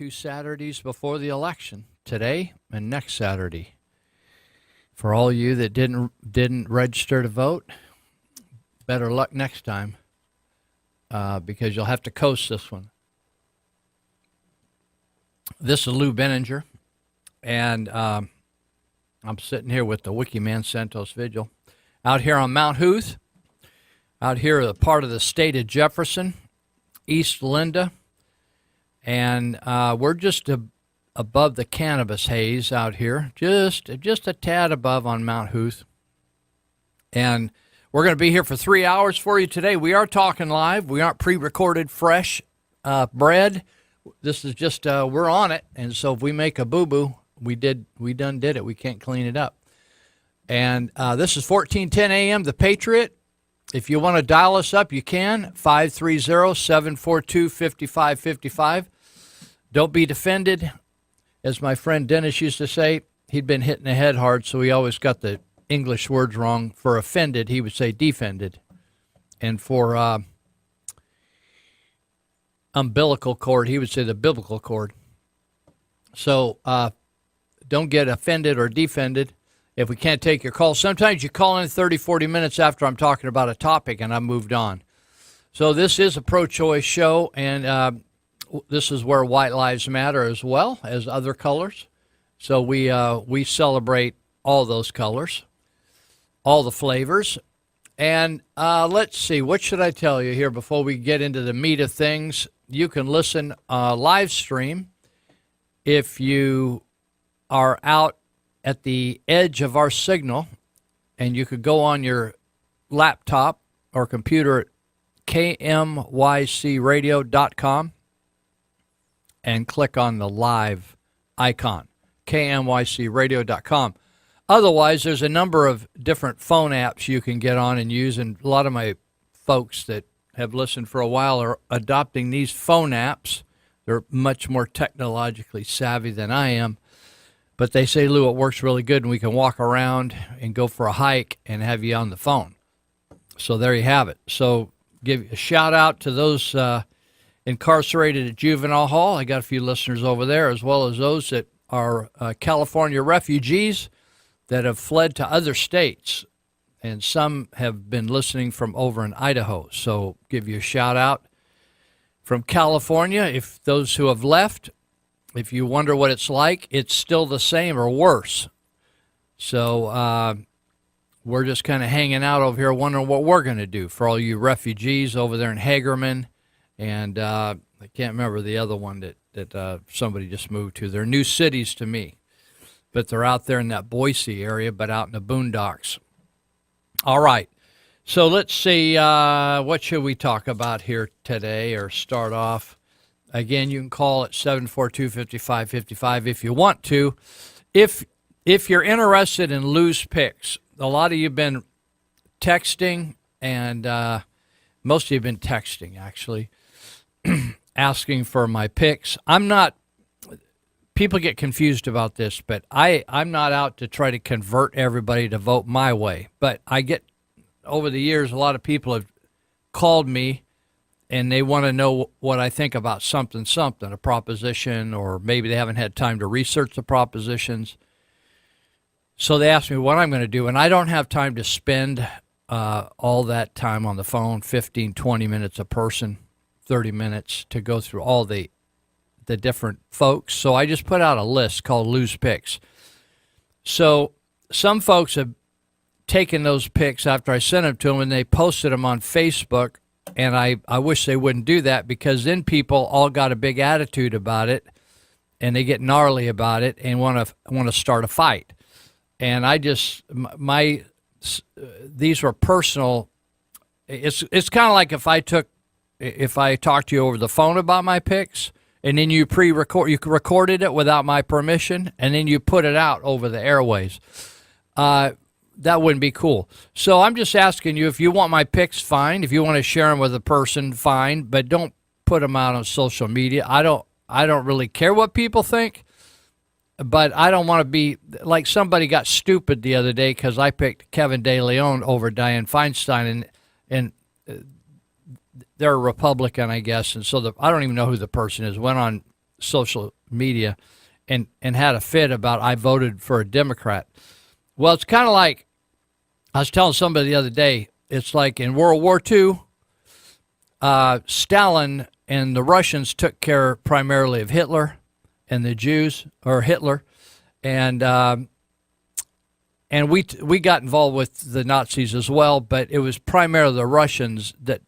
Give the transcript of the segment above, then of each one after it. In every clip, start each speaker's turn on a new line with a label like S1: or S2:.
S1: 2 Saturdays before the election, today and next Saturday. For all you that didn't register to vote, better luck next time, because you'll have to coast this one. This is Lou Benninger, and I'm sitting here with the Wikiman Santos Vigil out here on Mount Huth, out here the part of the state of Jefferson, East Linda, and we're just above the cannabis haze out here, just a tad above on Mount Huth. And we're going to be here for 3 hours for you today. We are talking live. We aren't pre-recorded fresh bread. This is just, we're on it. And so if we make a boo-boo, we done did it. We can't clean it up. And this is 1410 AM, The Patriot. If you want to dial us up, you can, 530-742-5555. Don't be defended. As my friend Dennis used to say, he'd been hitting the head hard, so he always got the English words wrong. For offended, he would say defended. And for umbilical cord, he would say the biblical cord. So don't get offended or defended if we can't take your call. Sometimes you call in 30, 40 minutes after I'm talking about a topic and I've moved on. So this is a pro-choice show, and this is where white lives matter as well as other colors. So we celebrate all those colors, all the flavors. And let's see, what should I tell you here before we get into the meat of things? You can listen live stream if you are out at the edge of our signal, and you could go on your laptop or computer at kmycradio.com and click on the live icon, kmycradio.com. Otherwise, there's a number of different phone apps you can get on and use, and a lot of my folks that have listened for a while are adopting these phone apps. They're much more technologically savvy than I am. But they say, Lou, it works really good, and we can walk around and go for a hike and have you on the phone. So there you have it. So give a shout-out to those incarcerated at Juvenile Hall. I got a few listeners over there, as well as those that are California refugees that have fled to other states. And some have been listening from over in Idaho. So give you a shout-out from California. If those who have left, if you wonder what it's like, it's still the same or worse. So we're just kind of hanging out over here wondering what we're going to do for all you refugees over there in Hagerman. And I can't remember the other one that somebody just moved to. They're new cities to me. But they're out there in that Boise area, but out in the boondocks. All right. So let's see, what should we talk about here today or start off? Again, you can call at 742-5555 if you want to. If you're interested in Lou's picks, a lot of you have been texting, and most of you have been texting, actually, asking for my picks. People get confused about this, but I'm not out to try to convert everybody to vote my way. But I get, over the years, a lot of people have called me, and they want to know what I think about something, a proposition, or maybe they haven't had time to research the propositions. So they ask me what I'm going to do, and I don't have time to spend all that time on the phone, 15, 20 minutes a person, 30 minutes to go through all the different folks. So I just put out a list called Lou's Picks. So some folks have taken those picks after I sent them to them, and they posted them on Facebook. And I wish they wouldn't do that, because then people all got a big attitude about it, and they get gnarly about it and want to start a fight. And I just these were personal. It's kind of like if I talked to you over the phone about my picks, and then you recorded it without my permission, and then you put it out over the airways. That wouldn't be cool. So I'm just asking you, if you want my picks, fine. If you want to share them with a person, fine. But don't put them out on social media. I don't really care what people think, but I don't want to be like somebody got stupid the other day because I picked Kevin De Leon over Dianne Feinstein, and they're a Republican, I guess, and so I don't even know who the person is. Went on social media and had a fit about I voted for a Democrat. Well, it's kind of like I was telling somebody the other day. It's like in World War II, Stalin and the Russians took care primarily of Hitler and the Jews, or Hitler, and we got involved with the Nazis as well, but it was primarily the Russians that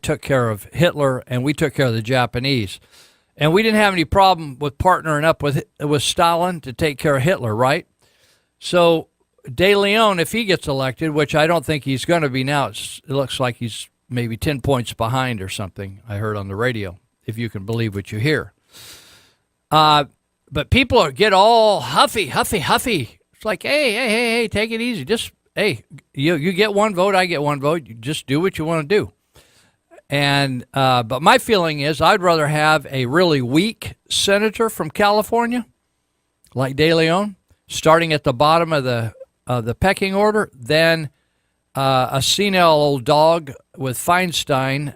S1: took care of Hitler, and we took care of the Japanese. And we didn't have any problem with partnering up with Stalin to take care of Hitler, right? So De Leon, if he gets elected, which I don't think he's going to be now, it looks like he's maybe 10 points behind or something, I heard on the radio, if you can believe what you hear. But people get all huffy. It's like, hey, take it easy. Just, hey, you get one vote, I get one vote. You just do what you want to do. And but my feeling is I'd rather have a really weak senator from California, like De Leon, starting at the bottom of the pecking order, than a senile old dog with Feinstein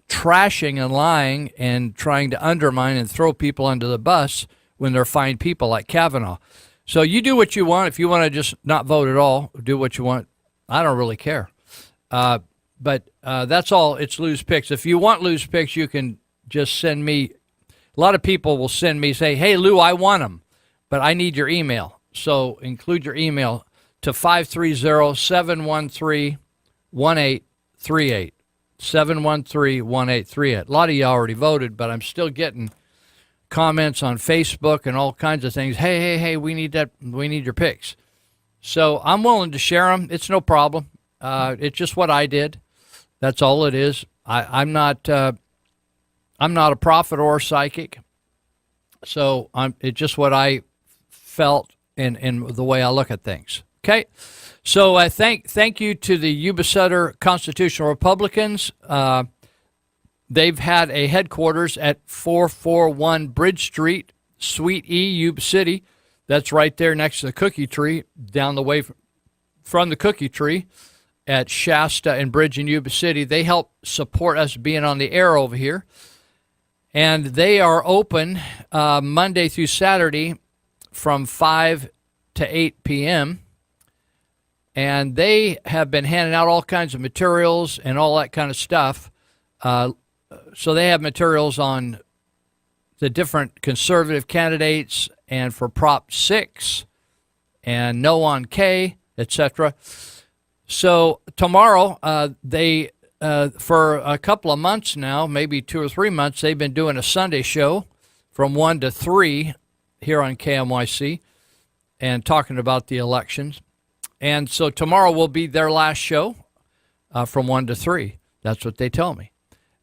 S1: trashing and lying and trying to undermine and throw people under the bus when they're fine people like Kavanaugh. So you do what you want. If you want to just not vote at all, do what you want. I don't really care. But that's all. It's Lou's Picks. If you want Lou's Picks, you can just send me. A lot of people will send me, say, hey, Lou, I want them, but I need your email. So include your email to 530-713-1838. 713-1838. A lot of you already voted, but I'm still getting comments on Facebook and all kinds of things. Hey, we need that. We need your picks. So I'm willing to share them. It's no problem. It's just what I did. That's all it is. I'm not a prophet or a psychic. So it's just what I felt in the way I look at things. Okay. So I thank you to the Yuba Sutter Constitutional Republicans. They've had a headquarters at 441 Bridge Street, Suite E, Yuba City. That's right there next to the Cookie Tree, down the way from the Cookie Tree at Shasta and Bridge in Yuba City. They help support us being on the air over here. And they are open Monday through Saturday from 5 to 8 p.m., and they have been handing out all kinds of materials and all that kind of stuff. So they have materials on the different conservative candidates and for Prop 6 and No on K, etc. So tomorrow, they for a couple of months now, maybe 2 or 3 months, they've been doing a Sunday show from 1 to 3 here on KMYC and talking about the elections. And so tomorrow will be their last show from 1 to 3. That's what they tell me.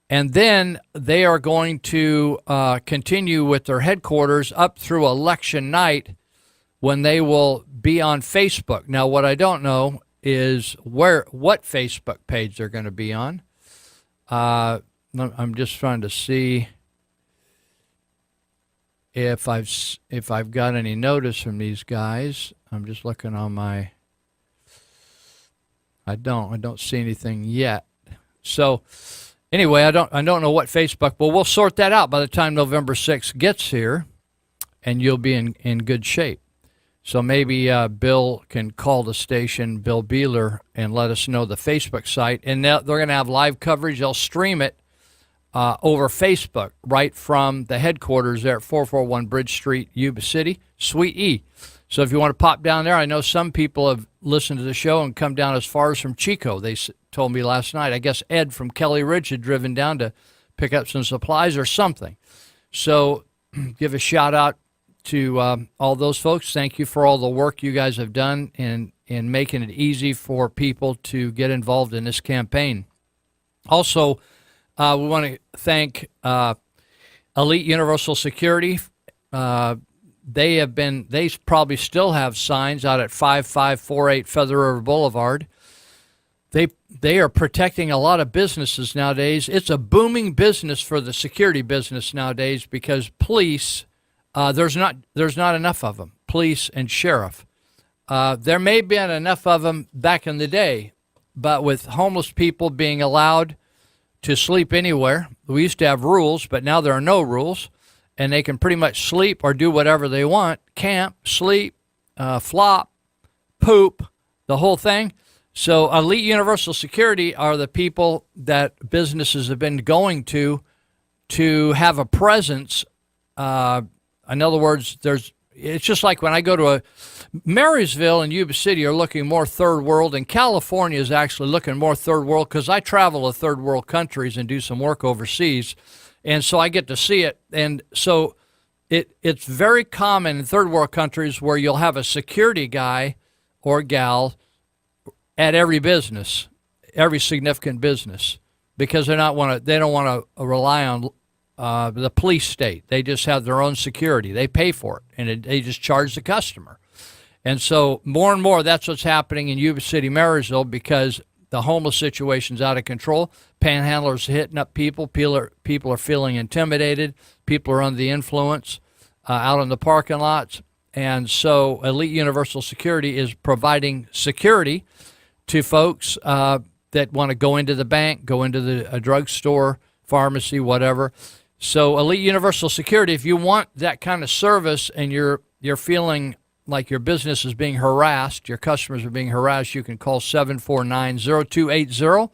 S1: And then they are going to continue with their headquarters up through election night when they will be on Facebook. Now, what I don't know is what Facebook page they're going to be on. I'm just trying to see if I've got any notice from these guys. I'm just looking on my. I don't see anything yet. So anyway, I don't know what Facebook, but we'll sort that out by the time November 6th gets here, and you'll be in good shape. So maybe Bill can call the station, Bill Beeler, and let us know the Facebook site. And they're going to have live coverage. They'll stream it over Facebook right from the headquarters there at 441 Bridge Street, Yuba City, Suite E. So if you want to pop down there, I know some people have listened to the show and come down as far as from Chico. They told me last night. I guess Ed from Kelly Ridge had driven down to pick up some supplies or something. So give a shout out to all those folks. Thank you for all the work you guys have done in making it easy for people to get involved in this campaign. Also, we want to thank Elite Universal Security. They probably still have signs out at 5548 Feather River Boulevard. They are protecting a lot of businesses nowadays. It's a booming business for the security business nowadays because police, there's not enough of them, police and sheriff. There may have been enough of them back in the day, but with homeless people being allowed to sleep anywhere, we used to have rules, but now there are no rules. and they can pretty much sleep or do whatever they want, camp, sleep, flop, poop, the whole thing. So Elite Universal Security are the people that businesses have been going to have a presence. In other words, it's just like when I go to Marysville and Yuba City are looking more third world, and California is actually looking more third world because I travel to third world countries and do some work overseas, and so I get to see it. And so it's very common in third world countries where you'll have a security guy or gal at every business, every significant business, because they don't want to rely on the police state. They just have their own security. They pay for it, and they just charge the customer. And so more and more, that's what's happening in Yuba City, Marysville, because the homeless situation's out of control. Panhandlers are hitting up people. People are feeling intimidated. People are under the influence out in the parking lots. And so Elite Universal Security is providing security to folks that want to go into the bank, go into a drugstore, pharmacy, whatever. So Elite Universal Security, if you want that kind of service and you're feeling like your business is being harassed, your customers are being harassed, you can call 749-0280,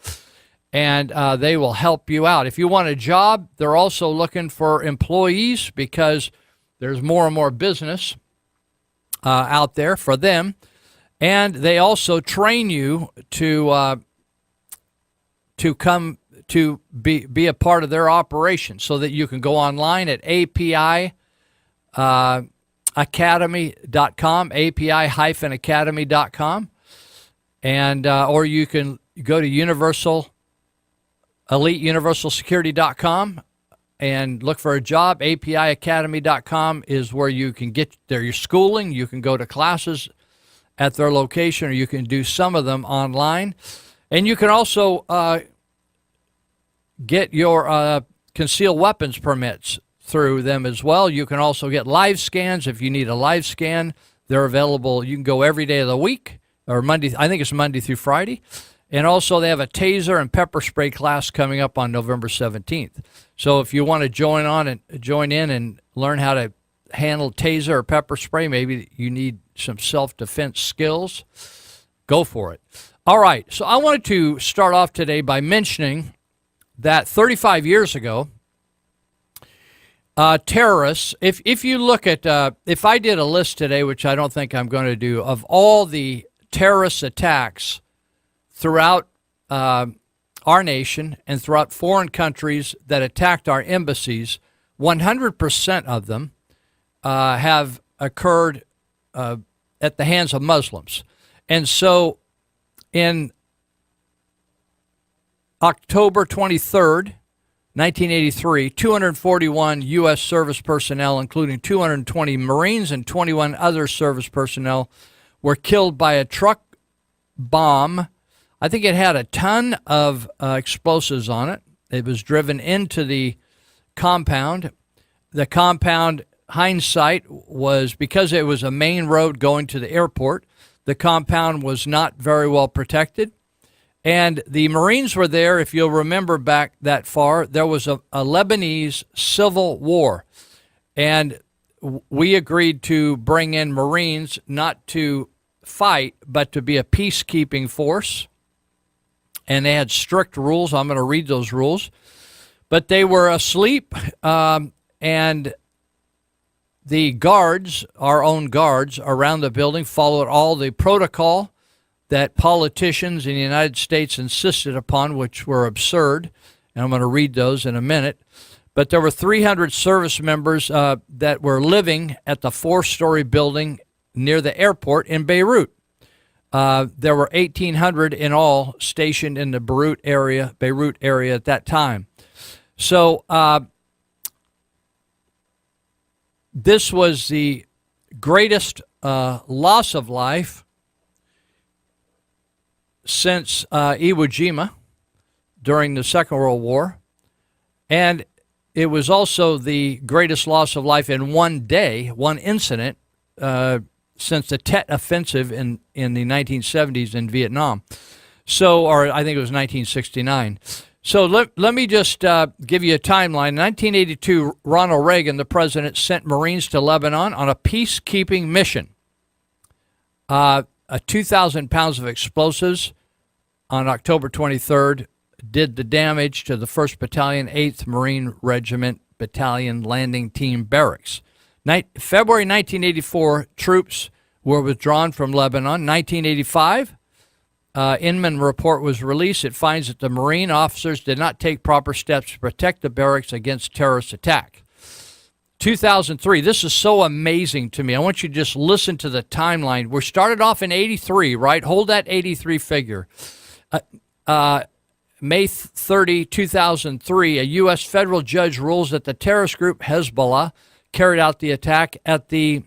S1: and they will help you out. If you want a job, they're also looking for employees because there's more and more business out there for them. And they also train you to come to be a part of their operation, so that you can go online at API-academy.com, API-academy.com, and or you can go to EliteUniversalSecurity.com and look for a job. APIacademy.com is where you can get your schooling. You can go to classes at their location, or you can do some of them online. And you can also get your concealed weapons permits through them as well. You can also get live scans if you need a live scan. They're available. You can go every day of the week, or Monday. I think it's Monday through Friday. And also they have a taser and pepper spray class coming up on November 17th. So if you want to join in and learn how to handle taser or pepper spray, maybe you need some self-defense skills, go for it. All right, so I wanted to start off today by mentioning that 35 years ago, terrorists, if you look at, if I did a list today, which I don't think I'm going to do, of all the terrorist attacks throughout our nation and throughout foreign countries that attacked our embassies, 100% of them have occurred at the hands of Muslims. And so in October 23rd, 1983, 241 U.S. service personnel, including 220 Marines and 21 other service personnel, were killed by a truck bomb. I think it had a ton of explosives on it. It was driven into the compound. The compound, hindsight, was because it was a main road going to the airport. The compound was not very well protected. And the Marines were there. If you'll remember back that far, there was a Lebanese civil war. And we agreed to bring in Marines not to fight, but to be a peacekeeping force. And they had strict rules. I'm going to read those rules. But they were asleep, and the guards, our own guards around the building, followed all the protocol that politicians in the United States insisted upon, which were absurd, and I'm going to read those in a minute. But there were 300 service members that were living at the 4-story building near the airport in Beirut. There were 1,800 in all stationed in the Beirut area at that time. So this was the greatest loss of life since Iwo Jima during the Second World War, and it was also the greatest loss of life in one day, one incident, since the Tet Offensive in the 1970s in Vietnam. So, or I think it was 1969. So let me just give you a timeline. In 1982, Ronald Reagan, the president, sent Marines to Lebanon on a peacekeeping mission. 2,000 pounds of explosives on October 23rd did the damage to the 1st Battalion, 8th Marine Regiment Battalion Landing Team Barracks. February 1984, troops were withdrawn from Lebanon. 1985, Inman report was released. It finds that the Marine officers did not take proper steps to protect the barracks against terrorist attack. 2003, this is so amazing to me. I want you to just listen to the timeline. We started off in 83, right? Hold that 83 figure. May 30, 2003, a U.S. federal judge rules that the terrorist group Hezbollah carried out the attack at the,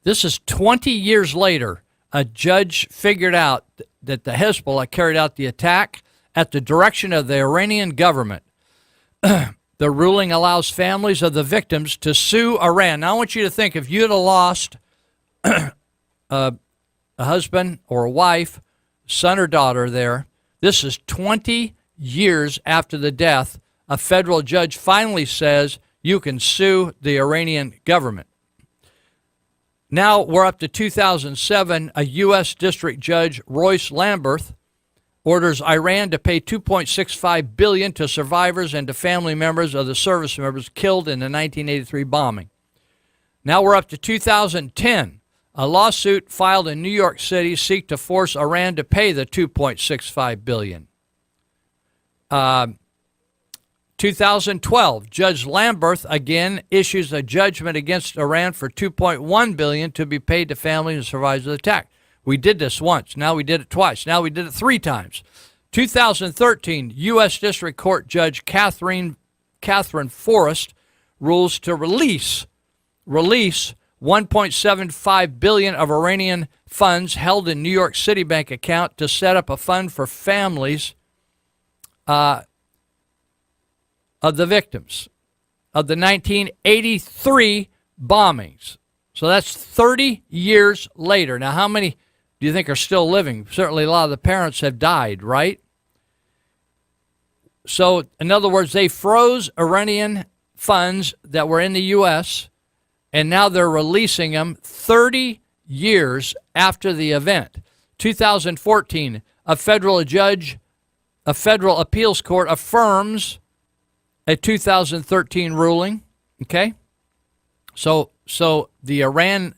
S1: this is 20 years later, a judge figured out that the Hezbollah carried out the attack at the direction of the Iranian government. The ruling allows families of the victims to sue Iran. Now I want you to think, if you had lost a husband or a wife, son or daughter there, this is 20 years after the death, a federal judge finally says you can sue the Iranian government. Now we're up to 2007. A U.S. District Judge, Royce Lamberth, orders Iran to pay $2.65 billion to survivors and to family members of the service members killed in the 1983 bombing. Now we're up to 2010. A lawsuit filed in New York City seeks to force Iran to pay the $2.65 billion. 2012, Judge Lamberth again issues a judgment against Iran for $2.1 billion to be paid to families and survivors of the attack. We did this once. Now we did it twice. Now we did it 3 times. 2013, U.S. District Court Judge Catherine Forrest rules to release $1.75 billion of Iranian funds held in New York City bank account to set up a fund for families of the victims of the 1983 bombings. So that's 30 years later. Now, how many do you think are still living? Certainly a lot of the parents have died, right? So, in other words, they froze Iranian funds that were in the U.S., and now they're releasing them 30 years after the event. 2014, a federal appeals court affirms a 2013 ruling, okay? So the Iran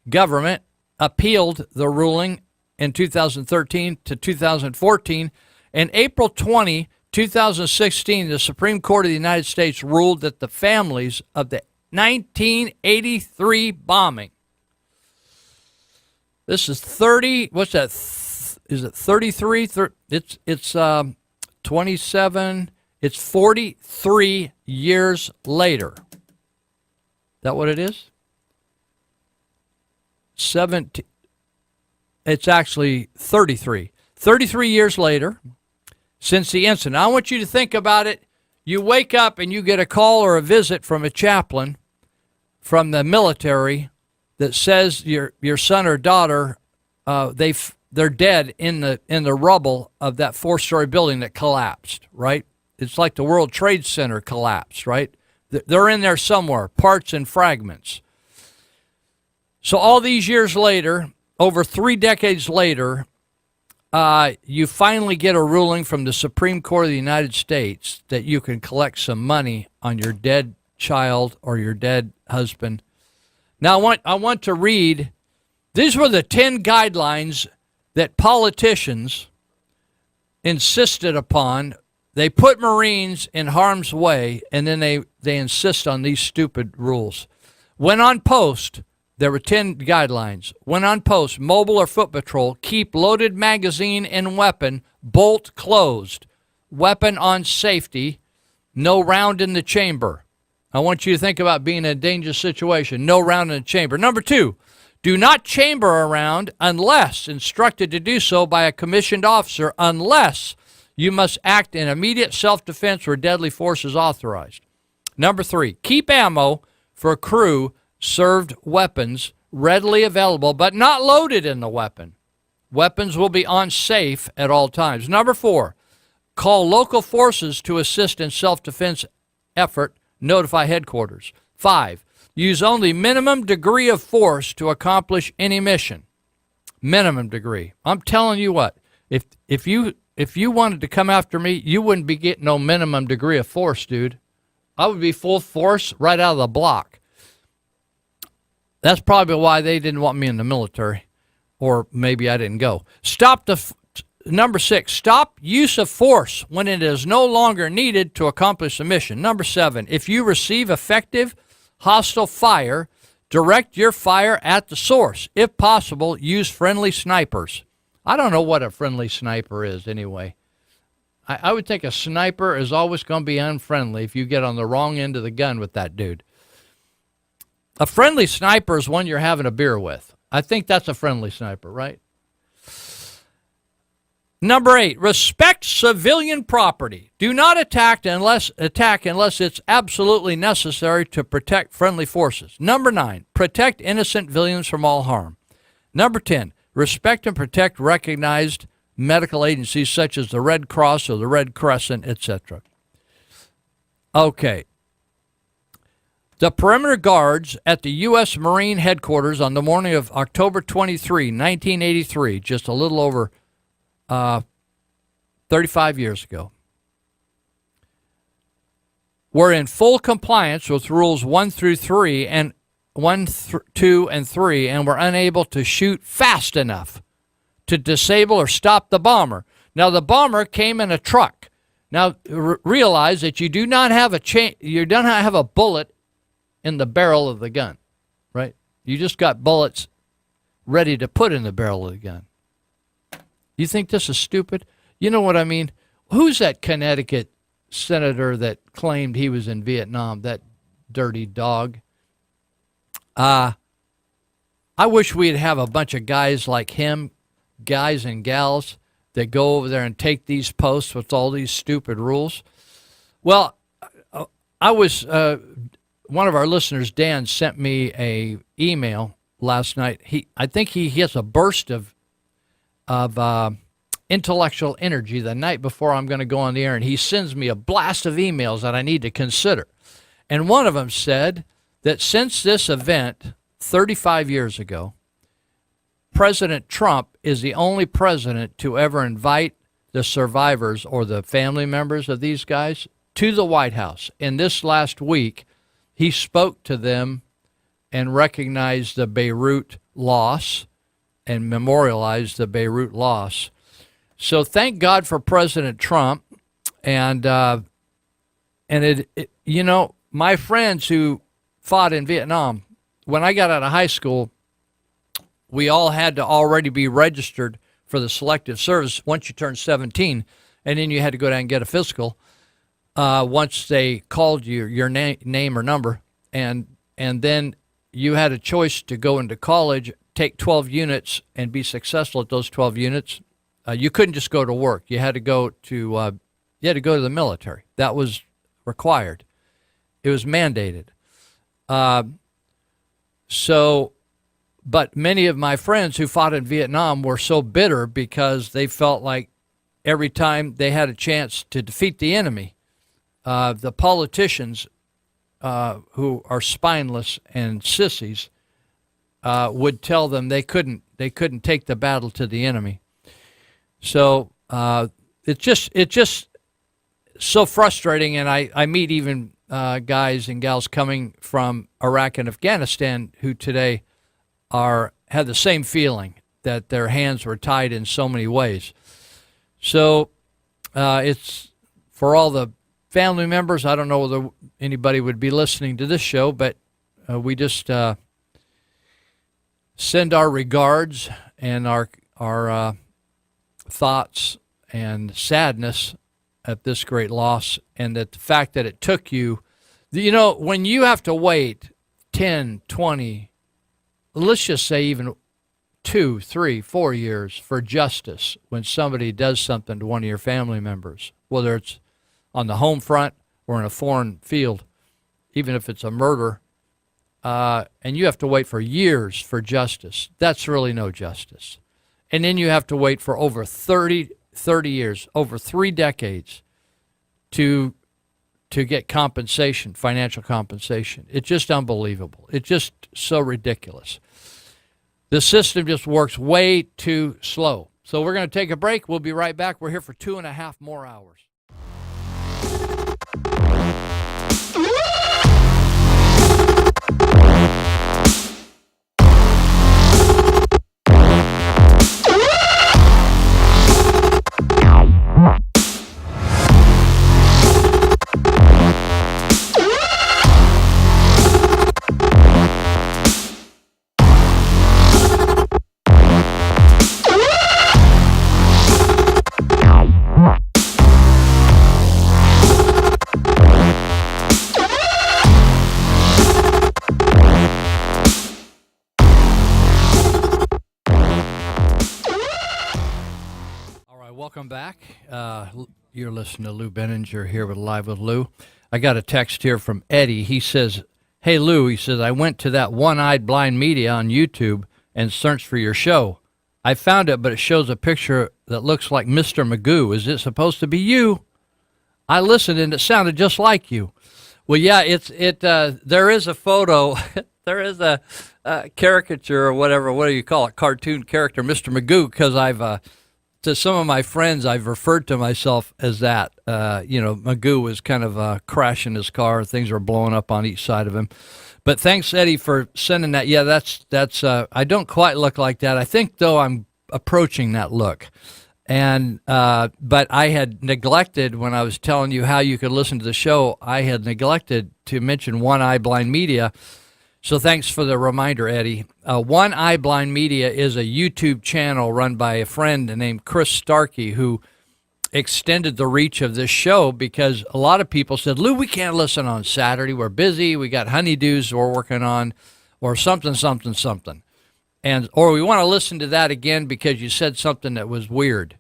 S1: government appealed the ruling in 2013 to 2014. And April 20, 2016, the Supreme Court of the United States ruled that the families of the 1983 bombing, this is 30, what's that? Is it 33? It's 27, it's 43 years later. Is that what it is? 17. It's actually 33. 33 years later since the incident. I want you to think about it. You wake up and you get a call or a visit from a chaplain from the military that says your son or daughter, they're dead in the rubble of that 4-story building that collapsed, right? It's like the World Trade Center collapsed, right? They're in there somewhere, parts and fragments. So all these years later, over 3 decades later, you finally get a ruling from the Supreme Court of the United States that you can collect some money on your dead child or your dead husband. Now, I want to read, these were the 10 guidelines that politicians insisted upon. They put Marines in harm's way, and then they insist on these stupid rules. When on post, there were 10 guidelines. When on post, mobile or foot patrol, keep loaded magazine and weapon, bolt closed. Weapon on safety, no round in the chamber. I want you to think about being in a dangerous situation. No round in the chamber. Number 2, do not chamber a round unless instructed to do so by a commissioned officer, unless you must act in immediate self-defense where deadly force is authorized. Number 3, keep ammo for crew served weapons readily available, but not loaded in the weapon. Weapons will be unsafe at all times. Number 4, Call local forces to assist in self-defense effort. Notify headquarters. 5. Use only minimum degree of force to accomplish any mission. Minimum degree. I'm telling you what, if you wanted to come after me, you wouldn't be getting no minimum degree of force, dude. I would be full force right out of the block. That's probably why they didn't want me in the military, or maybe I didn't go. Number 6, stop use of force when it is no longer needed to accomplish a mission. Number 7, if you receive effective hostile fire, direct your fire at the source. If possible, use friendly snipers. I don't know what a friendly sniper is anyway. I would think a sniper is always going to be unfriendly if you get on the wrong end of the gun with that dude. A friendly sniper is one you're having a beer with. I think that's a friendly sniper, right? Number 8, respect civilian property. Do not attack unless it's absolutely necessary to protect friendly forces. Number 9, protect innocent civilians from all harm. Number 10, respect and protect recognized medical agencies such as the Red Cross or the Red Crescent, etc. Okay. The perimeter guards at the U.S. Marine headquarters on the morning of October 23, 1983, just a little over 35 years ago, were in full compliance with rules 1 through 3 and 1, 2, and 3, and were unable to shoot fast enough to disable or stop the bomber. Now, the bomber came in a truck. Now, realize that you do not have a bullet in the barrel of the gun, right? You just got bullets ready to put in the barrel of the gun. You think this is stupid? You know what I mean? Who's that Connecticut senator that claimed he was in Vietnam, that dirty dog? I wish we'd have a bunch of guys like him, guys and gals, that go over there and take these posts with all these stupid rules. Well, I was, one of our listeners, Dan, sent me a email last night. I think he has a burst of intellectual energy the night before I'm going to go on the air, and he sends me a blast of emails that I need to consider. And one of them said that since this event 35 years ago, President Trump is the only president to ever invite the survivors or the family members of these guys to the White House. In this last week, he spoke to them and recognized the Beirut loss and memorialized the Beirut loss. So thank God for President Trump. And you know, my friends who fought in Vietnam, when I got out of high school, we all had to already be registered for the selective service once you turned 17, and then you had to go down and get a physical once they called you your name or number, and then you had a choice to go into college, take 12 units, and be successful at those 12 units. You couldn't just go to work. You had to go to the military. That was required. It was mandated. But many of my friends who fought in Vietnam were so bitter because they felt like every time they had a chance to defeat the enemy, the politicians who are spineless and sissies would tell them they couldn't take the battle to the enemy. So it's just so frustrating. And I meet even guys and gals coming from Iraq and Afghanistan who today had the same feeling that their hands were tied in so many ways. So it's for all the family members. I don't know whether anybody would be listening to this show, but we just send our regards and our thoughts and sadness at this great loss, and that the fact that it took you, you know, when you have to wait 10, 20, let's just say even 2, 3, 4 years for justice when somebody does something to one of your family members, whether it's on the home front or in a foreign field, even if it's a murder, and you have to wait for years for justice, that's really no justice. And then you have to wait for over 30, 30 years, over 3 decades to get compensation, financial compensation. It's just unbelievable. It's just so ridiculous. The system just works way too slow. So we're going to take a break. We'll be right back. We're here for 2.5 more hours. Welcome back. You're listening to Lou Benninger here with Live with Lou. I got a text here from Eddie. He says, "Hey Lou," he says, "I went to that One-Eyed Blind Media on YouTube and searched for your show. I found it, but it shows a picture that looks like Mr. Magoo. Is it supposed to be you? I listened and it sounded just like you." Well, yeah, there is a photo. There is a caricature or whatever. What do you call it? Cartoon character, Mr. Magoo, because to some of my friends, I've referred to myself as that. Magoo was kind of crashing his car. Things were blowing up on each side of him. But thanks, Eddie, for sending that. Yeah, that's. I don't quite look like that. I think, though, I'm approaching that look. And but I had neglected, when I was telling you how you could listen to the show, I had neglected to mention One-Eye Blind Media. So thanks for the reminder, Eddie. One-Eye Blind Media is a YouTube channel run by a friend named Chris Starkey, who extended the reach of this show because a lot of people said, "Lou, we can't listen on Saturday. We're busy. We got honeydews we're working on," or something. Or we want to listen to that again because you said something that was weird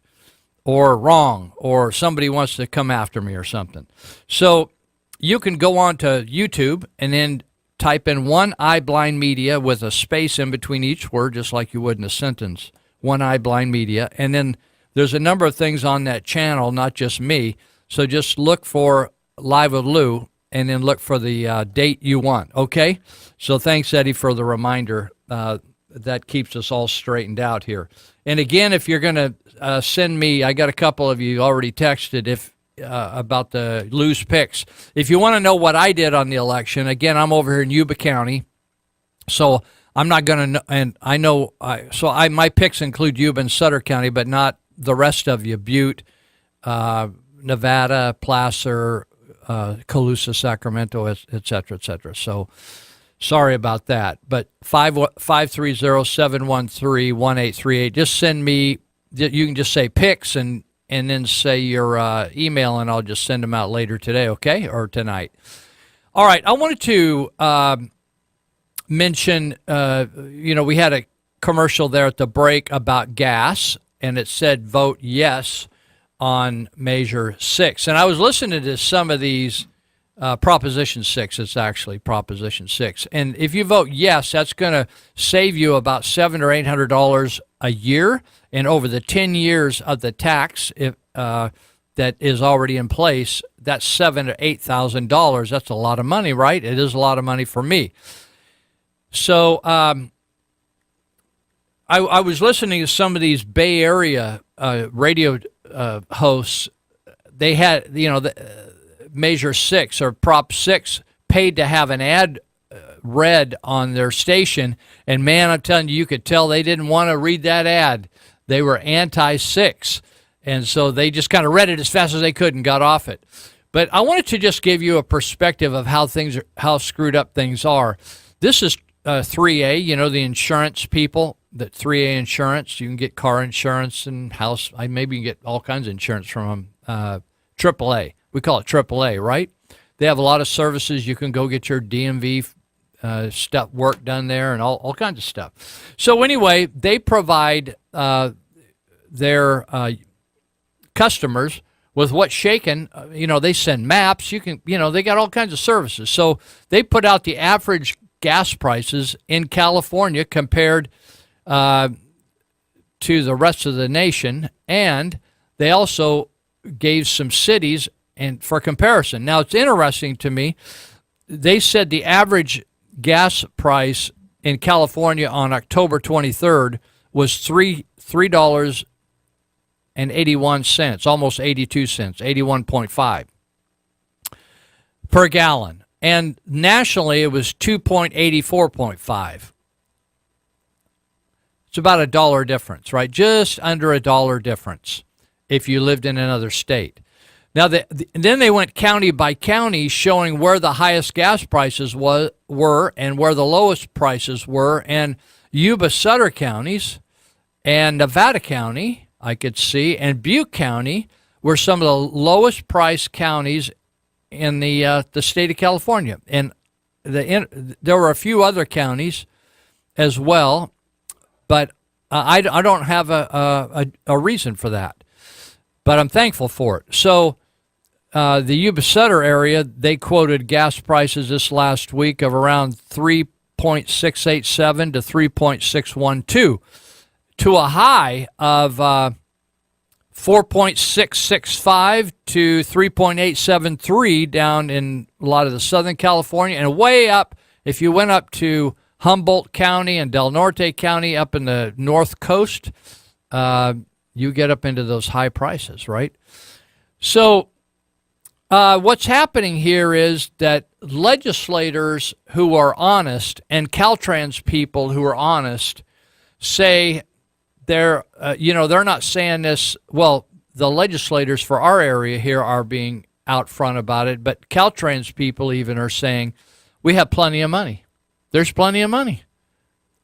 S1: or wrong, or somebody wants to come after me or something. So you can go on to YouTube and then type in One-Eye Blind Media with a space in between each word, just like you would in a sentence, One-Eye Blind Media. And then there's a number of things on that channel, not just me. So just look for Live with Lou and then look for the date you want, okay? So thanks, Eddie, for the reminder. That keeps us all straightened out here. And again, if you're going to send me, I got a couple of you already texted about the Lou's picks. If you want to know what I did on the election, again, I'm over here in Yuba County, so I'm not going to, and I know, my picks include Yuba and Sutter County, but not the rest of you, Butte, Nevada, Placer, Colusa, Sacramento, et cetera, et cetera. So sorry about that, but 530-713-1838. Just send me, you can just say picks and then say your email, and I'll just send them out later today, okay, or tonight. All right, I wanted to mention, we had a commercial there at the break about gas, and it said vote yes on Measure 6. And I was listening to some of these, Proposition 6, it's actually Proposition 6. And if you vote yes, that's going to save you about $700 or $800 a year. And over the 10 years of the tax that is already in place, that's $7,000 to $8,000. That's a lot of money, right? It is a lot of money for me. So I was listening to some of these Bay Area radio hosts. They had, Measure 6 or Prop 6 paid to have an ad read on their station. And man, I'm telling you, you could tell they didn't want to read that ad. They were anti-6. And so they just kind of read it as fast as they could and got off it. But I wanted to just give you a perspective of how screwed up things are. This is 3A, the insurance people, that 3A insurance. You can get car insurance and house. Maybe you can get all kinds of insurance from them. AAA. We call it AAA, right? They have a lot of services. You can go get your DMV stuff, work done there, and all kinds of stuff. So anyway, they provide their customers with what's shaken. They send maps. You can, they got all kinds of services. So they put out the average gas prices in California compared to the rest of the nation, and they also gave some cities and for comparison. Now, it's interesting to me. They said the average gas price in California on October 23rd was $3.81, almost 82 cents, 81.5 per gallon. And nationally, it was 2.84.5. It's about $1 difference, right? Just under $1 difference if you lived in another state. Now, then they went county by county, showing where the highest gas prices were and where the lowest prices were. And Yuba Sutter counties and Nevada County, I could see, and Butte County were some of the lowest priced counties in the state of California. And there were a few other counties as well, but I don't have a reason for that. But I'm thankful for it. So the Yuba Sutter area, they quoted gas prices this last week of around 3.687 to 3.612 to a high of 4.665 to 3.873 down in a lot of the Southern California, and way up if you went up to Humboldt County and Del Norte County up in the North Coast, you get up into those high prices, right? So what's happening here is that legislators who are honest and Caltrans people who are honest say they're not saying this. Well, the legislators for our area here are being out front about it, but Caltrans people even are saying we have plenty of money. There's plenty of money.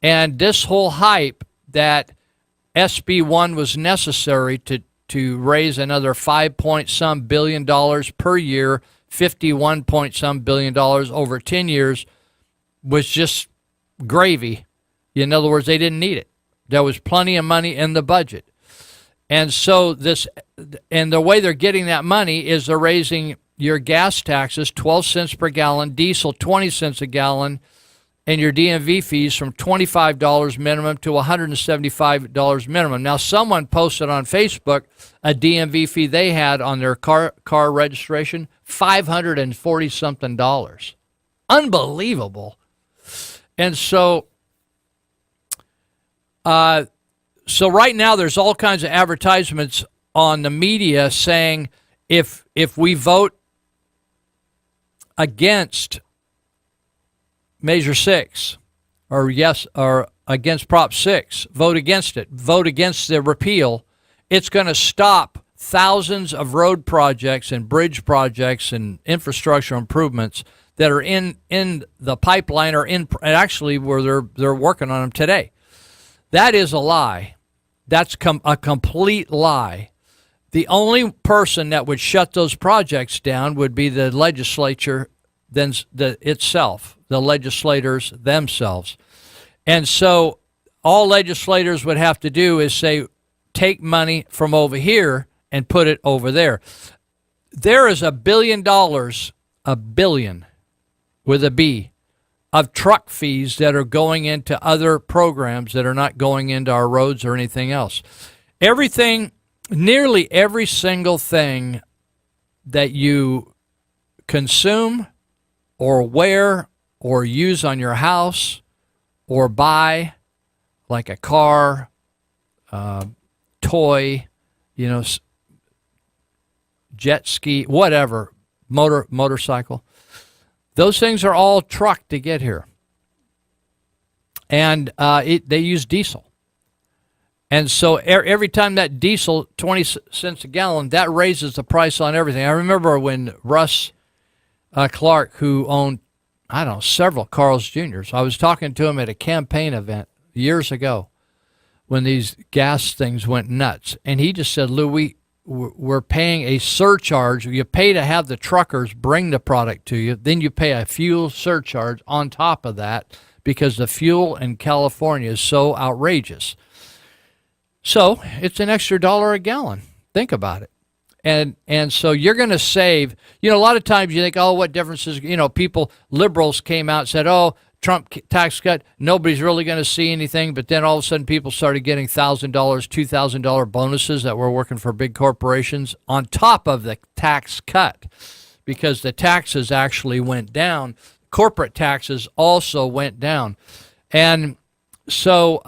S1: And this whole hype that SB 1 was necessary to raise another $5-point-some billion per year, $51-point-some billion over 10 years, was just gravy. In other words, they didn't need it. There was plenty of money in the budget. And so the way they're getting that money is they're raising your gas taxes 12 cents per gallon, diesel 20 cents a gallon, and your DMV fees from $25 minimum to $175 minimum. Now, someone posted on Facebook a DMV fee they had on their car registration, $540-something. Unbelievable. And so right now there's all kinds of advertisements on the media saying if we vote against Measure 6 or against Prop 6, vote against it, vote against the repeal, it's going to stop thousands of road projects and bridge projects and infrastructure improvements that are in the pipeline or actually where they're working on them today. That is a lie. That's a complete lie. The only person that would shut those projects down would be the legislature itself, the legislators themselves. And so all legislators would have to do is say, take money from over here and put it over there. There is $1 billion, a billion with a B, of truck fees that are going into other programs that are not going into our roads or anything else. Nearly every single thing that you consume or wear or use on your house or buy, like a car, toy, jet ski, whatever, motorcycle, those things are all trucked to get here. And they use diesel. And so every time that diesel, 20 cents a gallon, that raises the price on everything. I remember when Russ Clark, who owned, several Carl's Jr.'s, I was talking to him at a campaign event years ago when these gas things went nuts. And he just said, Lou, we're paying a surcharge. You pay to have the truckers bring the product to you. Then you pay a fuel surcharge on top of that because the fuel in California is so outrageous. So it's an extra $1 a gallon. Think about it. And so you're going to save, a lot of times you think, oh, what difference is, liberals came out and said, oh, Trump tax cut, nobody's really going to see anything. But then all of a sudden, people started getting $1,000, $2,000 bonuses that were working for big corporations on top of the tax cut, because the taxes actually went down. Corporate taxes also went down. And so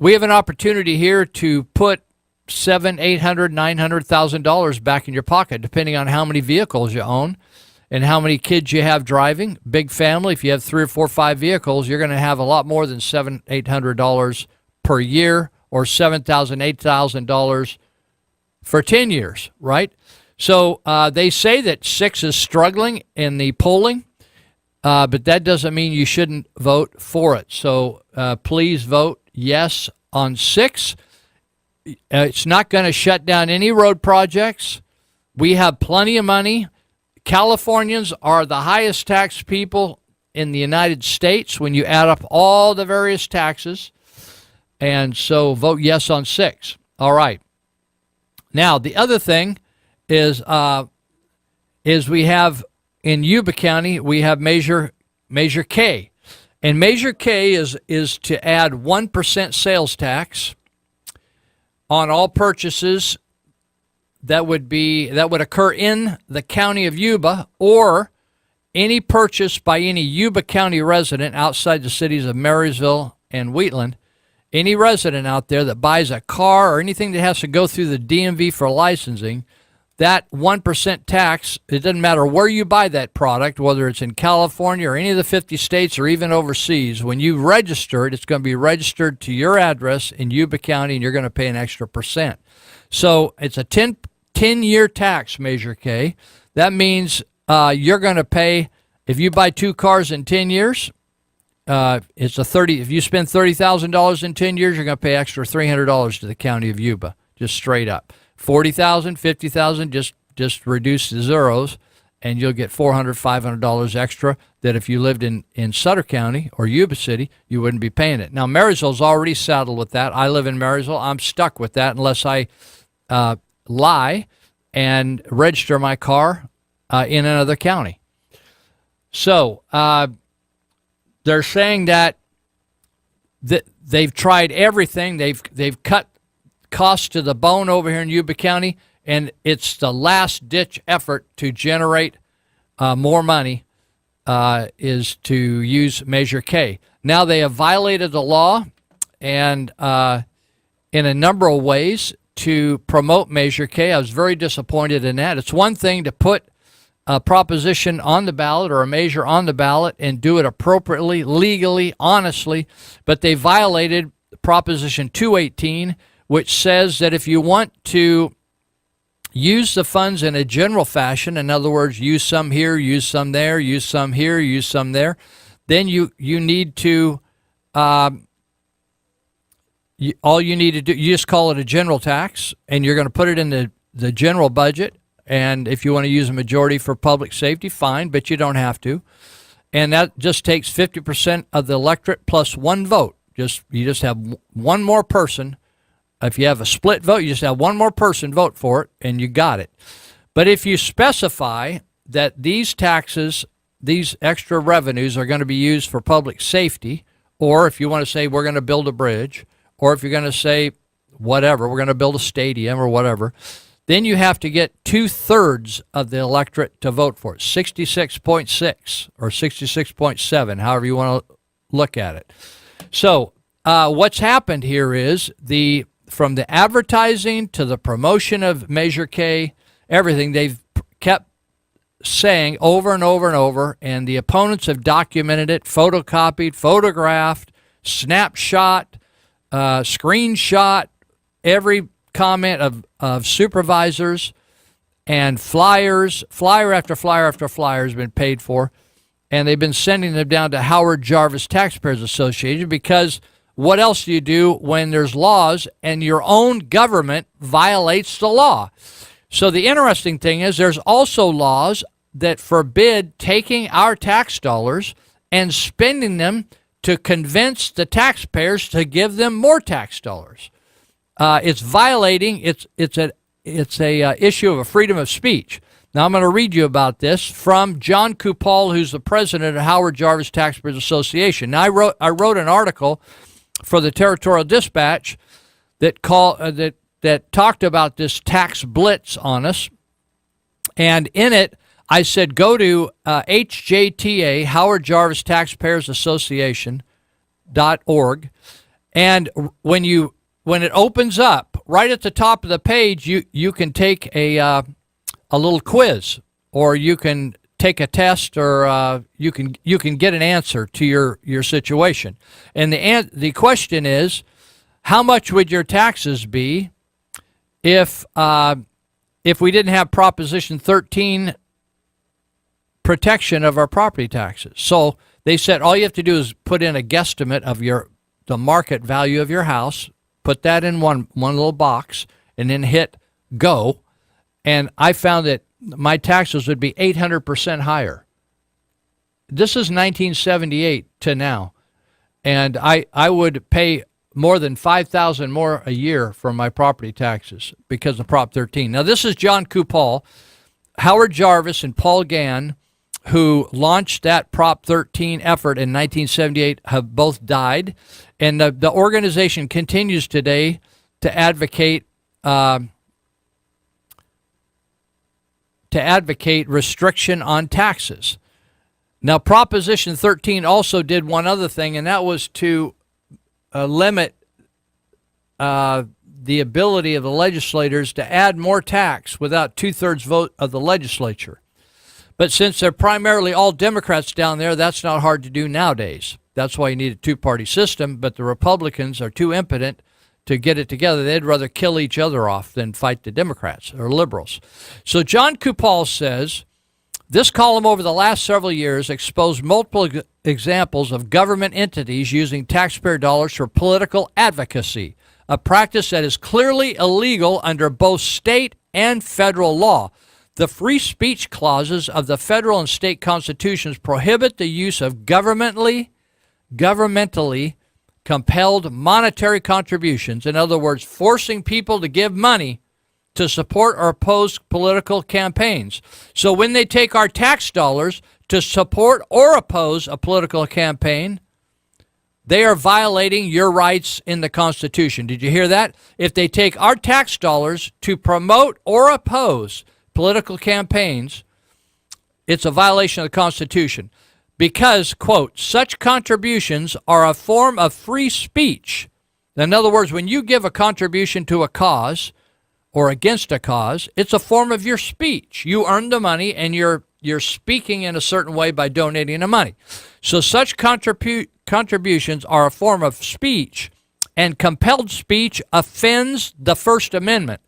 S1: we have an opportunity here to put $700,000, $800,000, $900,000 back in your pocket, depending on how many vehicles you own and how many kids you have driving. Big family, if you have 3 or 4 or 5 vehicles, you're going to have a lot more than $700, $800 per year, or $7,000, $8,000 for 10 years, right? So they say that 6 is struggling in the polling, but that doesn't mean you shouldn't vote for it. So please vote yes on 6. It's not going to shut down any road projects. We have plenty of money. Californians are the highest taxed people in the United States when you add up all the various taxes. And so vote yes on 6. All right. Now, the other thing is we have in Yuba County, we have Measure K. And Measure K is to add 1% sales tax on all purchases that would occur in the county of Yuba, or any purchase by any Yuba County resident outside the cities of Marysville and Wheatland. Any resident out there that buys a car or anything that has to go through the DMV for licensing, that 1% tax, it doesn't matter where you buy that product, whether it's in California or any of the 50 states or even overseas, when you register it, it's going to be registered to your address in Yuba County, and you're going to pay an extra percent. So it's a 10-year tax, Measure K. That means you're going to pay, if you buy 2 cars in 10 years, it's a 30. If you spend $30,000 in 10 years, you're going to pay extra $300 to the county of Yuba, just straight up. 40,000, 50,000, just reduce the zeros, and you'll get $400, $500 extra that if you lived in Sutter County or Yuba City, you wouldn't be paying it. Now, Marysville's already saddled with that. I live in Marysville. I'm stuck with that unless I lie and register my car in another county. So they're saying that they've tried everything. They've cut costs to the bone over here in Yuba County, and it's the last-ditch effort to generate more money is to use Measure K. Now, they have violated the law, and in a number of ways to promote Measure K. I was very disappointed in that. It's one thing to put a proposition on the ballot or a measure on the ballot and do it appropriately, legally, honestly, but they violated Proposition 218, which says that if you want to use the funds in a general fashion, in other words, use some here, use some there, use some here, use some there, then you need to, all you need to do, you just call it a general tax, and you're going to put it in the general budget. And if you want to use a majority for public safety, fine, but you don't have to. And that just takes 50% of the electorate plus 1 vote. You just have one more person. If you have a split vote, you just have one more person vote for it, and you got it. But if you specify that these taxes, these extra revenues are going to be used for public safety, or if you want to say we're going to build a bridge, or if you're going to say whatever, we're going to build a stadium or whatever, then you have to get 2/3 of the electorate to vote for it, 66.6 or 66.7, however you want to look at it. So what's happened here is from the advertising to the promotion of Measure K, everything, they've kept saying over and over and over, and the opponents have documented it, photocopied, photographed, snapshot, screenshot, every comment of supervisors, and flyers, flyer after flyer after flyer has been paid for, and they've been sending them down to Howard Jarvis Taxpayers Association, because what else do you do when there's laws and your own government violates the law? So the interesting thing is there's also laws that forbid taking our tax dollars and spending them to convince the taxpayers to give them more tax dollars. It's violating. It's a issue of a freedom of speech. Now, I'm going to read you about this from John Kupal, who's the president of Howard Jarvis Taxpayers Association. Now, I wrote an article for the Territorial Dispatch that talked about this tax blitz on us, and in it, I said go to HJTA, Howard Jarvis Taxpayers Association.org, and when it opens up, right at the top of the page, you can take a little quiz, or you can take a test, or you can get an answer to your situation. And the question is, how much would your taxes be if we didn't have Proposition 13 protection of our property taxes? So they said all you have to do is put in a guesstimate of the market value of your house, put that in one little box, and then hit go. And I found that my taxes would be 800% higher. This is 1978 to now. And I would pay more than $5,000 more a year for my property taxes because of Prop 13. Now, this is John Kupal. Howard Jarvis and Paul Gann, who launched that Prop 13 effort in 1978, have both died. And the organization continues today to advocate restriction on taxes. Now, Proposition 13 also did one other thing, and that was to limit the ability of the legislators to add more tax without two-thirds vote of the legislature. But since they're primarily all Democrats down there, that's not hard to do nowadays. That's why you need a two-party system, but the Republicans are too impotent to get it together. They'd rather kill each other off than fight the Democrats or liberals. So John Kupal says, this column over the last several years exposed multiple examples of government entities using taxpayer dollars for political advocacy, a practice that is clearly illegal under both state and federal law. The free speech clauses of the federal and state constitutions prohibit the use of governmentally compelled monetary contributions, in other words, forcing people to give money to support or oppose political campaigns. So when they take our tax dollars to support or oppose a political campaign, they are violating your rights in the Constitution. Did you hear that? If they take our tax dollars to promote or oppose political campaigns, it's a violation of the Constitution. Because, quote, such contributions are a form of free speech. In other words, when you give a contribution to a cause or against a cause, it's a form of your speech. You earn the money, and you're speaking in a certain way by donating the money. So such contributions are a form of speech, and compelled speech offends the First Amendment.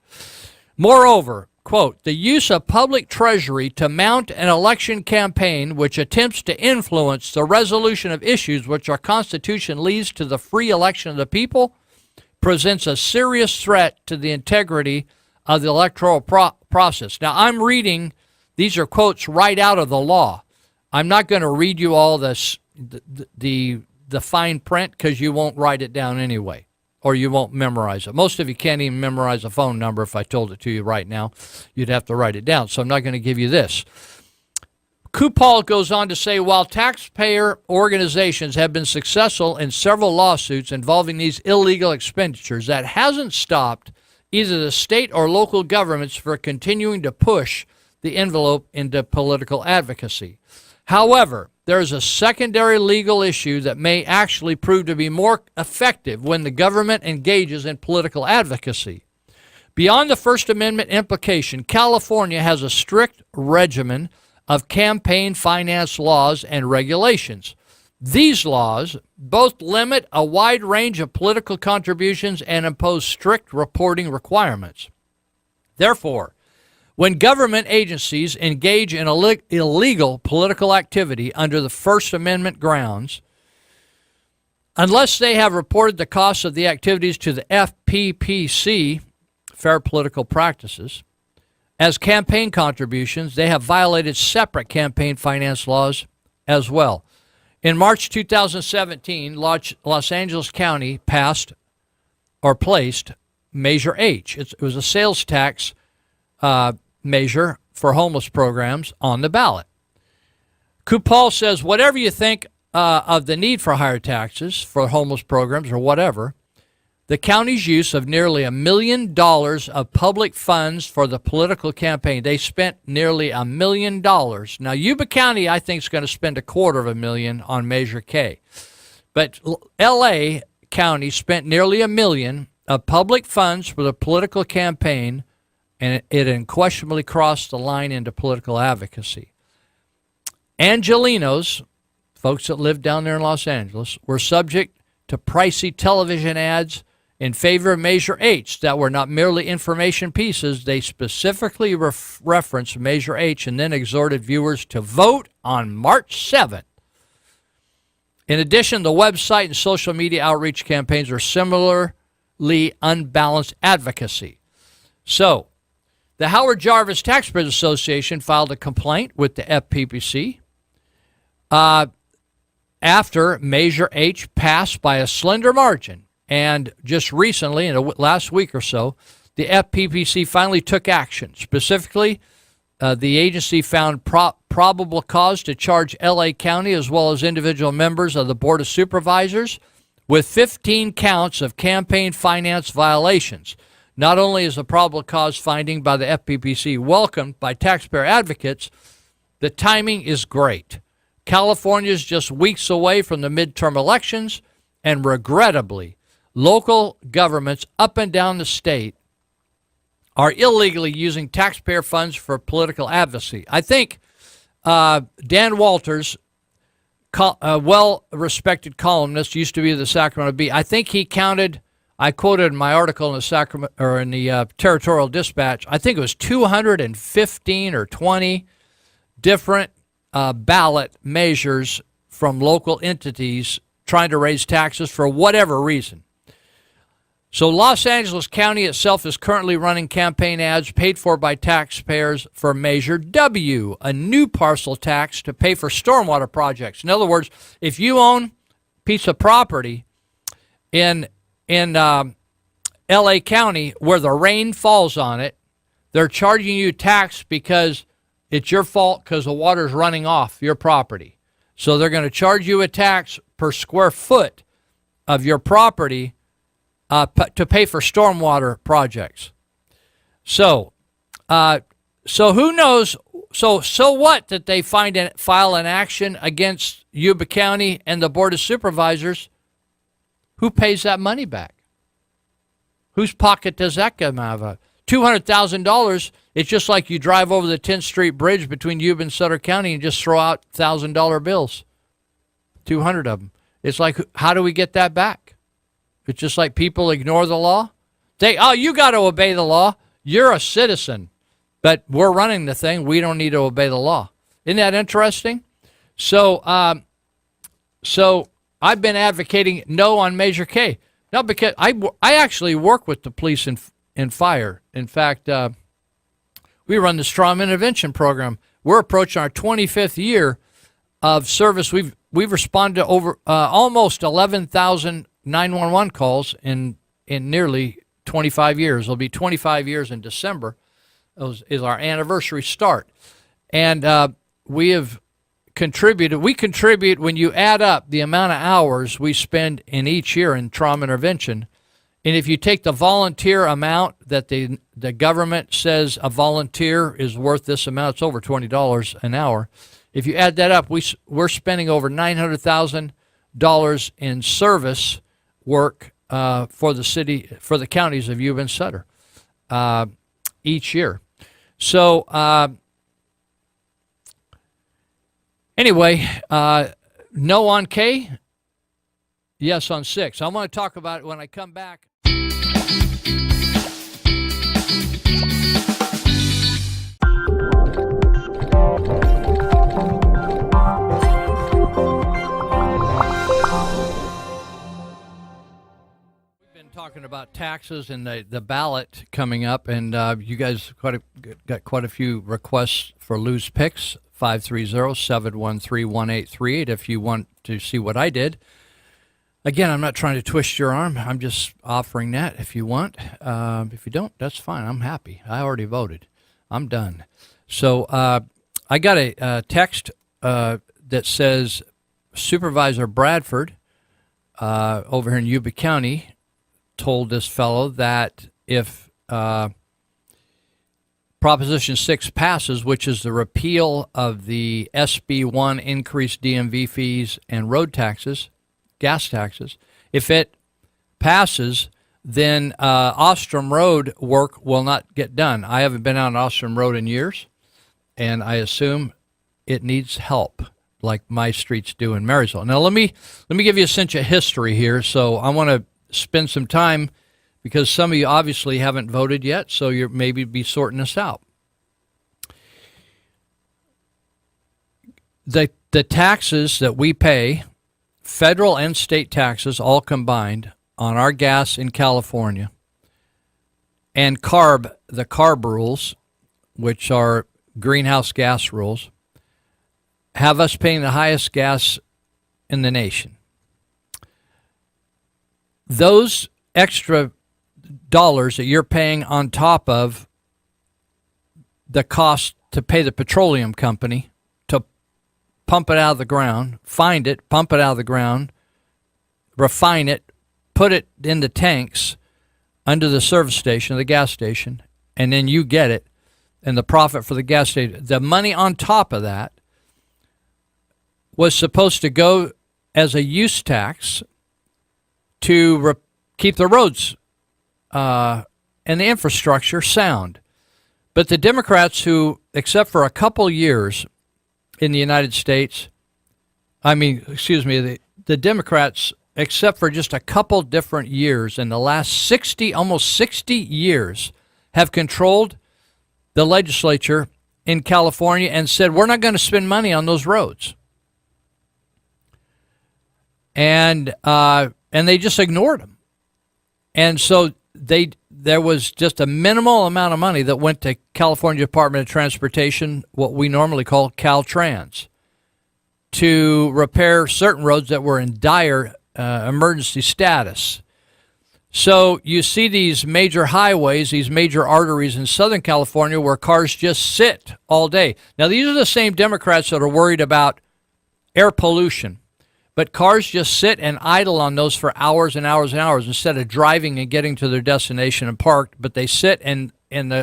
S1: Moreover, quote, the use of public treasury to mount an election campaign which attempts to influence the resolution of issues which our Constitution leaves to the free election of the people presents a serious threat to the integrity of the electoral process. Now, I'm reading, these are quotes right out of the law. I'm not going to read you all the fine print because you won't write it down anyway, or you won't memorize it. Most of you can't even memorize a phone number. If I told it to you right now, you'd have to write it down. So I'm not going to give you this. Kupal goes on to say, while taxpayer organizations have been successful in several lawsuits involving these illegal expenditures, that hasn't stopped either the state or local governments from continuing to push the envelope into political advocacy. However, there is a secondary legal issue that may actually prove to be more effective when the government engages in political advocacy. Beyond the First Amendment implication, California has a strict regimen of campaign finance laws and regulations. These laws both limit a wide range of political contributions and impose strict reporting requirements. Therefore, when government agencies engage in illegal political activity under the First Amendment grounds, unless they have reported the costs of the activities to the FPPC, Fair Political Practices, as campaign contributions, they have violated separate campaign finance laws as well. In March 2017, Los Angeles County passed or placed Measure H. It was a sales tax measure for homeless programs on the ballot. Kupal says, whatever you think of the need for higher taxes for homeless programs or whatever, the county's use of nearly $1 million of public funds for the political campaign. They spent nearly $1 million. Now, Yuba County, I think, is going to spend $250,000 on Measure K. But L.A. County spent nearly $1 million of public funds for the political campaign, and it unquestionably crossed the line into political advocacy. Angelinos, folks that live down there in Los Angeles, were subject to pricey television ads in favor of Measure H that were not merely information pieces. They specifically referenced Measure H and then exhorted viewers to vote on March 7th. In addition, the website and social media outreach campaigns are similarly unbalanced advocacy. So, the Howard Jarvis Taxpayers Association filed a complaint with the FPPC after Measure H passed by a slender margin. And just recently, in the last week or so, the FPPC finally took action. Specifically, the agency found probable cause to charge L.A. County as well as individual members of the Board of Supervisors with 15 counts of campaign finance violations. Not only is the probable cause finding by the FPPC welcomed by taxpayer advocates, the timing is great. California is just weeks away from the midterm elections, and regrettably, local governments up and down the state are illegally using taxpayer funds for political advocacy. I think Dan Walters, a well-respected columnist, used to be the Sacramento Bee. I think he counted, I quoted in my article in the Territorial Dispatch, I think it was 215 or 20 different ballot measures from local entities trying to raise taxes for whatever reason. So Los Angeles County itself is currently running campaign ads paid for by taxpayers for Measure W, a new parcel tax to pay for stormwater projects. In other words, if you own a piece of property in L.A. County where the rain falls on it, they're charging you tax because it's your fault because the water's running off your property. So they're going to charge you a tax per square foot of your property to pay for stormwater projects. So who knows? So what that they file an action against Yuba County and the Board of Supervisors? Who pays that money back? Whose pocket does that come out of? $200,000. It's just like you drive over the 10th Street Bridge between Yuba and Sutter County and just throw out $1,000 bills. 200 of them. It's like, how do we get that back? It's just like people ignore the law. You got to obey the law. You're a citizen. But we're running the thing. We don't need to obey the law. Isn't that interesting? So I've been advocating no on Measure K. Now, because I actually work with the police and fire. In fact, we run the Trauma Intervention Program. We're approaching our 25th year of service. We've responded to over almost 11,000 911 calls in nearly 25 years. It'll be 25 years in December. Is our anniversary start. And we have contributed. We contribute, when you add up the amount of hours we spend in each year in trauma intervention, and if you take the volunteer amount that the government says a volunteer is worth this amount, it's over $20 an hour. If you add that up, we're spending over $900,000 in service work for the counties of Yuba and Sutter each year. So anyway, no on K, yes on 6. I want to talk about it when I come back. Talking about taxes and the ballot coming up, and you guys got quite a few requests for loose picks. 530-713-1838 if you want to see what I did. Again, I'm not trying to twist your arm. I'm just offering that if you want. If you don't, that's fine. I'm happy. I already voted. I'm done. So I got a text that says Supervisor Bradford over here in Yuba County told this fellow that if Proposition 6 passes, which is the repeal of the SB 1 increased DMV fees and road taxes, gas taxes, if it passes, then Ostrom Road work will not get done. I haven't been on Ostrom Road in years, and I assume it needs help like my streets do in Marysville. Now, let me give you a sense of history here. So I want to spend some time because some of you obviously haven't voted yet, so you're maybe be sorting this out. The taxes that we pay, federal and state taxes all combined on our gas in California, and the CARB rules, which are greenhouse gas rules, have us paying the highest gas in the nation. Those extra dollars that you're paying on top of the cost to pay the petroleum company to pump it out of the ground, find it, pump it out of the ground, refine it, put it in the tanks under the service station, the gas station, and then you get it, and the profit for the gas station, the money on top of that was supposed to go as a use tax to keep the roads and the infrastructure sound. But the Democrats who, except for a couple years in the United States, the Democrats, except for just a couple different years in the last almost 60 years, have controlled the legislature in California and said, we're not going to spend money on those roads. And they just ignored them. And so there was just a minimal amount of money that went to California Department of Transportation, what we normally call Caltrans, to repair certain roads that were in dire emergency status. So you see these major highways, these major arteries in Southern California where cars just sit all day. Now, these are the same Democrats that are worried about air pollution. But cars just sit and idle on those for hours and hours and hours instead of driving and getting to their destination and parked. But they sit and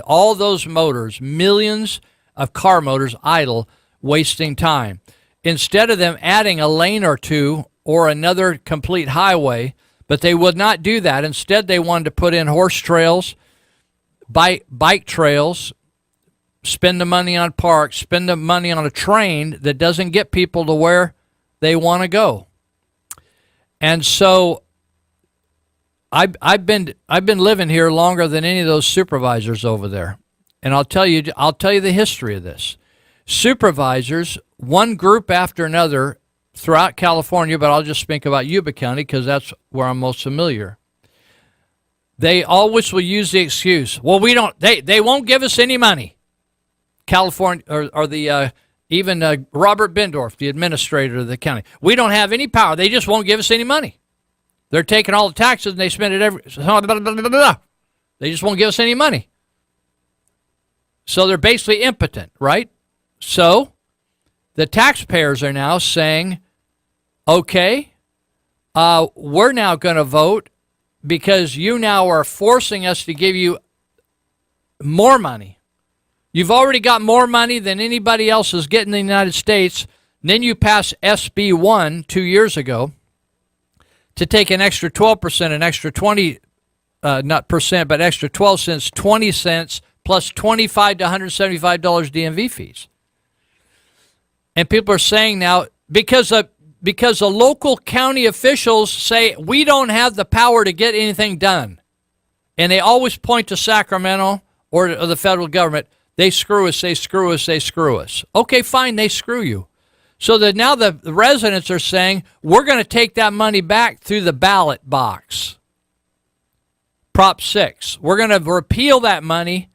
S1: all those motors, millions of car motors idle, wasting time. Instead of them adding a lane or two or another complete highway, but they would not do that. Instead, they wanted to put in horse trails, bike trails, spend the money on parks, spend the money on a train that doesn't get people to where they want to go. And so I've been living here longer than any of those supervisors over there. And I'll tell you the history of this. Supervisors, one group after another throughout California, but I'll just speak about Yuba County because that's where I'm most familiar. They always will use the excuse, well, they won't give us any money. California or the even Robert Bendorf, the administrator of the county. We don't have any power. They just won't give us any money. They're taking all the taxes and they spend it They just won't give us any money. So they're basically impotent, right? So the taxpayers are now saying, okay, we're now going to vote because you now are forcing us to give you more money. You've already got more money than anybody else is getting in the United States. And then you pass SB 1 2 years ago to take an extra 12%, an extra 20, not percent, but extra 12 cents, 20 cents, plus $25 to $175 DMV fees. And people are saying now, because the local county officials say we don't have the power to get anything done, and they always point to Sacramento or the federal government, they screw us, they screw us, they screw us. Okay, fine, they screw you. So that now the residents are saying, we're going to take that money back through the ballot box. Prop 6. We're going to repeal that money,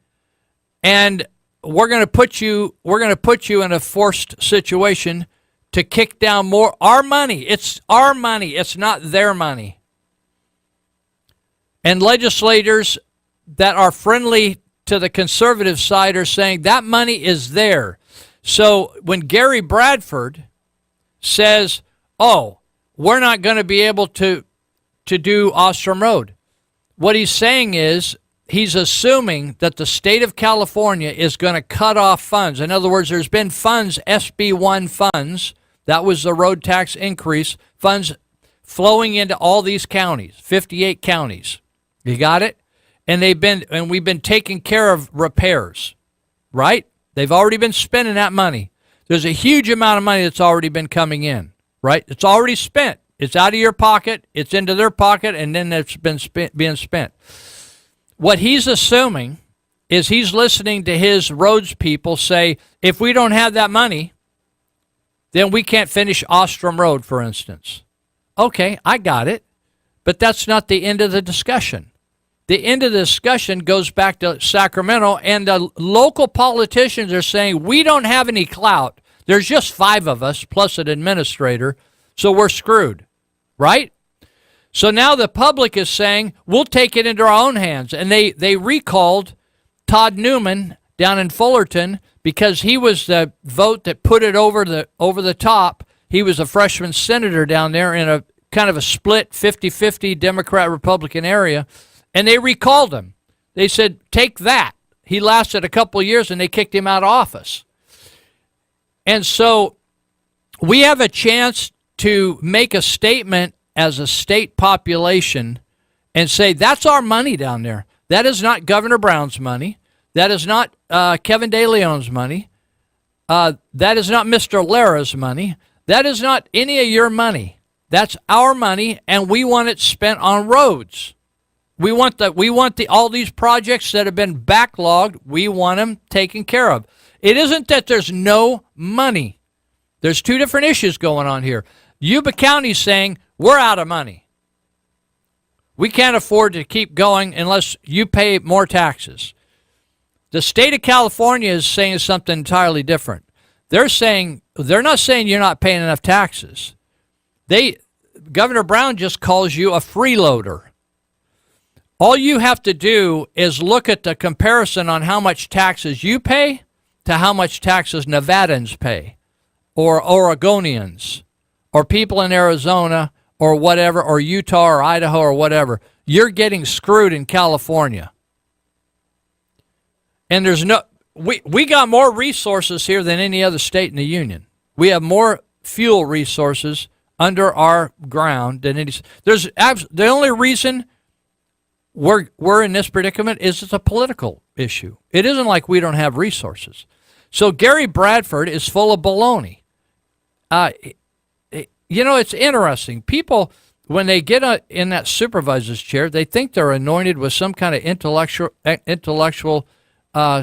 S1: and we're going to put you in a forced situation to kick down more our money. It's our money. It's not their money. And legislators that are friendly to the conservative side are saying that money is there. So when Gary Bradford says, oh, we're not going to be able to do Ostrom Road, what he's saying is he's assuming that the state of California is going to cut off funds. In other words, there's been funds, SB1 funds, that was the road tax increase, funds flowing into all these counties, 58 counties. You got it? And we've been taking care of repairs, right? They've already been spending that money. There's a huge amount of money that's already been coming in, right? It's already spent. It's out of your pocket, it's into their pocket, and then it's been being spent. What he's assuming is he's listening to his roads people say, if we don't have that money, then we can't finish Ostrom Road, for instance. Okay, I got it. But that's not the end of the discussion. The end of the discussion goes back to Sacramento, and the local politicians are saying, we don't have any clout. There's just 5 of us, plus an administrator, so we're screwed, right? So now the public is saying, we'll take it into our own hands. And they recalled Todd Newman down in Fullerton because he was the vote that put it over the top. He was a freshman senator down there in a kind of a split 50-50 Democrat-Republican area. And they recalled him. They said, take that. He lasted a couple of years and they kicked him out of office. And so we have a chance to make a statement as a state population and say, that's our money down there. That is not Governor Brown's money. That is not Kevin De Leon's money. That is not Mr. Lara's money. That is not any of your money. That's our money, and we want it spent on roads. We want all these projects that have been backlogged, we want them taken care of. It isn't that there's no money. There's 2 different issues going on here. Yuba County's saying, we're out of money. We can't afford to keep going unless you pay more taxes. The state of California is saying something entirely different. They're not saying you're not paying enough taxes. Governor Brown just calls you a freeloader. All you have to do is look at the comparison on how much taxes you pay to how much taxes Nevadans pay, or Oregonians, or people in Arizona, or whatever, or Utah, or Idaho, or whatever. You're getting screwed in California. And we got more resources here than any other state in the union. We have more fuel resources under our ground than any. The only reason we're in this predicament is it's a political issue. It isn't like we don't have resources. So Gary Bradford is full of baloney. It's interesting. People, when they get in that supervisor's chair, they think they're anointed with some kind of intellectual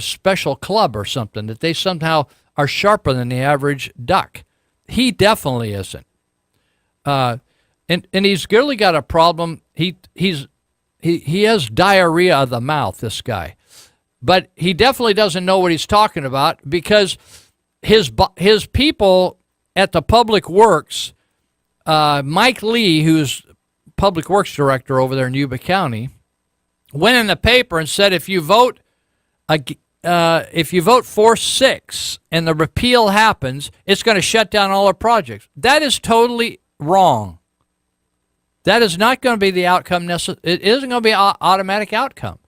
S1: special club or something, that they somehow are sharper than the average duck. He definitely isn't. And he's really got a problem. He has diarrhea of the mouth, this guy. But he definitely doesn't know what he's talking about, because his people at the Public Works, Mike Lee, who's Public Works Director over there in Yuba County, went in the paper and said, if you vote 4-6 and the repeal happens, it's going to shut down all our projects. That is totally wrong. That is not going to be the outcome. It isn't going to be an automatic outcome.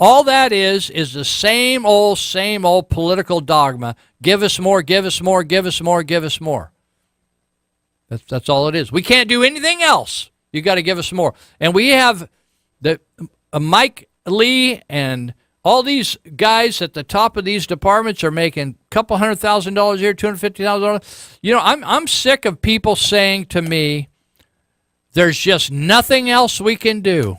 S1: All that is the same old political dogma. Give us more, give us more, give us more, give us more. That's all it is. We can't do anything else. You got to give us more. And we have Mike Lee and all these guys at the top of these departments are making a couple $100,000 a year, $250,000. I'm sick of people saying to me, there's just nothing else we can do.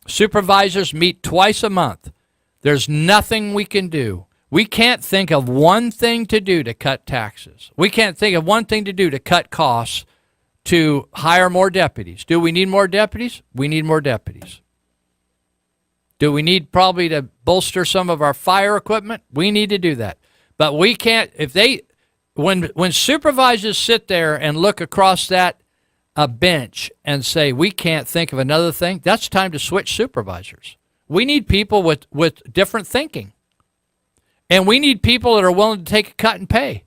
S1: Supervisors meet twice a month. There's nothing we can do. We can't think of one thing to do to cut taxes. We can't think of one thing to do to cut costs, to hire more deputies. Do we need more deputies? We need more deputies. Do we need probably to bolster some of our fire equipment? We need to do that. But we can't, when supervisors sit there and look across that bench and say, we can't think of another thing, that's time to switch supervisors. We need people with different thinking. And we need people that are willing to take a cut in pay.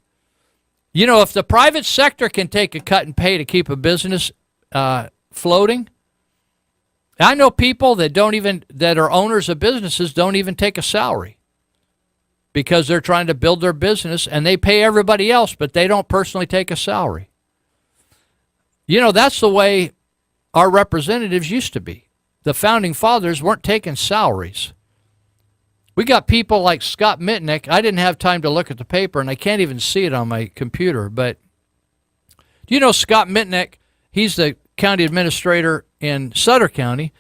S1: You know, if the private sector can take a cut in pay to keep a business floating, I know people that are owners of businesses don't even take a salary because they're trying to build their business and they pay everybody else, but they don't personally take a salary. You know, that's the way our representatives used to be. The founding fathers weren't taking salaries. We got people like Scott Mitnick. I didn't have time to look at the paper, and I can't even see it on my computer. But do you know Scott Mitnick? He's the county administrator in Sutter County.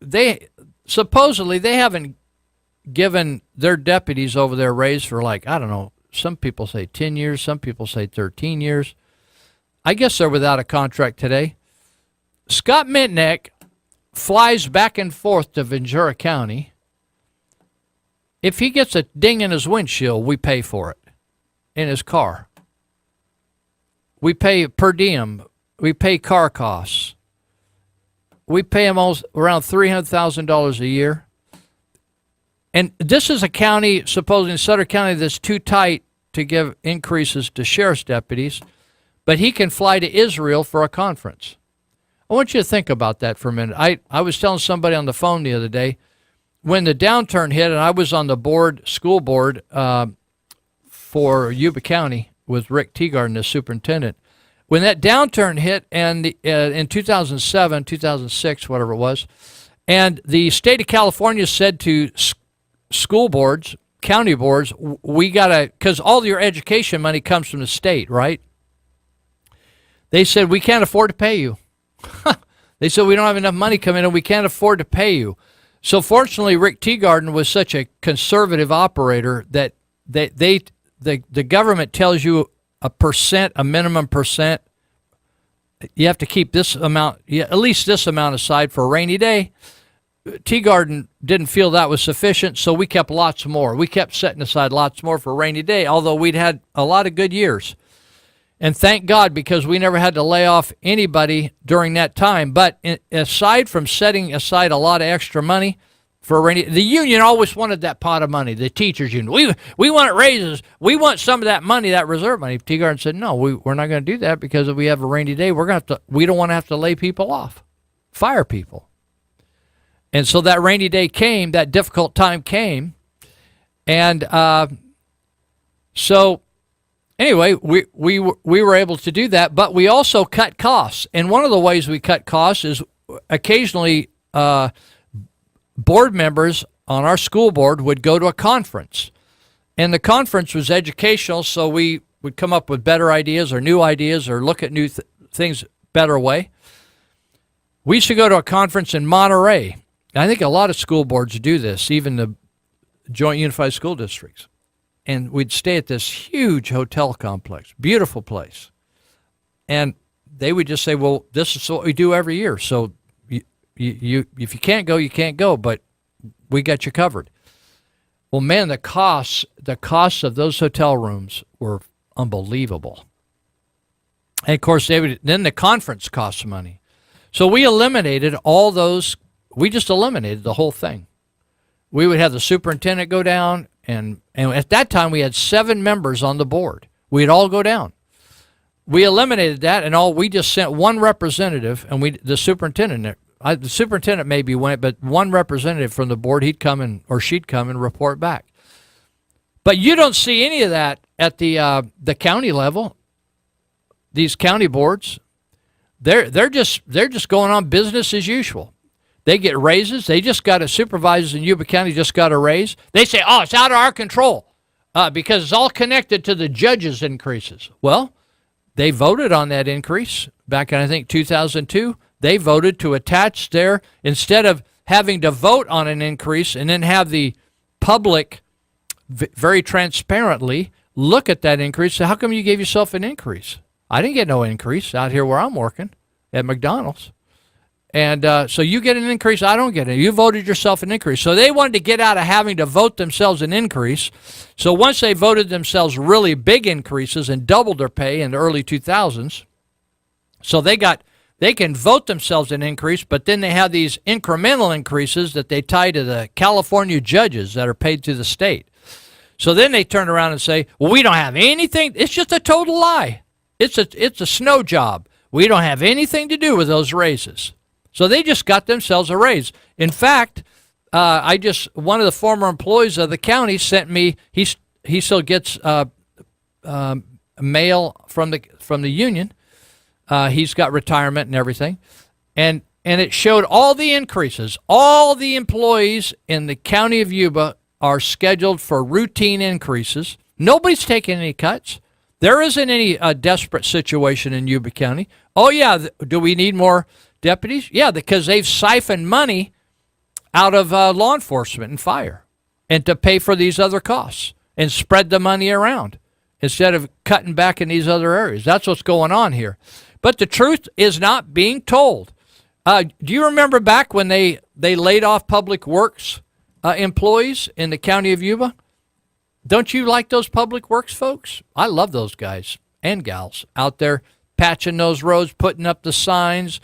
S1: They supposedly they haven't given their deputies over there a raise for, like, I don't know, some people say 10 years, some people say 13 years. I guess they're without a contract today. Scott Mitnick flies back and forth to Ventura County. If he gets a ding in his windshield, we pay for it in his car. We pay per diem. We pay car costs. We pay him around $300,000 a year. And this is a county, supposedly Sutter County, that's too tight to give increases to sheriff's deputies, but he can fly to Israel for a conference. I want you to think about that for a minute. I was telling somebody on the phone the other day, when the downturn hit, and I was on the board, school board for Yuba County with Rick Teagarden as superintendent. When that downturn hit, and in 2007, 2006, whatever it was, and the state of California said to school boards, county boards, we got to, because all your education money comes from the state, right? They said, we can't afford to pay you. They said, we don't have enough money coming in, and we can't afford to pay you. So fortunately, Rick Teagarden was such a conservative operator that the government tells you a minimum percent. You have to keep this amount, at least this amount aside for a rainy day. Teagarden didn't feel that was sufficient, so we kept lots more. We kept setting aside lots more for a rainy day, although we'd had a lot of good years. And thank God, because we never had to lay off anybody during that time. But aside from setting aside a lot of extra money for a rainy, the union always wanted that pot of money, the teachers union. We want raises. We want some of that money, that reserve money. Teagarden said, no, we're not going to do that, because if we have a rainy day, we don't want to have to lay people off, fire people. And so that rainy day came, that difficult time came. And so anyway, we were able to do that, but we also cut costs. And one of the ways we cut costs is occasionally board members on our school board would go to a conference. And the conference was educational, so we would come up with better ideas or new ideas or look at new things better way. We used to go to a conference in Monterey. I think a lot of school boards do this, even the Joint Unified School Districts. And we'd stay at this huge hotel complex, beautiful place. And they would just say, well, this is what we do every year. So you if you can't go, you can't go, but we got you covered. Well, man, the costs of those hotel rooms were unbelievable. And of course, then the conference costs money. So we eliminated all those. We just eliminated the whole thing. We would have the superintendent go down, and at that time we had 7 members on the board. We'd all go down. We eliminated that, and we just sent one representative, and the superintendent maybe went, but one representative from the board, he'd come in, or she'd come and report back. But you don't see any of that at the county level. These county boards, they're just going on business as usual. They get raises. They just got supervisors in Yuba County just got a raise. They say, oh, it's out of our control because it's all connected to the judges' increases. Well, they voted on that increase back in, I think, 2002. They voted to attach instead of having to vote on an increase and then have the public very transparently look at that increase. So how come you gave yourself an increase? I didn't get no increase out here where I'm working at McDonald's. And so you get an increase, I don't get it. You voted yourself an increase. So they wanted to get out of having to vote themselves an increase. So once they voted themselves really big increases and doubled their pay in the early 2000s, so they got They can vote themselves an increase, but then they have these incremental increases that they tie to the California judges that are paid to the state. So then they turn around and say, well, we don't have anything. It's just a total lie. It's a snow job. We don't have anything to do with those raises. So they just got themselves a raise. In fact, one of the former employees of the county sent me, he still gets mail from the union. He's got retirement and everything. And it showed all the increases. All the employees in the county of Yuba are scheduled for routine increases. Nobody's taking any cuts. There isn't any desperate situation in Yuba County. Oh, yeah, do we need more deputies? Yeah, because they've siphoned money out of law enforcement and fire and to pay for these other costs and spread the money around instead of cutting back in these other areas. That's what's going on here. But the truth is not being told. Do you remember back when they laid off public works employees in the county of Yuba? Don't you like those public works folks? I love those guys and gals out there patching those roads, putting up the signs,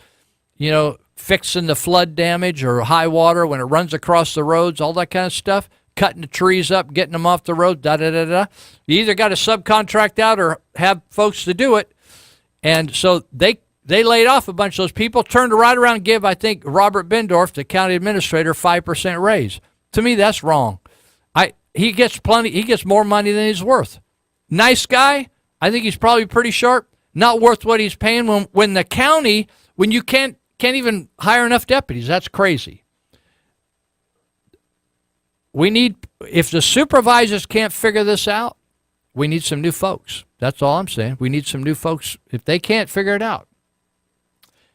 S1: fixing the flood damage or high water when it runs across the roads, all that kind of stuff, cutting the trees up, getting them off the road, da-da-da-da. You either got to subcontract out or have folks to do it. And so they laid off a bunch of those people, turned right around and gave, I think, Robert Bendorf, the county administrator, 5% raise. To me, that's wrong. He gets more money than he's worth. Nice guy. I think he's probably pretty sharp. Not worth what he's paying when the county, when you can't even hire enough deputies. That's crazy. If the supervisors can't figure this out, we need some new folks. That's all I'm saying. We need some new folks if they can't figure it out.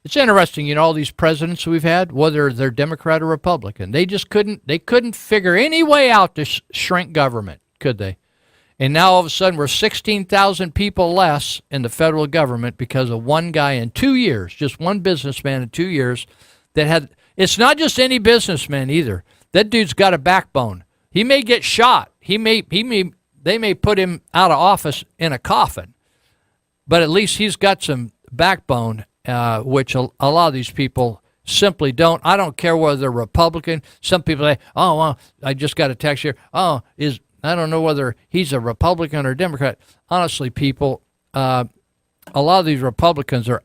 S1: It's interesting, all these presidents we've had, whether they're Democrat or Republican, they couldn't figure any way out to shrink government, could they? And now all of a sudden we're 16,000 people less in the federal government because of one guy in 2 years, just one businessman in 2 years it's not just any businessman either. That dude's got a backbone. He may get shot. They may put him out of office in a coffin, but at least he's got some backbone, which a lot of these people simply don't. I don't care whether they're Republican. Some people say, oh, well, I just got a text here. Oh, I don't know whether he's a Republican or Democrat. Honestly, people, a lot of these Republicans are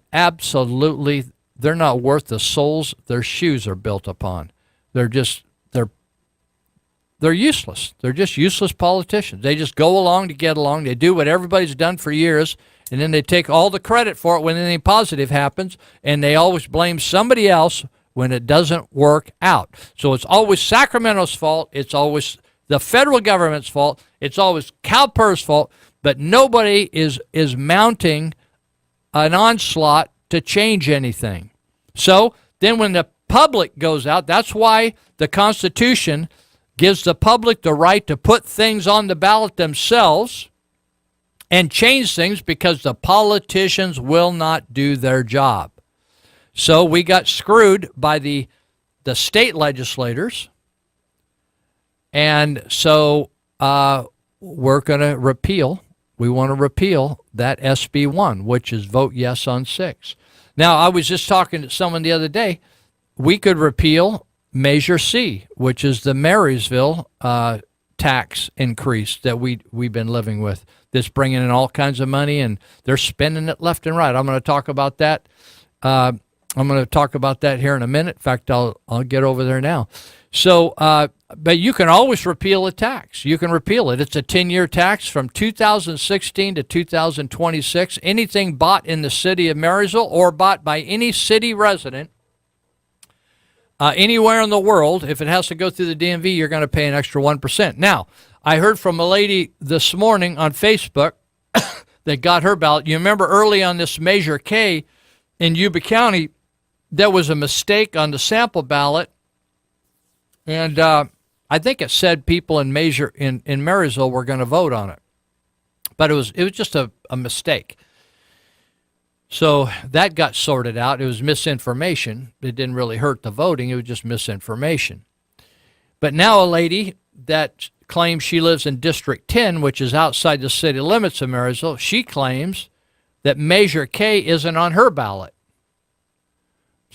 S1: they're not worth the soles their shoes are built upon. They're useless. They're just useless politicians. They just go along to get along. They do what everybody's done for years, and then they take all the credit for it when anything positive happens, and they always blame somebody else when it doesn't work out. So it's always Sacramento's fault. It's always the federal government's fault. It's always CalPERS' fault, but nobody is mounting an onslaught to change anything. So then when the public goes out, that's why the Constitution gives the public the right to put things on the ballot themselves and change things because the politicians will not do their job. So we got screwed by the state legislators, and so we're going to repeal. We want to repeal that SB 1, which is vote yes on 6. Now, I was just talking to someone the other day. We could repeal Measure C, which is the Marysville tax increase that we've been living with. That's bringing in all kinds of money, and they're spending it left and right. I'm going to talk about that. I'm going to talk about that here in a minute. In fact, I'll get over there now. So, but you can always repeal a tax. You can repeal it. It's a 10-year tax from 2016 to 2026. Anything bought in the city of Marysville or bought by any city resident anywhere in the world, if it has to go through the DMV, you're going to pay an extra 1%. Now, I heard from a lady this morning on Facebook that got her ballot. You remember early on this Measure K in Yuba County, there was a mistake on the sample ballot, and I think it said people in Marysville were going to vote on it, but it was just a mistake. So that got sorted out. It was misinformation. It didn't really hurt the voting. It was just misinformation. But now a lady that claims she lives in District 10, which is outside the city limits of Marysville, she claims that Measure K isn't on her ballot.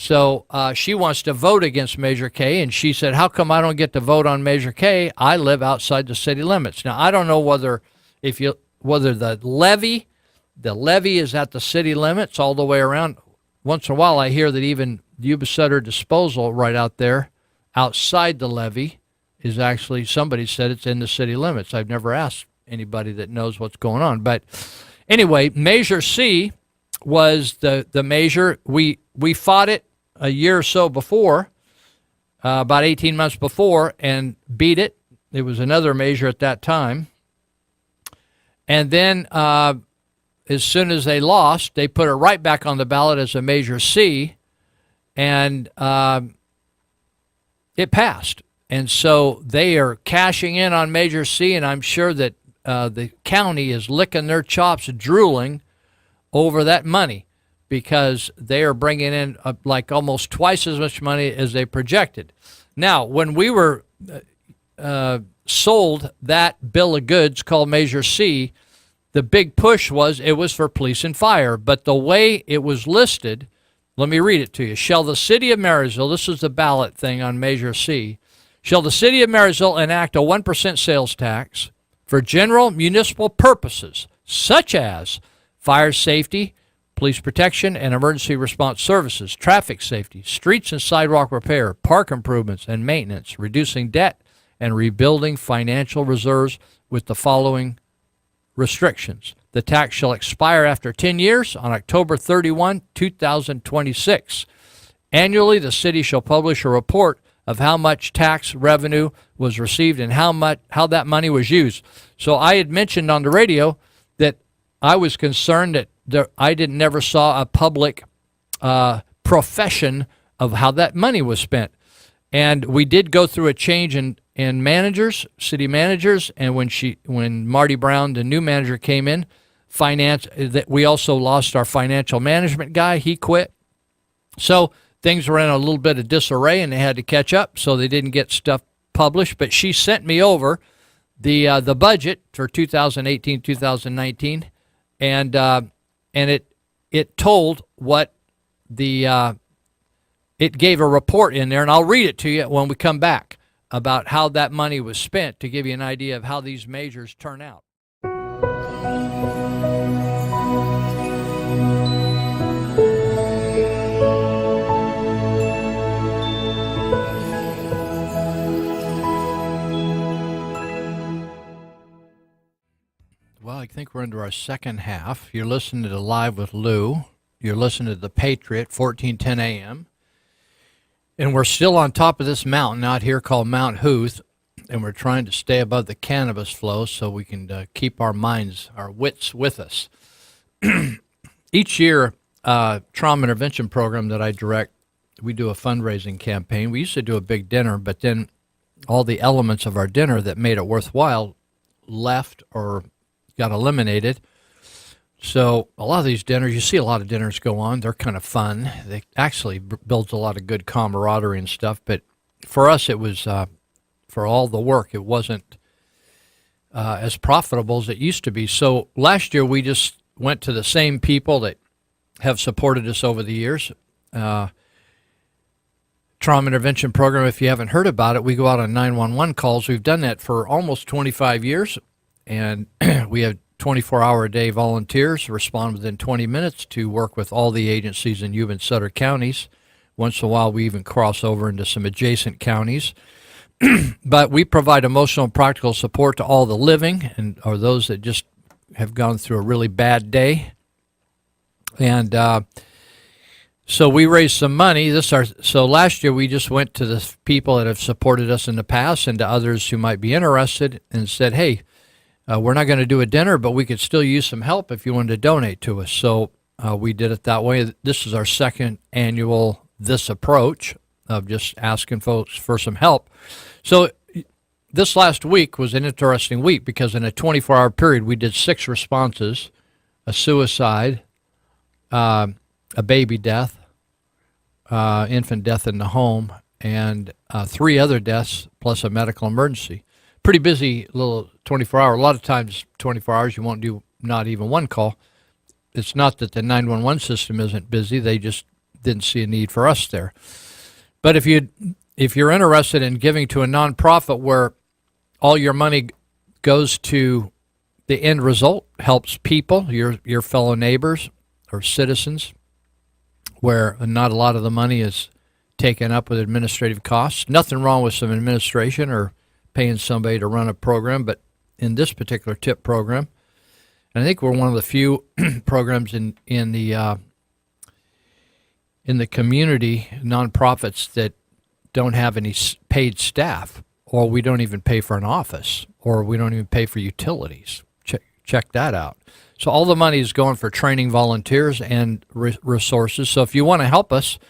S1: So she wants to vote against Measure K, and she said, how come I don't get to vote on Measure K? I live outside the city limits. Now, I don't know whether the levy is at the city limits all the way around. Once in a while, I hear that even Yuba Sutter Disposal right out there outside the levy is actually, somebody said it's in the city limits. I've never asked anybody that knows what's going on. But anyway, Measure C was the measure. We fought it a year or so before, about 18 months before, and beat it. It was another measure at that time. And then as soon as they lost, they put it right back on the ballot as a Measure C, and it passed. And so they are cashing in on Measure C, and I'm sure that the county is licking their chops, drooling over that money, because they are bringing in like almost twice as much money as they projected. Now, when we were sold that bill of goods called Measure C, the big push was it was for police and fire. But the way it was listed, let me read it to you. Shall the city of Marysville, this is the ballot thing on Measure C, shall the city of Marysville enact a 1% sales tax for general municipal purposes, such as fire safety, police protection and emergency response services, traffic safety, streets and sidewalk repair, park improvements and maintenance, reducing debt, and rebuilding financial reserves with the following restrictions. The tax shall expire after 10 years on October 31, 2026. Annually, the city shall publish a report of how much tax revenue was received and how that money was used. So I had mentioned on the radio that I was concerned that I never saw a public profession of how that money was spent. And we did go through a change in managers, city managers, and when Marty Brown, the new manager, came in, that we also lost our financial management guy. He quit. So things were in a little bit of disarray, and they had to catch up, so they didn't get stuff published. But she sent me over the budget for 2018, 2019, and it told what it gave a report in there, and I'll read it to you when we come back about how that money was spent to give you an idea of how these measures turn out. Well, I think we're into our second half. You're listening to Live with Lou. You're listening to The Patriot, 1410 AM. And we're still on top of this mountain out here called Mount Huth, and we're trying to stay above the cannabis flow so we can keep our minds, our wits with us. Each year, trauma intervention program that I direct, we do a fundraising campaign. We used to do a big dinner, but then all the elements of our dinner that made it worthwhile left or got eliminated. So a lot of these dinners, you see a lot of dinners go on. They're kind of fun. They actually builds a lot of good camaraderie and stuff. But for us, it was, for all the work, it wasn't as profitable as it used to be. So last year, we just went to the same people that have supported us over the years. Trauma intervention program, if you haven't heard about it, we go out on 911 calls. We've done that for almost 25 years. And we have 24-hour-a-day volunteers respond within 20 minutes to work with all the agencies in Yuba and Sutter counties. Once in a while, we even cross over into some adjacent counties. But we provide emotional and practical support to all the living or those that just have gone through a really bad day. And so we raised some money. So last year, we just went to the people that have supported us in the past and to others who might be interested and said, hey, we're not going to do a dinner, but we could still use some help if you wanted to donate to us. So we did it that way. This is our second annual this approach of just asking folks for some help. So this last week was an interesting week because in a 24-hour period, we did 6 responses, a suicide, a baby death, infant death in the home, and 3 other deaths plus a medical emergency. Pretty busy little 24-hour. A lot of times, 24 hours, you won't do not even one call. It's not that the 911 system isn't busy. didn't see a need for us there. But if you're interested in giving to a nonprofit where all your money goes to the end result, helps people, your fellow neighbors or citizens, where not a lot of the money is taken up with administrative costs. Nothing wrong with some administration or paying somebody to run a program, but in this particular TIP program, and I think we're one of the few programs in the community, nonprofits, that don't have any paid staff, or we don't even pay for an office, or we don't even pay for utilities. Check that out. So all the money is going for training volunteers and resources. So if you want to help us,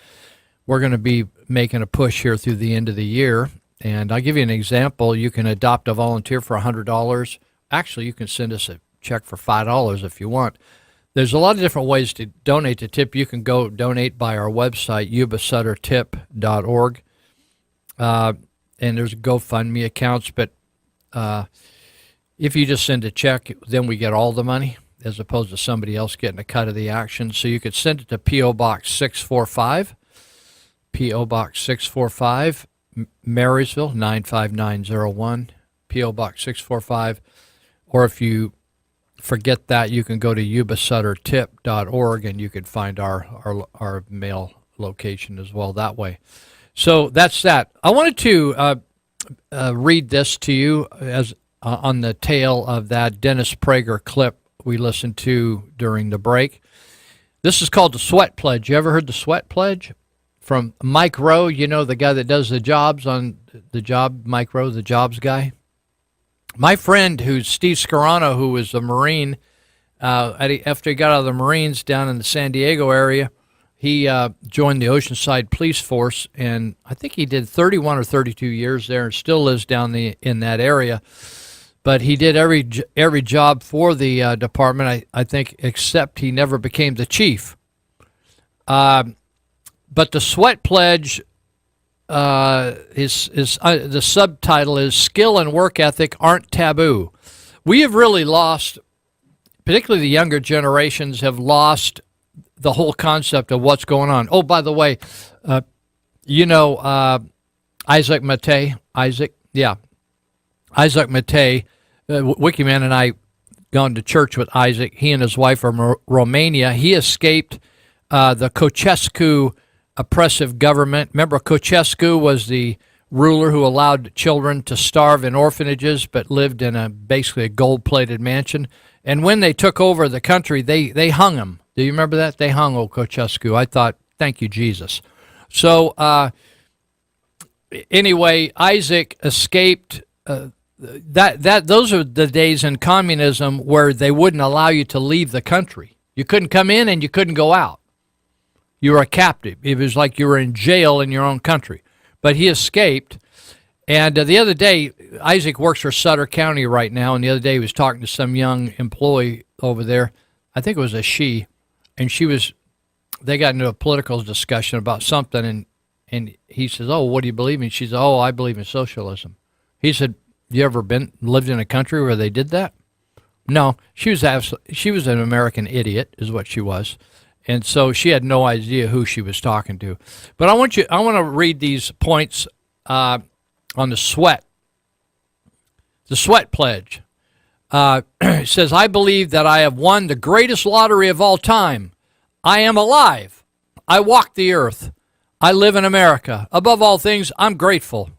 S1: we're going to be making a push here through the end of the year. And I'll give you an example. You can adopt a volunteer for $100. Actually, you can send us a check for $5 if you want. There's a lot of different ways to donate to TIP. You can go donate by our website, yubasuttertip.org. And there's GoFundMe accounts. But if you just send a check, then we get all the money, as opposed to somebody else getting a cut of the action. So you could send it to P.O. Box 645, P.O. Box 645, Marysville 95901, P.O. Box 645. Or if you forget that, you can go to yubasuttertip.org and you can find our mail location as well that way. So that's that. I wanted to read this to you as on the tail of that Dennis Prager clip we listened to during the break. This is called the Sweat Pledge. You ever heard the Sweat Pledge? From Mike Rowe, you know, the guy that does the jobs on the job, Mike Rowe, the jobs guy. My friend, who's Steve Scarano, who was a Marine, after he got out of the Marines down in the San Diego area, he joined the Oceanside Police Force, and I think he did 31 or 32 years there and still lives down in that area. But he did every job for the department, I think, except he never became the chief. But the Sweat Pledge, the subtitle is "Skill and Work Ethic Aren't Taboo." We have really lost, particularly the younger generations, have lost the whole concept of what's going on. Oh, by the way, Isaac Mattei, Isaac Mattei, Wikiman and I gone to church with Isaac. He and his wife are from Romania. He escaped the Ceausescu oppressive government. Remember, Ceausescu was the ruler who allowed children to starve in orphanages but lived in basically a gold-plated mansion. And when they took over the country, they hung him. Do you remember that? They hung old Ceausescu. I thought, thank you, Jesus. So anyway, Isaac escaped. Those are the days in communism where they wouldn't allow you to leave the country. You couldn't come in and you couldn't go out. You were a captive. It was like you were in jail in your own country. But he escaped. And the other day, Isaac works for Sutter County right now, and the other day he was talking to some young employee over there. I think it was a she. And they got into a political discussion about something, and he says, "Oh, what do you believe in?" She said, "Oh, I believe in socialism." He said, "You ever lived in a country where they did that?" No, she was an American idiot, is what she was. And so she had no idea who she was talking to. But I want to read these points on the Sweat Pledge. It says, "I believe that I have won the greatest lottery of all time. I am alive. I walk the earth. I live in America. Above all things, I'm grateful."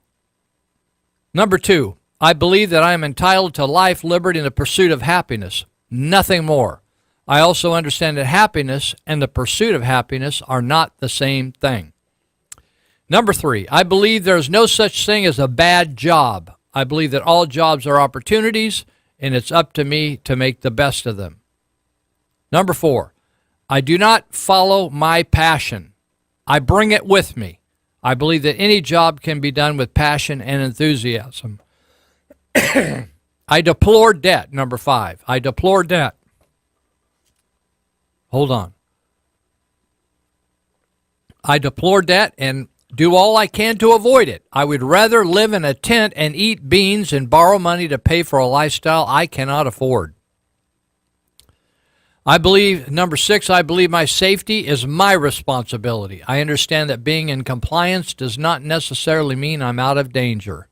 S1: Number 2, I believe that I am entitled to life, liberty, and the pursuit of happiness. Nothing more. I also understand that happiness and the pursuit of happiness are not the same thing. Number 3, I believe there is no such thing as a bad job. I believe that all jobs are opportunities, and it's up to me to make the best of them. Number 4, I do not follow my passion. I bring it with me. I believe that any job can be done with passion and enthusiasm. I deplore debt. Number 5, I deplore debt. Hold on. I deplore debt and do all I can to avoid it. I would rather live in a tent and eat beans and borrow money to pay for a lifestyle I cannot afford. Number 6, I believe my safety is my responsibility. I understand that being in compliance does not necessarily mean I'm out of danger.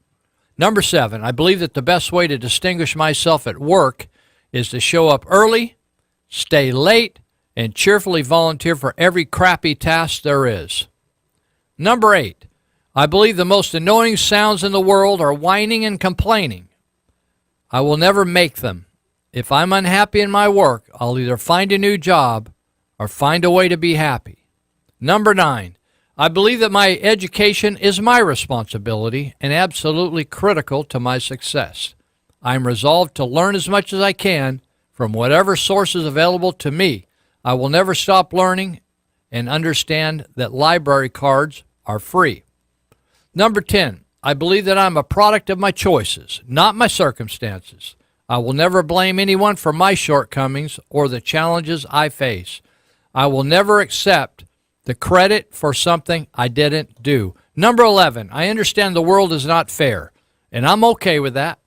S1: Number 7, I believe that the best way to distinguish myself at work is to show up early, stay late, and cheerfully volunteer for every crappy task there is. Number 8, I believe the most annoying sounds in the world are whining and complaining. I will never make them. If I'm unhappy in my work, I'll either find a new job or find a way to be happy. Number 9, I believe that my education is my responsibility and absolutely critical to my success. I'm resolved to learn as much as I can from whatever source is available to me. I will never stop learning and understand that library cards are free. Number 10, I believe that I'm a product of my choices, not my circumstances. I will never blame anyone for my shortcomings or the challenges I face. I will never accept the credit for something I didn't do. Number 11, I understand the world is not fair, and I'm okay with that.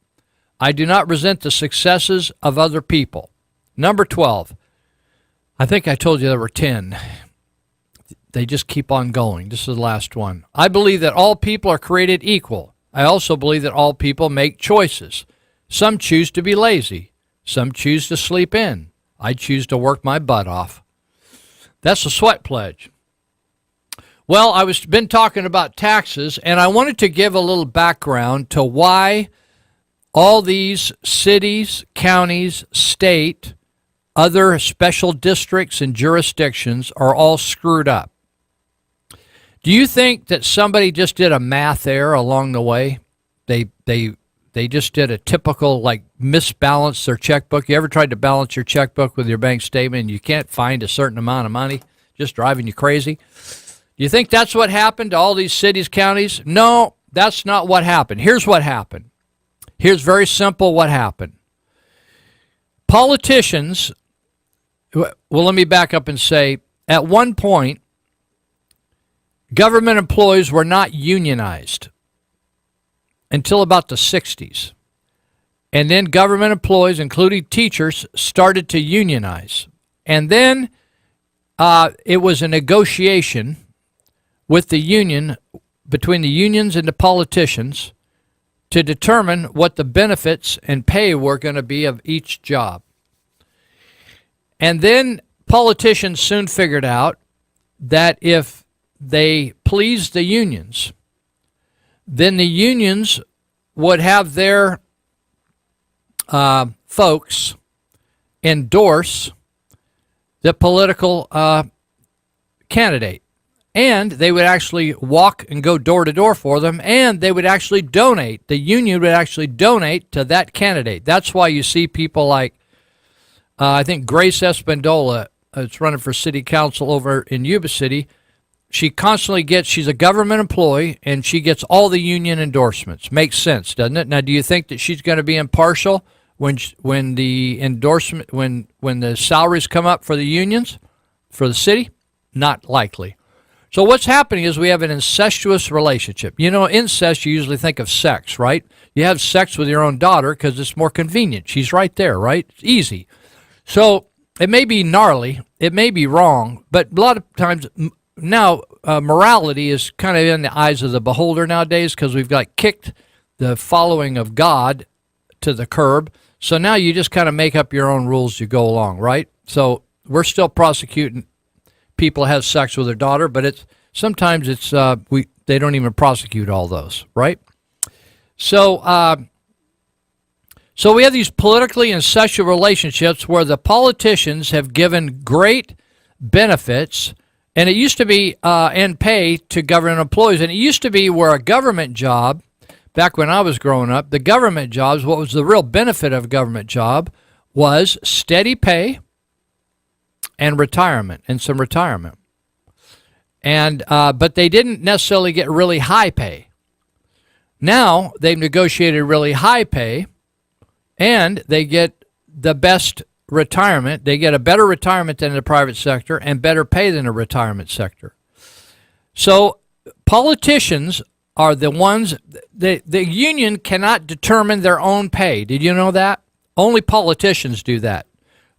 S1: I do not resent the successes of other people. Number 12, I think I told you there were 10. They just keep on going. This is the last one. I believe that all people are created equal. I also believe that all people make choices. Some choose to be lazy. Some choose to sleep in. I choose to work my butt off. That's a sweat pledge. Well, been talking about taxes, and I wanted to give a little background to why all these cities, counties, state, other special districts and jurisdictions are all screwed up. Do you think that somebody just did a math error along the way? They just did a typical, like, misbalance their checkbook. You ever tried to balance your checkbook with your bank statement and you can't find a certain amount of money, just driving you crazy? Do you think that's what happened to all these cities, counties? No, that's not what happened. Here's what happened. Here's very simple what happened. Politicians, well, let me back up and say, at one point, government employees were not unionized until about the 60s. And then government employees, including teachers, started to unionize. And then it was a negotiation with the union, between the unions and the politicians, to determine what the benefits and pay were going to be of each job. And then politicians soon figured out that if they pleased the unions, then the unions would have their folks endorse the political candidate. And they would actually walk and go door to door for them, and they would actually donate. The union would actually donate to that candidate. That's why you see people like, I think Grace Espandola, is running for city council over in Yuba City. She constantly she's a government employee, and she gets all the union endorsements. Makes sense, doesn't it? Now, do you think that she's going to be impartial when the endorsement, when the salaries come up for the unions, for the city? Not likely. So what's happening is we have an incestuous relationship. You know, incest, you usually think of sex, right? You have sex with your own daughter because it's more convenient. She's right there, right? It's easy. So it may be gnarly, it may be wrong, but a lot of times now morality is kind of in the eyes of the beholder nowadays because we've got kicked the following of God to the curb. So now you just kind of make up your own rules as you go along, right? So we're still prosecuting people have sex with their daughter, but sometimes they don't even prosecute all those, right? So so we have these politically and sexual relationships where the politicians have given great benefits, and it used to be and pay to government employees, and it used to be where a government job, back when I was growing up, the government jobs, what was the real benefit of a government job was steady pay and retirement, and some retirement. And but they didn't necessarily get really high pay. Now they've negotiated really high pay, and they get the best retirement. They get a better retirement than the private sector and better pay than the retirement sector. So politicians are the ones, the union cannot determine their own pay. Did you know that? Only politicians do that.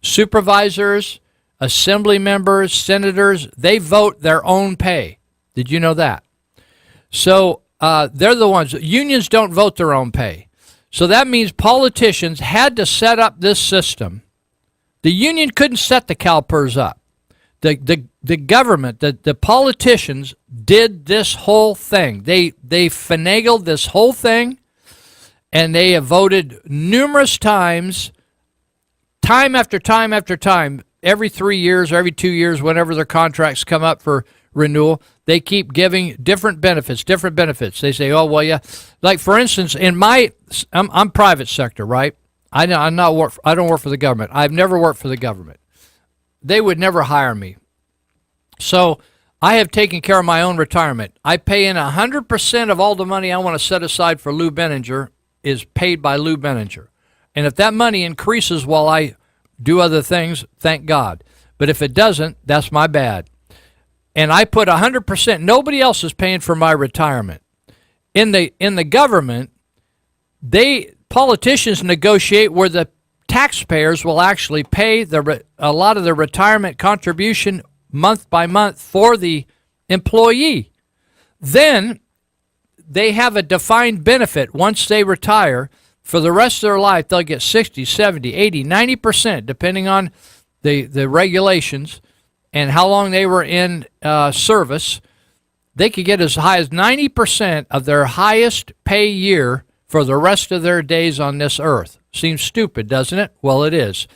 S1: supervisors, assembly members, senators, they vote their own pay. Did you know that? So they're the ones. Unions don't vote their own pay. So that means politicians had to set up this system. The union couldn't set the CalPERS up. The government, the politicians did this whole thing. They finagled this whole thing, and they have voted numerous times, time after time after time, every 3 years or every 2 years, whenever their contracts come up for renewal, they keep giving different benefits. They say, oh, well, yeah. Like, for instance, I'm private sector, right? I don't work for the government. I've never worked for the government. They would never hire me. So I have taken care of my own retirement. I pay in 100% of all the money I want to set aside for Lou Benninger is paid by Lou Benninger. And if that money increases while I do other things, thank God. But if it doesn't, that's my bad. And I put 100%. Nobody else is paying for my retirement. In the government, politicians negotiate where the taxpayers will actually pay a lot of the retirement contribution month by month for the employee. Then they have a defined benefit once they retire. For the rest of their life, they'll get 60, 70, 80, 90%, depending on the regulations and how long they were in service. They could get as high as 90% of their highest pay year for the rest of their days on this earth. Seems stupid, doesn't it? Well, it is.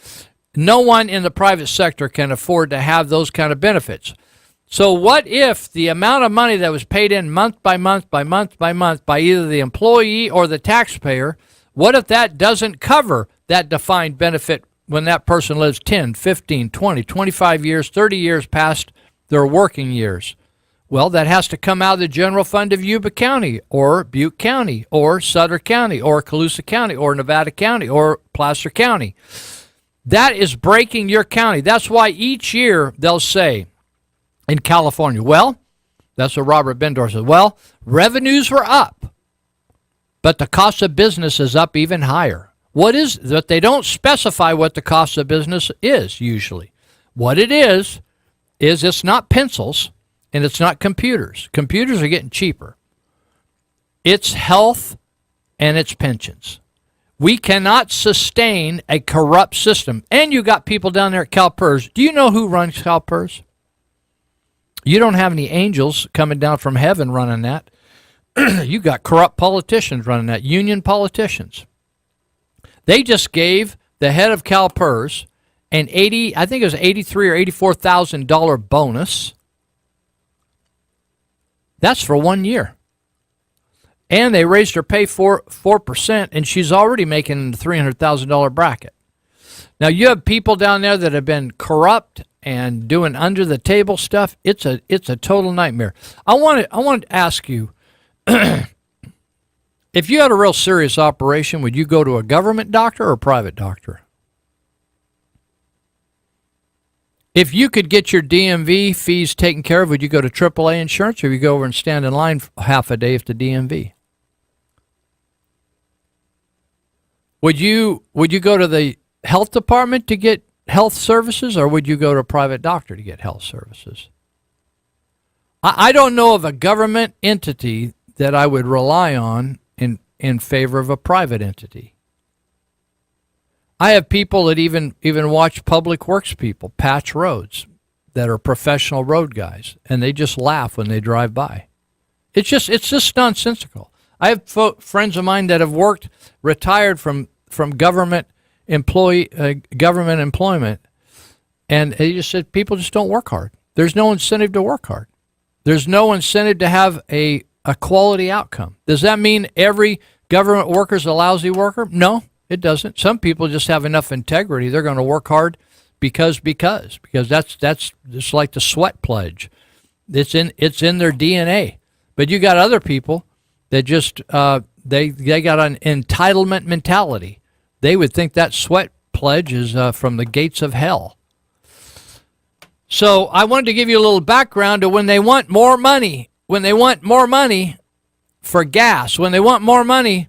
S1: No one in the private sector can afford to have those kind of benefits. So what if the amount of money that was paid in month by month by month by month by either the employee or the taxpayer, what if that doesn't cover that defined benefit when that person lives 10, 15, 20, 25 years, 30 years past their working years? Well, that has to come out of the general fund of Yuba County or Butte County or Sutter County or Colusa County or Nevada County or Placer County. That is breaking your county. That's why each year they'll say in California, well, that's what Robert Bendor says, well, revenues were up, but the cost of business is up even higher. What is that? They don't specify what the cost of business is usually. What it is it's not pencils and it's not computers. Computers are getting cheaper. It's health and it's pensions. We cannot sustain a corrupt system. And you got people down there at CalPERS. Do you know who runs CalPERS? You don't have any angels coming down from heaven running that. You got corrupt politicians running that, union politicians. They just gave the head of CalPERS an I think it was $83,000 or $84,000 bonus. That's for 1 year. And they raised her pay 4%, and she's already making the $300,000 bracket. Now, you have people down there that have been corrupt and doing under-the-table stuff. It's a total nightmare. I want to ask you, if you had a real serious operation, would you go to a government doctor or a private doctor? If you could get your DMV fees taken care of, would you go to AAA insurance, or would you go over and stand in line for half a day at the DMV? Would you go to the health department to get health services, or would you go to a private doctor to get health services? I don't know of a government entity that I would rely on in favor of a private entity. I have people that even watch public works people patch roads that are professional road guys, and they just laugh when they drive by. It's just nonsensical. I have friends of mine that have retired from government employment, and they just said people just don't work hard. There's no incentive to work hard. There's no incentive to have a quality outcome. Does that mean every government worker is a lousy worker? No, it doesn't. Some people just have enough integrity. They're going to work hard because that's just like the sweat pledge. It's in their DNA. But you got other people that just they got an entitlement mentality. They would think that sweat pledge is from the gates of hell. So I wanted to give you a little background to when they want more money for gas, when they want more money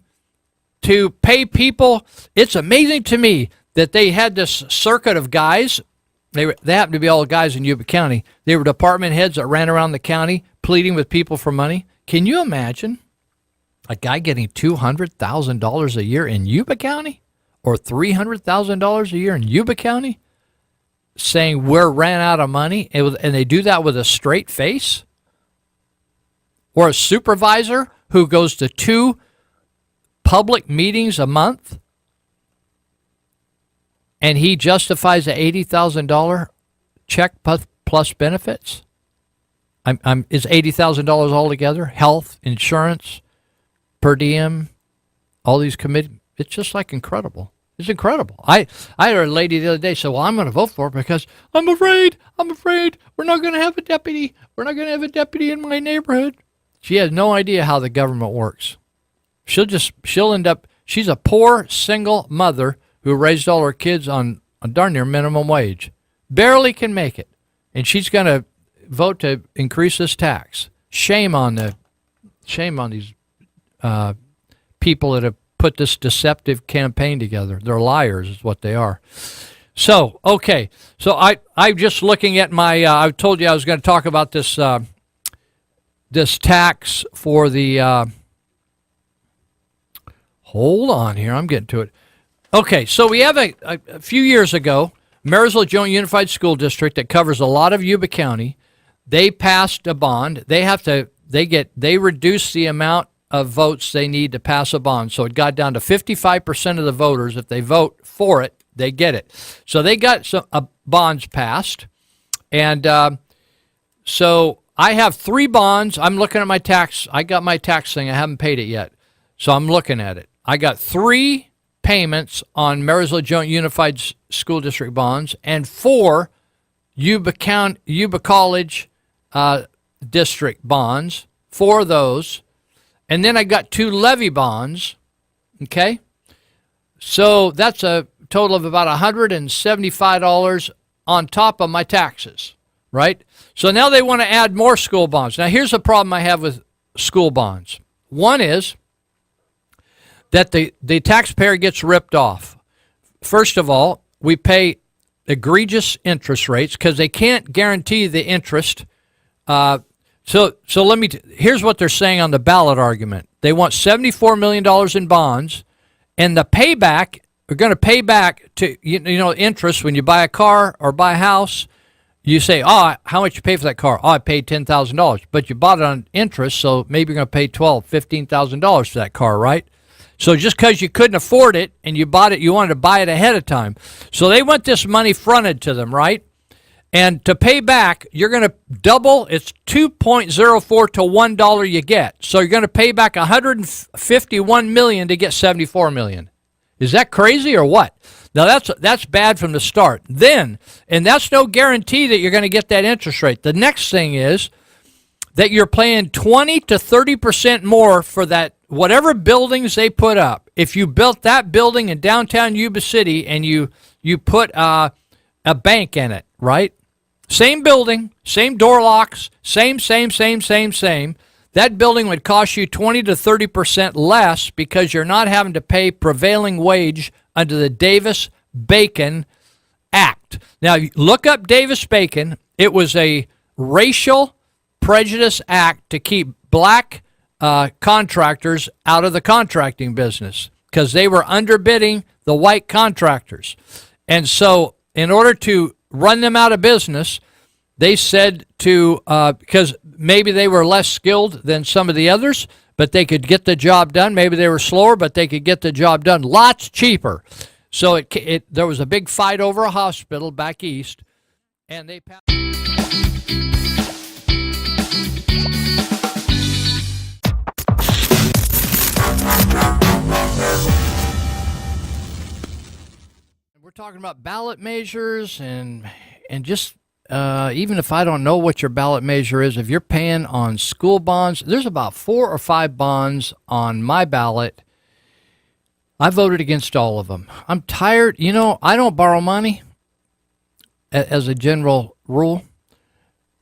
S1: to pay people. It's amazing to me that they had this circuit of guys. They happened to be all guys in Yuba County. They were department heads that ran around the county pleading with people for money. Can you imagine a guy getting $200,000 a year in Yuba County or $300,000 a year in Yuba County saying we're ran out of money, and they do that with a straight face? Or a supervisor who goes to 2 public meetings a month and he justifies a $80,000 check plus benefits? Is $80,000 altogether? Health, insurance, per diem, all these committees. It's just like incredible. It's incredible. I heard a lady the other day say, well, I'm going to vote for it because I'm afraid we're not going to have a deputy. We're not going to have a deputy in my neighborhood. She has no idea how the government works. She'll end up, she's a poor single mother who raised all her kids on darn near minimum wage. Barely can make it. And she's going to vote to increase this tax. Shame on these people that have put this deceptive campaign together. They're liars is what they are. So, okay. So I'm just looking at my, I told you I was going to talk about this this tax for the, hold on here, I'm getting to it. Okay, so we have a few years ago, Marysville Joint Unified School District that covers a lot of Yuba County. They passed a bond. They reduced the amount of votes they need to pass a bond. So it got down to 55% of the voters. If they vote for it, they get it. So they got some bonds passed. And so I have 3 bonds. I'm looking at my tax. I got my tax thing. I haven't paid it yet. So I'm looking at it. I got 3 payments on Marysville Joint Unified School District bonds and 4 Yuba College District bonds, 4 of those. And then I got 2 levy bonds, okay? So that's a total of about $175 on top of my taxes, right? So now they want to add more school bonds. Now here's the problem I have with school bonds. One is that the taxpayer gets ripped off. First of all, we pay egregious interest rates because they can't guarantee the interest. So here's what they're saying on the ballot argument. They want $74 million in bonds, and the payback, we're going to pay back to, interest when you buy a car or buy a house. You say, how much you pay for that car? I paid $10,000, but you bought it on interest, so maybe you're going to pay $12,000, $15,000 for that car, right? So just because you couldn't afford it and you bought it, you wanted to buy it ahead of time. So they want this money fronted to them, right? And to pay back, you're going to double. It's 2.04 to $1 you get. So you're going to pay back $151 million to get $74 million. Is that crazy or what? Now that's bad from the start. Then, and that's no guarantee that you're going to get that interest rate. The next thing is that you're paying 20 to 30% more for that whatever buildings they put up. If you built that building in downtown Yuba City and you put a bank in it, right? Same building, same door locks, same. That building would cost you 20 to 30% less because you're not having to pay prevailing wage under the Davis-Bacon Act. Now, look up Davis-Bacon. It was a racial prejudice act to keep black contractors out of the contracting business because they were underbidding the white contractors. And so in order to run them out of business, they said to, because maybe they were less skilled than some of the others, but they could get the job done. Maybe they were slower, but they could get the job done lots cheaper. So there was a big fight over a hospital back east, and they passed. We're talking about ballot measures and just even if I don't know what your ballot measure is, if you're paying on school bonds, there's about 4 or 5 bonds on my ballot. I voted against all of them. I'm tired. I don't borrow money as a general rule.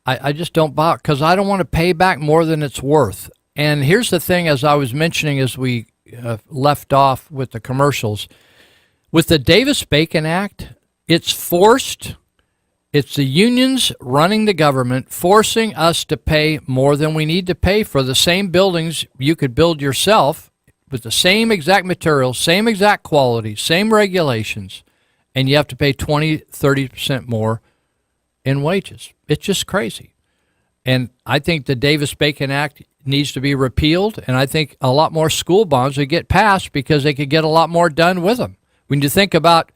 S1: I just don't borrow because I don't want to pay back more than it's worth. And here's the thing, as I was mentioning as we left off with the commercials, With the Davis-Bacon Act, it's forced. It's the unions running the government, forcing us to pay more than we need to pay for the same buildings you could build yourself with the same exact materials, same exact quality, same regulations, and you have to pay 20, 30% more in wages. It's just crazy. And I think the Davis-Bacon Act needs to be repealed, and I think a lot more school bonds would get passed because they could get a lot more done with them. When you think about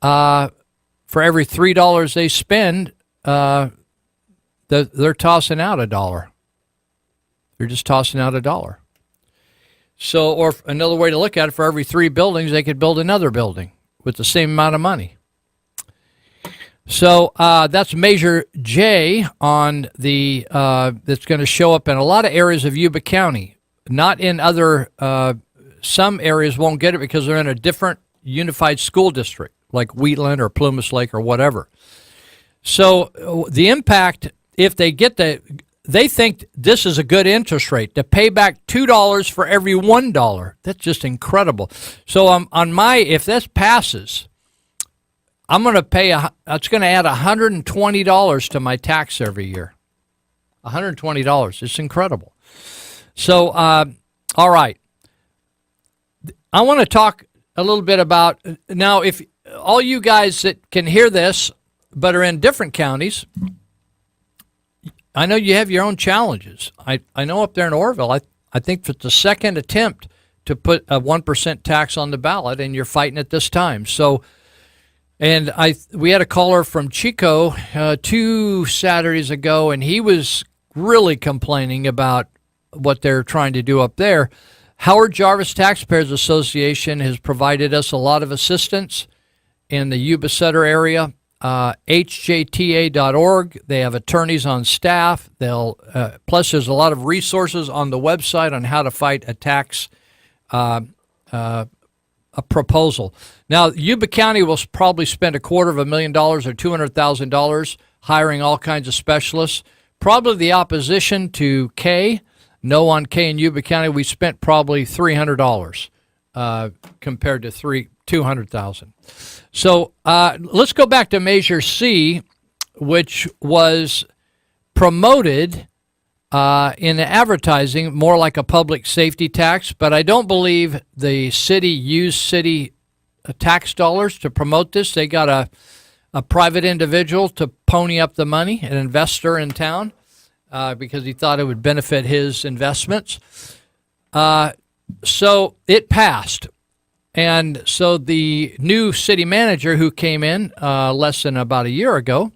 S1: for every $3 they spend, they're tossing out $1. They're just tossing out $1. So, or another way to look at it, for every 3 buildings, they could build another building with the same amount of money. So that's Measure J on the that's going to show up in a lot of areas of Yuba County. Not in other. Some areas won't get it because they're in a different unified school district, like Wheatland or Plumas Lake or whatever. So the impact, if they get they think this is a good interest rate to pay back $2 for every $1. That's just incredible. So on my, if this passes, I'm going to pay, it's going to add $120 to my tax every year. $120. It's incredible. So, all right. I want to talk a little bit about, now, if all you guys that can hear this but are in different counties, I know you have your own challenges. I know up there in Orville, I think it's the second attempt to put a 1% tax on the ballot, and you're fighting it this time. So, and we had a caller from Chico 2 Saturdays ago, and he was really complaining about what they're trying to do up there. Howard Jarvis Taxpayers Association has provided us a lot of assistance in the Yuba Sutter area. HJTA.org. They have attorneys on staff. Plus there's a lot of resources on the website on how to fight a tax a proposal. Now, Yuba County will probably spend $250,000 or $200,000 hiring all kinds of specialists. Probably the opposition to K. No on K in Yuba County, we spent probably $300 compared to $200,000. So let's go back to Measure C, which was promoted in the advertising more like a public safety tax, but I don't believe the city used city tax dollars to promote this. They got a private individual to pony up the money, an investor in town, because he thought it would benefit his investments. So it passed. And so the new city manager who came in less than about a year ago,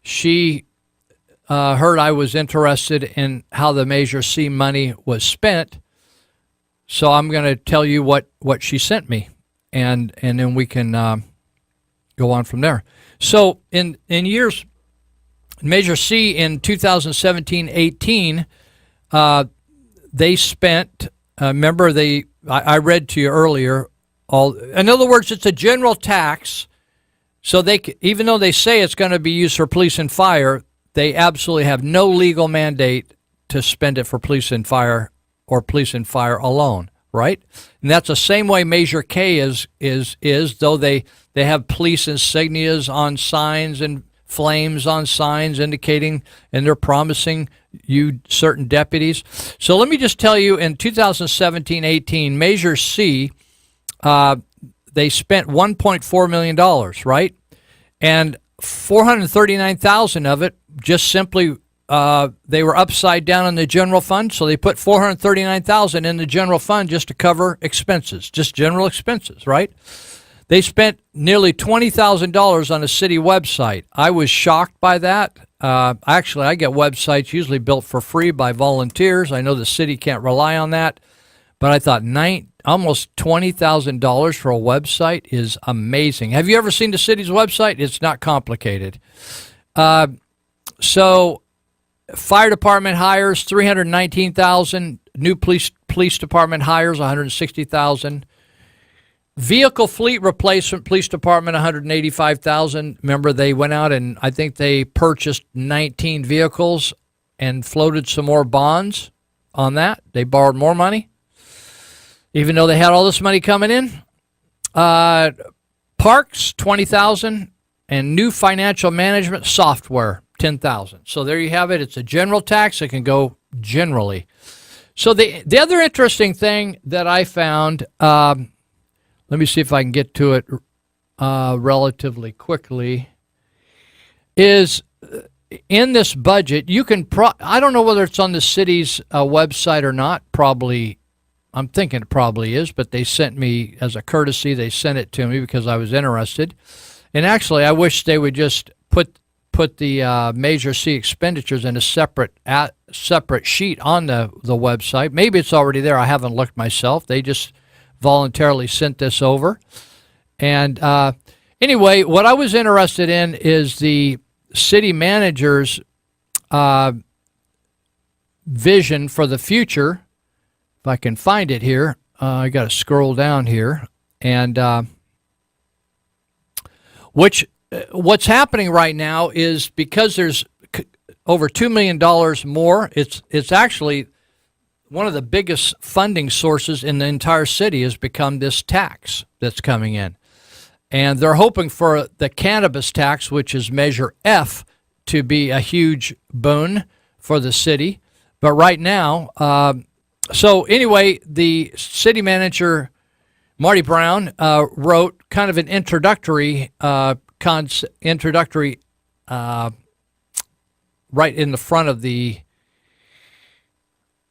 S1: she heard I was interested in how the Measure C money was spent. So I'm going to tell you what she sent me, and then we can go on from there. So in years, Measure C in 2017-18, they spent, remember I read to you earlier, in other words, it's a general tax, so even though they say it's going to be used for police and fire, they absolutely have no legal mandate to spend it for police and fire or police and fire alone, right? And that's the same way Measure K is though they have police insignias on signs and flames on signs indicating, and they're promising you certain deputies. So let me just tell you, in 2017-18, Measure C, they spent $1.4 million, right? And $439,000 of it just simply they were upside down in the general fund, so they put $439,000 in the general fund just to cover expenses, just general expenses, right? They spent nearly $20,000 on a city website. I was shocked by that. Actually, I get websites usually built for free by volunteers. I know the city can't rely on that, but I thought almost $20,000 for a website is amazing. Have you ever seen the city's website? It's not complicated. So fire department hires $319,000. New police department hires $160,000. Vehicle fleet replacement, police department $185,000. Remember, they went out and I think they purchased 19 vehicles and floated some more bonds on that. They borrowed more money, even though they had all this money coming in. Parks, 20,000, and new financial management software, 10,000. So there you have it. It's a general tax. It can go generally. So the other interesting thing that I found, let me see if I can get to it relatively quickly, is in this budget, you can, I don't know whether it's on the city's website or not. Probably, I'm thinking it probably is, but they sent me, as a courtesy, they sent it to me because I was interested. And actually, I wish they would just put the Measure C expenditures in a separate sheet on the website. Maybe it's already there. I haven't looked myself. They just voluntarily sent this over. And anyway, what I was interested in is the city manager's vision for the future. If I can find it here, I got to scroll down here. And what's happening right now is because there's over $2 million more, it's actually one of the biggest funding sources in the entire city has become this tax that's coming in. And they're hoping for the cannabis tax, which is Measure F, to be a huge boon for the city. But right now, so anyway, the city manager, Marty Brown, wrote kind of an introductory right in the front of the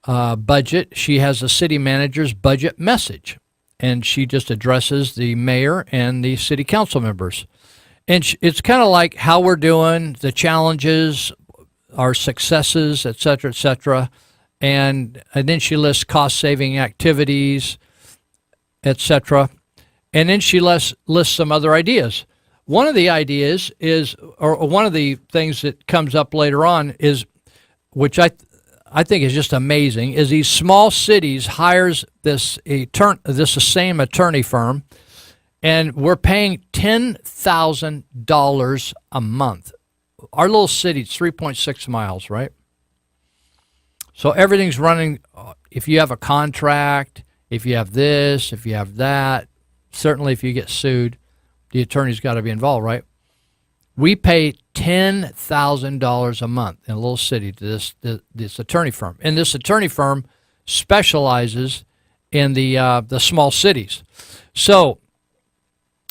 S1: budget. She has a city manager's budget message, and she just addresses the mayor and the city council members. And it's kind of like how we're doing, the challenges, our successes, et cetera, et cetera. And then she lists cost-saving activities, et cetera. And then she lists some other ideas. One of the ideas is, or one of the things that comes up later on is, which I think is just amazing, is these small cities hires this same attorney firm, and we're paying $10,000 a month. Our little city's 3.6 miles, right? So everything's running. If you have a contract, if you have this, if you have that, certainly if you get sued, the attorney's got to be involved, right? We pay $10,000 a month in a little city to this attorney firm, and this attorney firm specializes in the small cities. So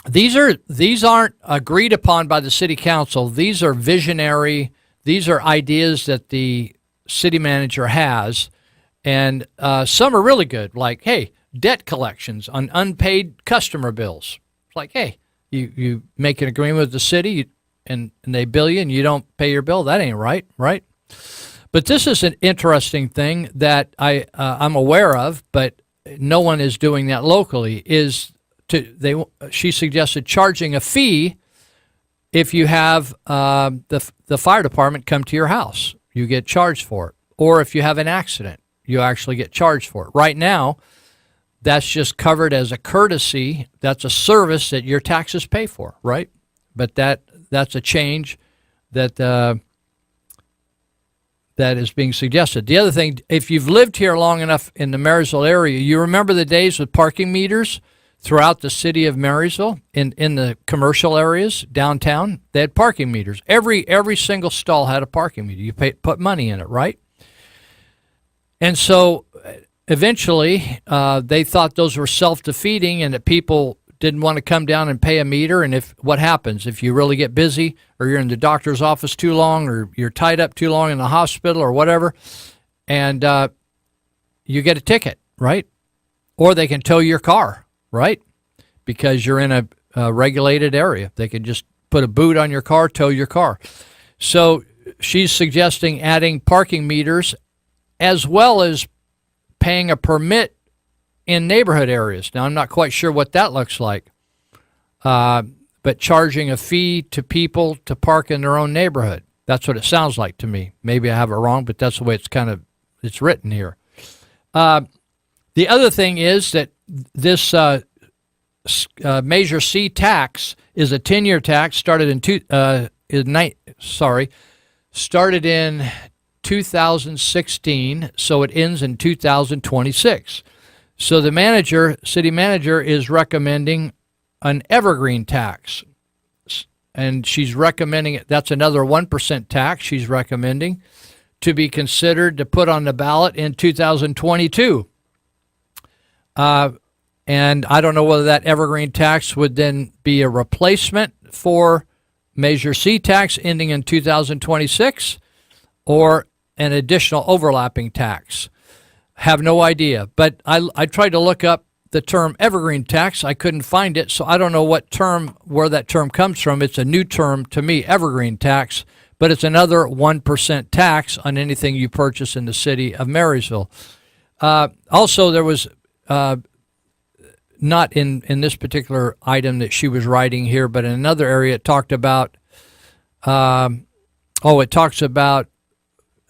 S1: these aren't agreed upon by the city council. These are visionary. These are ideas that the city manager has, and some are really good. Like, hey, debt collections on unpaid customer bills. It's like, hey, you make an agreement with the city, and they bill you, and you don't pay your bill. That ain't right, right? But this is an interesting thing that I'm aware of, but no one is doing that locally. She suggested charging a fee if you have the fire department come to your house. You get charged for it. Or if you have an accident, you actually get charged for it. Right now, that's just covered as a courtesy. That's a service that your taxes pay for, right? But that's a change that is being suggested. The other thing, if you've lived here long enough in the Marysville area, you remember the days with parking meters throughout the city of Marysville in the commercial areas downtown. They had parking meters. Every single stall had a parking meter. You put money in it, right? And so eventually they thought those were self-defeating and that people didn't want to come down and pay a meter. And what happens if you really get busy, or you're in the doctor's office too long, or you're tied up too long in the hospital or whatever, and you get a ticket, right? Or they can tow your car, right? Because you're in a regulated area. They can just put a boot on your car, tow your car. So she's suggesting adding parking meters as well as paying a permit in neighborhood areas. Now, I'm not quite sure what that looks like, but charging a fee to people to park in their own neighborhood. That's what it sounds like to me. Maybe I have it wrong, but that's the way it's written here. The other thing is that this Measure C tax is a 10-year tax started in 2016, so it ends in 2026. So the city manager is recommending an evergreen tax. And she's recommending it. That's another 1% tax she's recommending to be considered to put on the ballot in 2022. And I don't know whether that evergreen tax would then be a replacement for Measure C tax ending in 2026 or an additional overlapping tax. Have no idea. But I tried to look up the term evergreen tax. I couldn't find it, so I don't know where that term comes from. It's a new term to me, evergreen tax, but it's another 1% tax on anything you purchase in the city of Marysville. Also, there was not in this particular item that she was writing here, but in another area it talked about, it talks about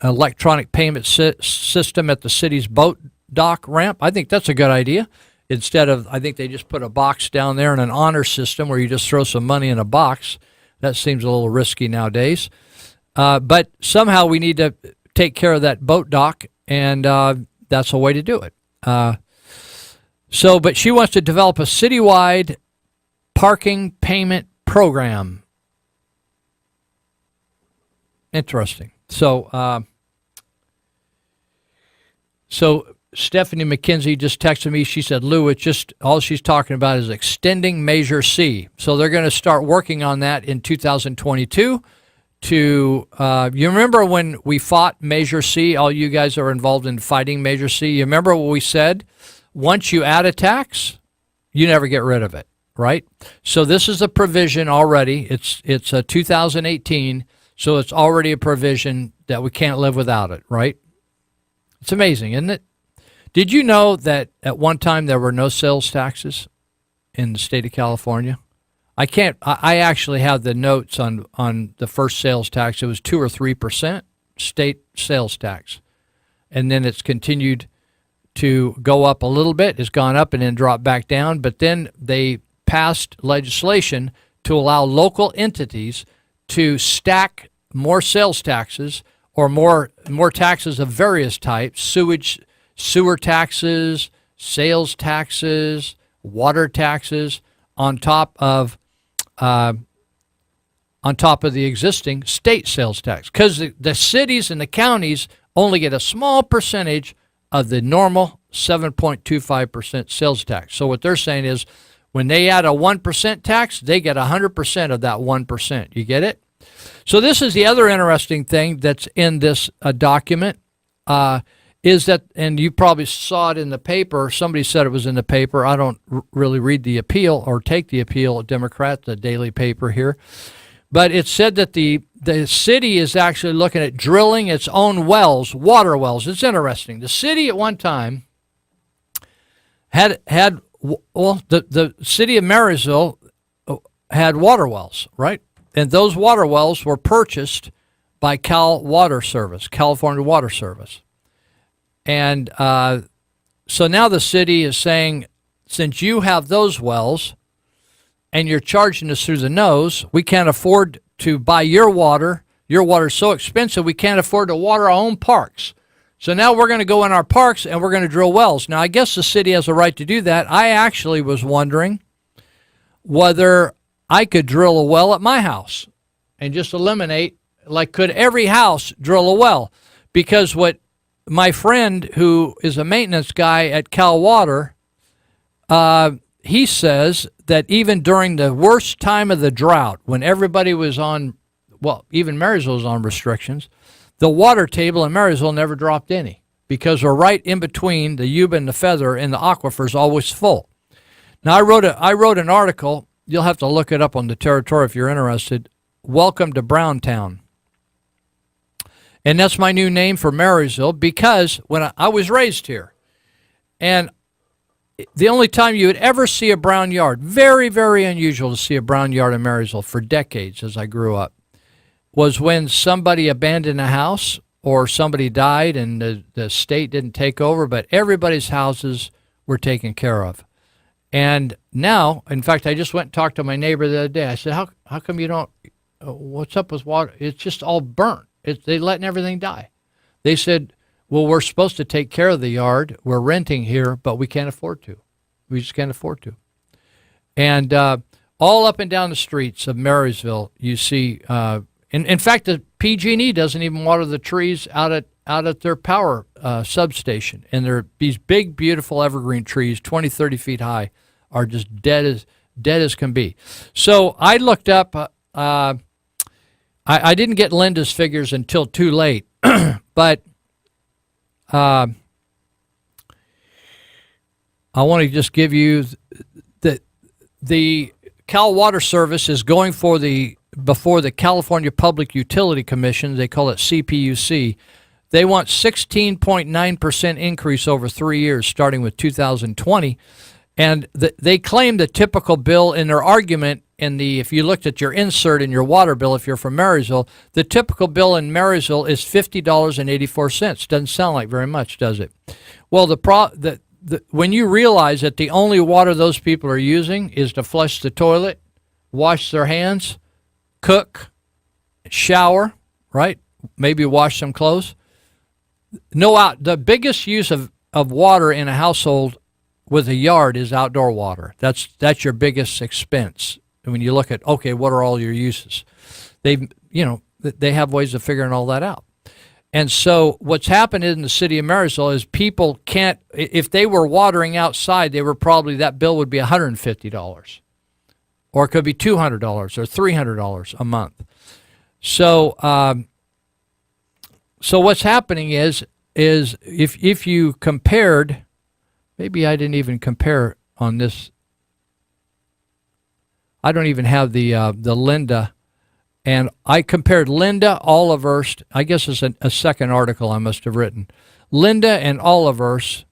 S1: electronic payment system at the city's boat dock ramp. I think that's a good idea. Instead of, I think they just put a box down there and an honor system where you just throw some money in a box. That seems a little risky nowadays. But somehow we need to take care of that boat dock, and that's a way to do it. But she wants to develop a citywide parking payment program. Interesting. So Stephanie McKenzie just texted me. She said, Lou, it's just all she's talking about is extending Measure C. So they're going to start working on that in 2022 you remember when we fought Measure C, all you guys are involved in fighting Measure C, you remember what we said? Once you add a tax, you never get rid of it, right? So this is a provision already. It's a 2018, so it's already a provision that we can't live without it, right? It's amazing, isn't it? Did you know that at one time there were no sales taxes in the state of California? I actually have the notes on the first sales tax. It was 2 or 3% state sales tax. And then it's continued to go up a little bit. It's gone up and then dropped back down. But then they passed legislation to allow local entities to stack more sales taxes or more taxes of various types, sewer taxes, sales taxes, water taxes on top of the existing state sales tax, because the cities and the counties only get a small percentage of the normal 7.25% sales tax. So what they're saying is when they add a 1% tax, they get 100% of that 1%. You get it? So this is the other interesting thing that's in this document, is that, and you probably saw it in the paper, somebody said it was in the paper. I don't really read the Appeal or take the Appeal, Democrat, the daily paper here. But it said that the city is actually looking at drilling its own wells, water wells. It's interesting. The city at one time the city of Marysville had water wells, right? And those water wells were purchased by California Water Service. And so now the city is saying, since you have those wells and you're charging us through the nose, we can't afford to buy your water. Your water's so expensive, we can't afford to water our own parks. So now we're going to go in our parks and we're going to drill wells. Now, I guess the city has a right to do that. I actually was wondering whether I could drill a well at my house and just eliminate, could every house drill a well? Because what my friend who is a maintenance guy at Cal Water, he says that even during the worst time of the drought, when everybody was on, even Marysville was on restrictions, the water table in Marysville never dropped any because we're right in between the Yuba and the Feather, and the aquifer is always full. Now, I wrote an article. You'll have to look it up on the Territory if you're interested. Welcome to Browntown. And that's my new name for Marysville because when I was raised here, and the only time you would ever see a brown yard, very, very unusual to see a brown yard in Marysville for decades as I grew up, was when somebody abandoned a house or somebody died and the state didn't take over, but everybody's houses were taken care of. And now, in fact, I just went and talked to my neighbor the other day. I said, how come you don't, what's up with water? It's just all burnt. They're letting everything die. They said, well, we're supposed to take care of the yard. We're renting here, but we can't afford to. We just can't afford to. And all up and down the streets of Marysville, you see. In fact, the PG&E doesn't even water the trees out at their power substation, and they're these big, beautiful evergreen trees, 20, 30 feet high, are just dead as can be. So I looked up. I didn't get Linda's figures until too late, but I want to just give you the Cal Water Service is going before the California Public Utility Commission. They call it CPUC. They want 16.9% increase over 3 years, starting with 2020. And they claim the typical bill in their argument if you looked at your insert in your water bill, if you're from Marysville, the typical bill in Marysville is $50.84. Doesn't sound like very much, does it? Well, when you realize that the only water those people are using is to flush the toilet, wash their hands, cook, shower, right? Maybe wash some clothes. The biggest use of water in a household with a yard is outdoor water. That's your biggest expense. And when you look at, okay, what are all your uses? They have ways of figuring all that out. And so what's happened in the city of Marysville is people can't, if they were watering outside, that bill would be $150. Or it could be $200 or $300 a month. So what's happening is if you compared, maybe I didn't even compare on this. I don't even have the Linda, and I compared Linda, Olivehurst. I guess it's a second article I must have written. Linda and Olivehurst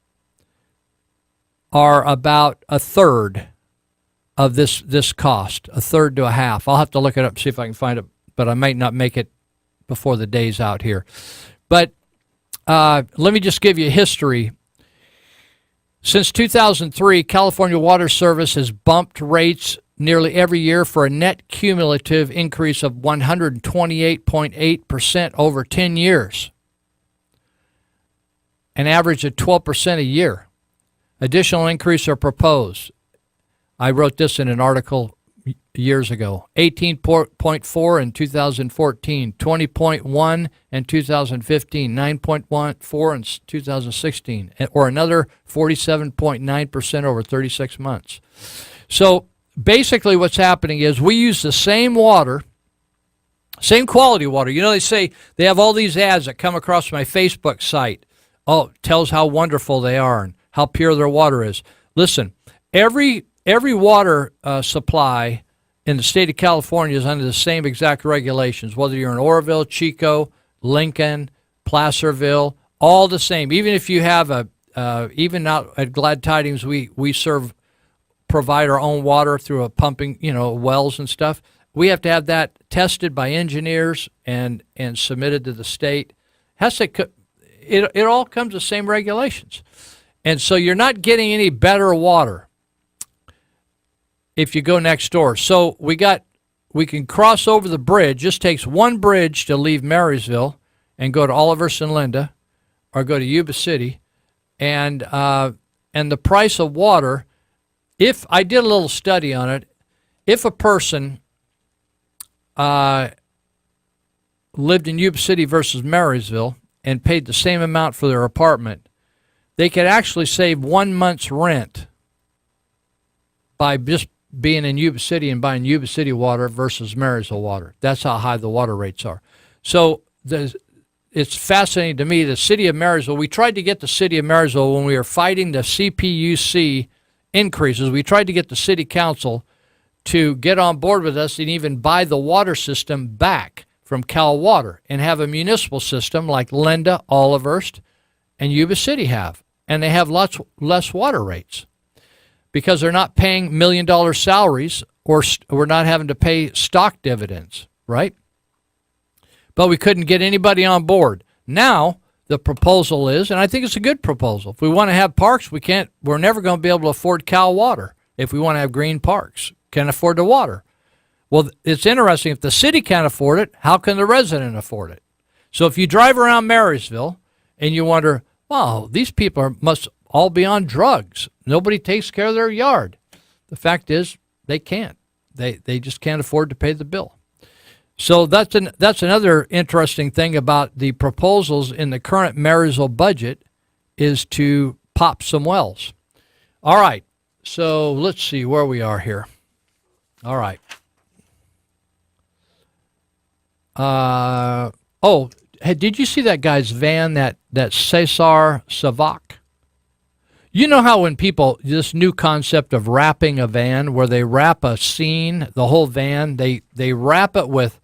S1: are about a third of this cost, a third to a half. I'll have to look it up and see if I can find it, but I might not make it before the day's out here. But let me just give you a history. Since 2003, California Water Service has bumped rates nearly every year for a net cumulative increase of 128.8% over 10 years, an average of 12% a year. Additional increases are proposed. I wrote this in an article years ago. 18.4 in 2014, 20.1 in 2015, 9.14 in 2016, or another 47.9% over 36 months. So basically what's happening is we use the same water, same quality water. You know, they have all these ads that come across my Facebook site. Oh, it tells how wonderful they are and how pure their water is. Listen, every water supply in the state of California is under the same exact regulations, whether you're in Oroville, Chico, Lincoln, Placerville, all the same. Even if you have even out at Glad Tidings, we provide our own water through a pumping, wells and stuff. We have to have that tested by engineers and submitted to the state. It all comes the same regulations. And so you're not getting any better water if you go next door. So we can cross over the bridge. Just takes one bridge to leave Marysville and go to Olivehurst and Linda, or go to Yuba City, and the price of water. If I did a little study on it, if a person lived in Yuba City versus Marysville and paid the same amount for their apartment, they could actually save 1 month's rent by just being in Yuba City and buying Yuba City water versus Marysville water. That's how high the water rates are. So it's fascinating to me, the city of Marysville. We tried to get the city of Marysville when we were fighting the CPUC increases. We tried to get the city council to get on board with us and even buy the water system back from Cal Water and have a municipal system like Linda, Olivehurst, and Yuba City have. And they have lots less water rates because they're not paying $1 million salaries, or we're not having to pay stock dividends, right? But we couldn't get anybody on board. Now the proposal is, and I think it's a good proposal, if we want to have parks, we're never going to be able to afford Cal Water if we want to have green parks. Can't afford the water. Well, it's interesting. If the city can't afford it, how can the resident afford it? So if you drive around Marysville and you wonder, wow, these people must all be on drugs. Nobody takes care of their yard. The fact is, they can't. They just can't afford to pay the bill. So that's another interesting thing about the proposals in the current Marysville budget is to pop some wells. All right, so let's see where we are here. All right. Hey, did you see that guy's van, that Cesar Savac? You know how when people, this new concept of wrapping a van, where they wrap a scene, the whole van, they wrap it with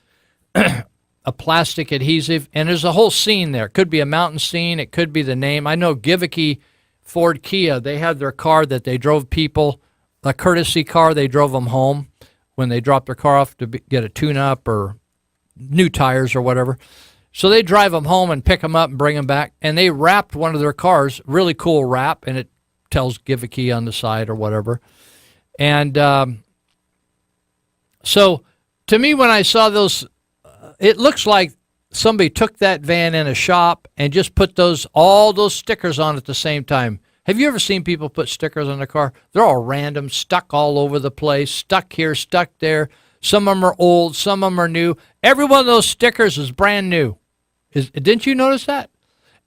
S1: a plastic adhesive, and there's a whole scene there. It could be a mountain scene. It could be the name. I know Giveke Ford Kia, they had their car that they drove people, a courtesy car, they drove them home when they dropped their car off to get a tune-up or new tires or whatever. So they drive them home and pick them up and bring them back, and they wrapped one of their cars, really cool wrap, and it tells Giveke on the side or whatever. And so to me, when I saw those, it looks like somebody took that van in a shop and just put all those stickers on at the same time. Have you ever seen people put stickers on their car? They're all random, stuck all over the place, stuck here, stuck there. Some of them are old, some of them are new. Every one of those stickers is brand new. Didn't you notice that?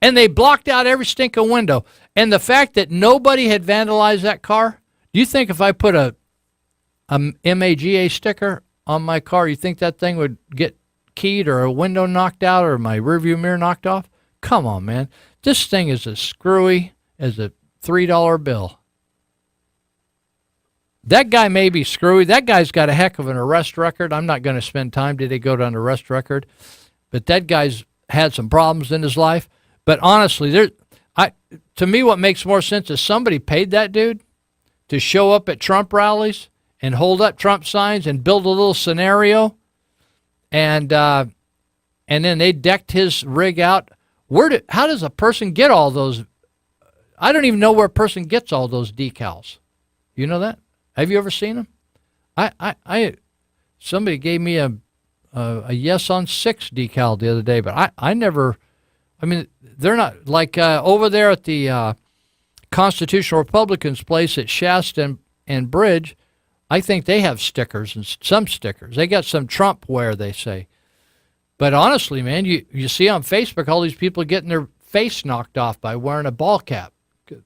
S1: And they blocked out every stinking window. And the fact that nobody had vandalized that car, do you think if I put a MAGA sticker on my car, you think that thing would get keyed or a window knocked out or my rearview mirror knocked off? Come on, man. This thing is as screwy as a $3 bill. That guy may be screwy. That guy's got a heck of an arrest record. I'm not going to spend time today to go to an arrest record. But that guy's had some problems in his life. But honestly, to me, what makes more sense is somebody paid that dude to show up at Trump rallies and hold up Trump signs and build a little scenario. And then they decked his rig out. How does a person get all those? I don't even know where a person gets all those decals. You know that? Have you ever seen them? Somebody gave me a Yes on 6 decal the other day, but I never. I mean, they're not like over there at the Constitutional Republicans place at Shasta and Bridge. I think they have stickers and some stickers. They got some Trump wear, they say. But honestly, man, you see on Facebook all these people getting their face knocked off by wearing a ball cap.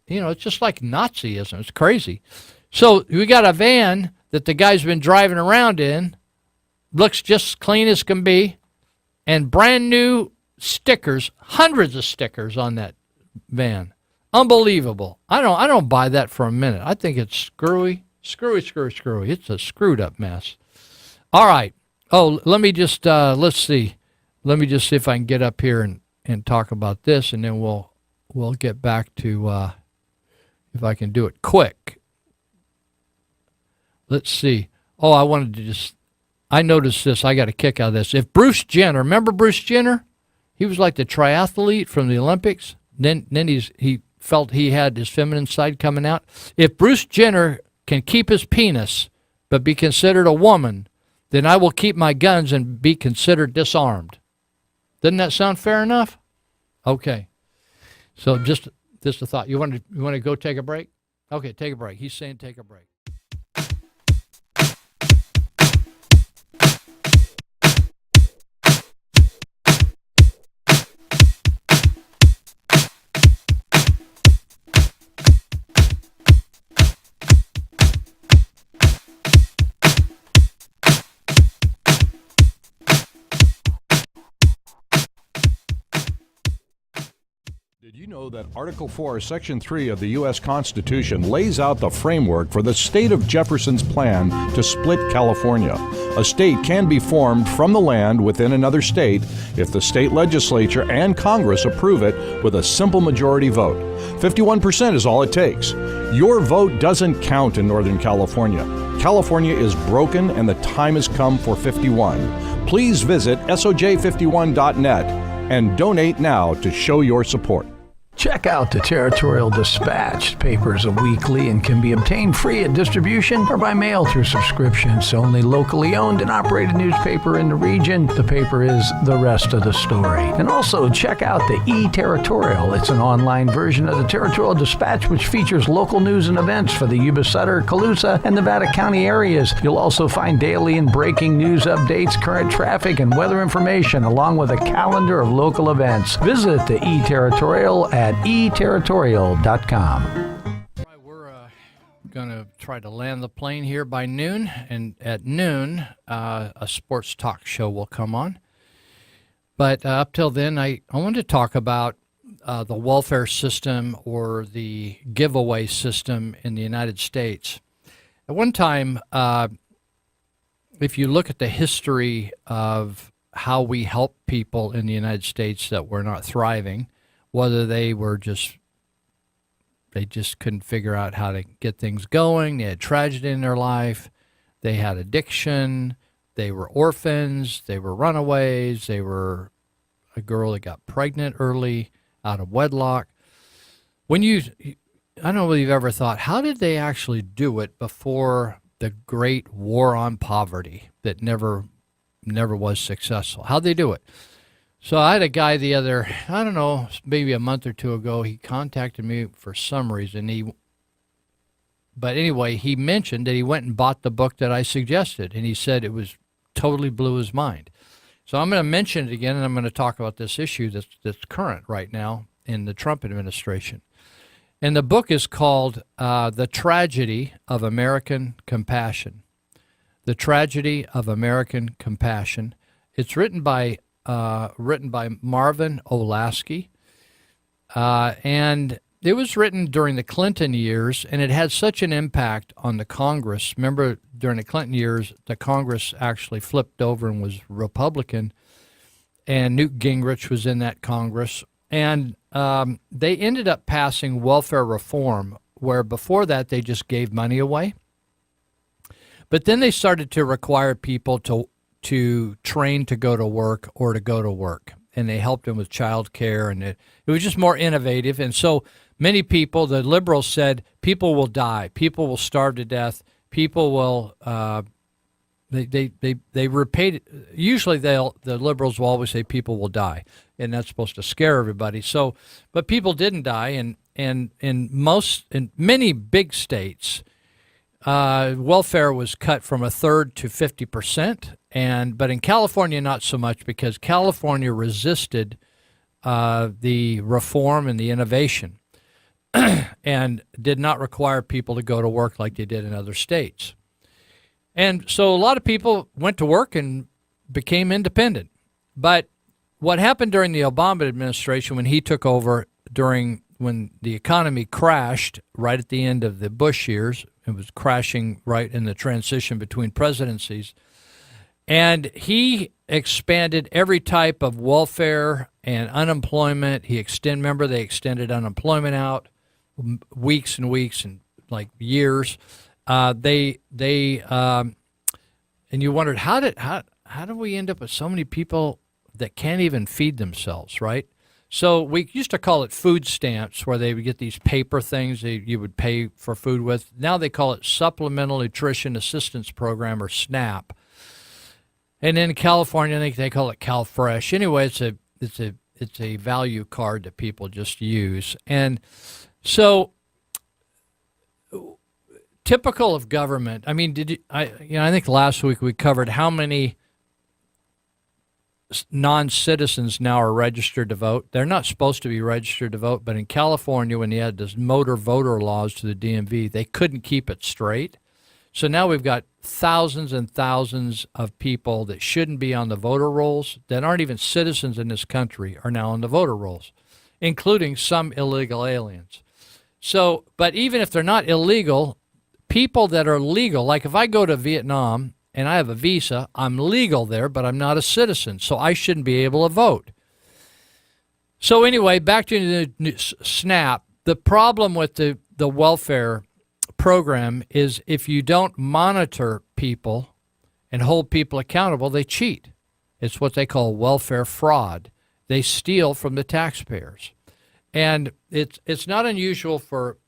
S1: You know, it's just like Nazism. It's crazy. So we got a van that the guy's been driving around in, looks just clean as can be, and brand new stickers, hundreds of stickers on that van. Unbelievable. I don't buy that for a minute. I think it's screwy. It's a screwed up mess. All right. Oh, let me just, let's see. Let me just see if I can get up here and talk about this, and then we'll get back to, if I can do it quick. Let's see. Oh, I noticed this. I got a kick out of this. If Bruce Jenner, remember Bruce Jenner? He was like the triathlete from the Olympics. Then he felt he had his feminine side coming out. If Bruce Jenner can keep his penis but be considered a woman, then I will keep my guns and be considered disarmed. Doesn't that sound fair enough? Okay. So just a thought. You want to go take a break? Okay, take a break. He's saying take a break.
S2: Did you know that Article 4, Section 3 of the U.S. Constitution lays out the framework for the state of Jefferson's plan to split California? A state can be formed from the land within another state if the state legislature and Congress approve it with a simple majority vote. 51% is all it takes. Your vote doesn't count in Northern California. California is broken and the time has come for 51. Please visit soj51.net and donate now to show your support.
S3: Check out the Territorial Dispatch. Papers are weekly and can be obtained free at distribution or by mail through subscription. It's the only locally owned and operated newspaper in the region. The paper is the rest of the story. And also check out the E-Territorial. It's an online version of the Territorial Dispatch which features local news and events for the Yuba Sutter, Colusa, and Nevada County areas. You'll also find daily and breaking news updates, current traffic, and weather information, along with a calendar of local events. Visit the E-Territorial at eterritorial.com.
S1: Right, we're going to try to land the plane here by noon, and at noon, a sports talk show will come on. But up till then, I want to talk about the welfare system or the giveaway system in the United States. At one time, if you look at the history of how we help people in the United States that were not thriving, whether they just couldn't figure out how to get things going, they had tragedy in their life, they had addiction, they were orphans, they were runaways, they were a girl that got pregnant early, out of wedlock. I don't know if you've ever thought, how did they actually do it before the great war on poverty that never was successful? How'd they do it? So I had a guy maybe a month or two ago, he contacted me for some reason. But anyway, he mentioned that he went and bought the book that I suggested, and he said it was totally blew his mind. So I'm going to mention it again, and I'm going to talk about this issue that's current right now in the Trump administration. And the book is called The Tragedy of American Compassion. The Tragedy of American Compassion. It's written by Marvin Olasky, and it was written during the Clinton years, and it had such an impact on the Congress. Remember, during the Clinton years, the Congress actually flipped over and was Republican, and Newt Gingrich was in that Congress, and they ended up passing welfare reform, where before that they just gave money away. But then they started to require people to train to go to work or to go to work. And they helped them with child care, and it was just more innovative. And so many people, the liberals said, people will die, people will starve to death, people will, they repeat it. Usually the liberals will always say people will die, and that's supposed to scare everybody. So, but people didn't die, and in many big states, welfare was cut from 1/3 to 50%, but in California not so much, because California resisted the reform and the innovation, and did not require people to go to work like they did in other states. And so a lot of people went to work and became independent. But what happened during the Obama administration, when he took over, when the economy crashed right at the end of the Bush years, it was crashing right in the transition between presidencies, and he expanded every type of welfare and unemployment. They extended unemployment out weeks and weeks and like years. And you wondered, how do we end up with so many people that can't even feed themselves, right? So we used to call it food stamps, where they would get these paper things you would pay for food with. Now they call it Supplemental Nutrition Assistance Program, or SNAP. And in California, I think they call it CalFresh. Anyway, it's a value card that people just use. And so, typical of government. I mean, I think last week we covered how many non-citizens now are registered to vote. They're not supposed to be registered to vote, but in California, when they had those motor voter laws to the DMV, they couldn't keep it straight. So now we've got thousands and thousands of people that shouldn't be on the voter rolls, that aren't even citizens in this country, are now on the voter rolls, including some illegal aliens. So, but even if they're not illegal, people that are legal, like if I go to Vietnam and I have a visa, I'm legal there, but I'm not a citizen, so I shouldn't be able to vote. So anyway, back to the SNAP. The problem with the welfare program is if you don't monitor people and hold people accountable, they cheat. It's what they call welfare fraud. They steal from the taxpayers. And it's not unusual for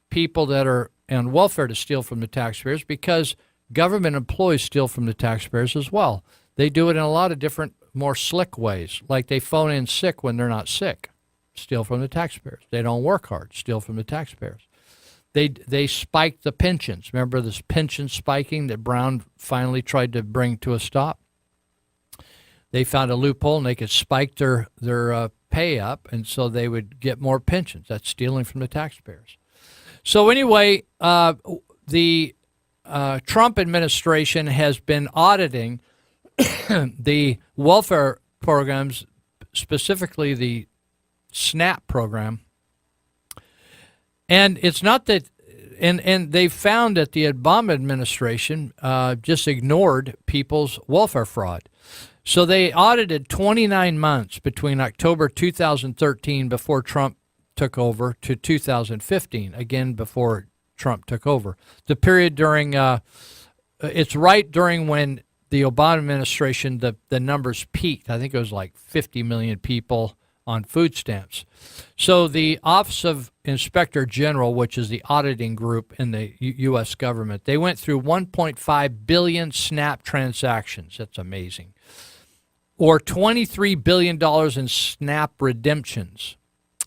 S1: people that are on welfare to steal from the taxpayers because government employees steal from the taxpayers as well. They do it in a lot of different, more slick ways, like they phone in sick when they're not sick, steal from the taxpayers. They don't work hard, steal from the taxpayers. They spike the pensions. Remember this pension spiking that Brown finally tried to bring to a stop? They found a loophole and they could spike their pay up, and so they would get more pensions. That's stealing from the taxpayers. So anyway, the Trump administration has been auditing the welfare programs, specifically the SNAP program. And it's not that, and they found that the Obama administration just ignored people's welfare fraud. So they audited 29 months between October 2013, before Trump took over, to 2015, again before Trump took over. The period during, it's right during when the Obama administration, the numbers peaked. I think it was like 50 million people on food stamps. So the Office of Inspector General, which is the auditing group in the U.S. government, they went through 1.5 billion SNAP transactions. That's amazing. Or $23 billion in SNAP redemptions.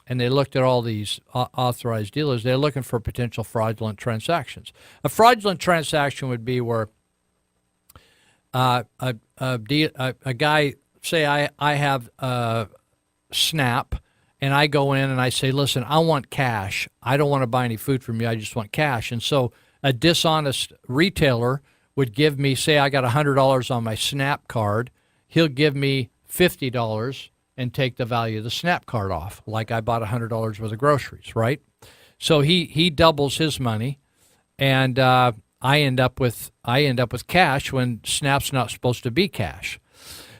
S1: And they looked at all these authorized dealers. They're looking for potential fraudulent transactions. A fraudulent transaction would be where a guy, say I have SNAP, and I go in and I say, listen, I want cash. I don't want to buy any food from you. I just want cash. And so a dishonest retailer would give me, say I got $100 on my SNAP card. He'll give me $50 and take the value of the SNAP card off, like I bought $100 worth of groceries, right? So he doubles his money, and I end up with cash when SNAP's not supposed to be cash.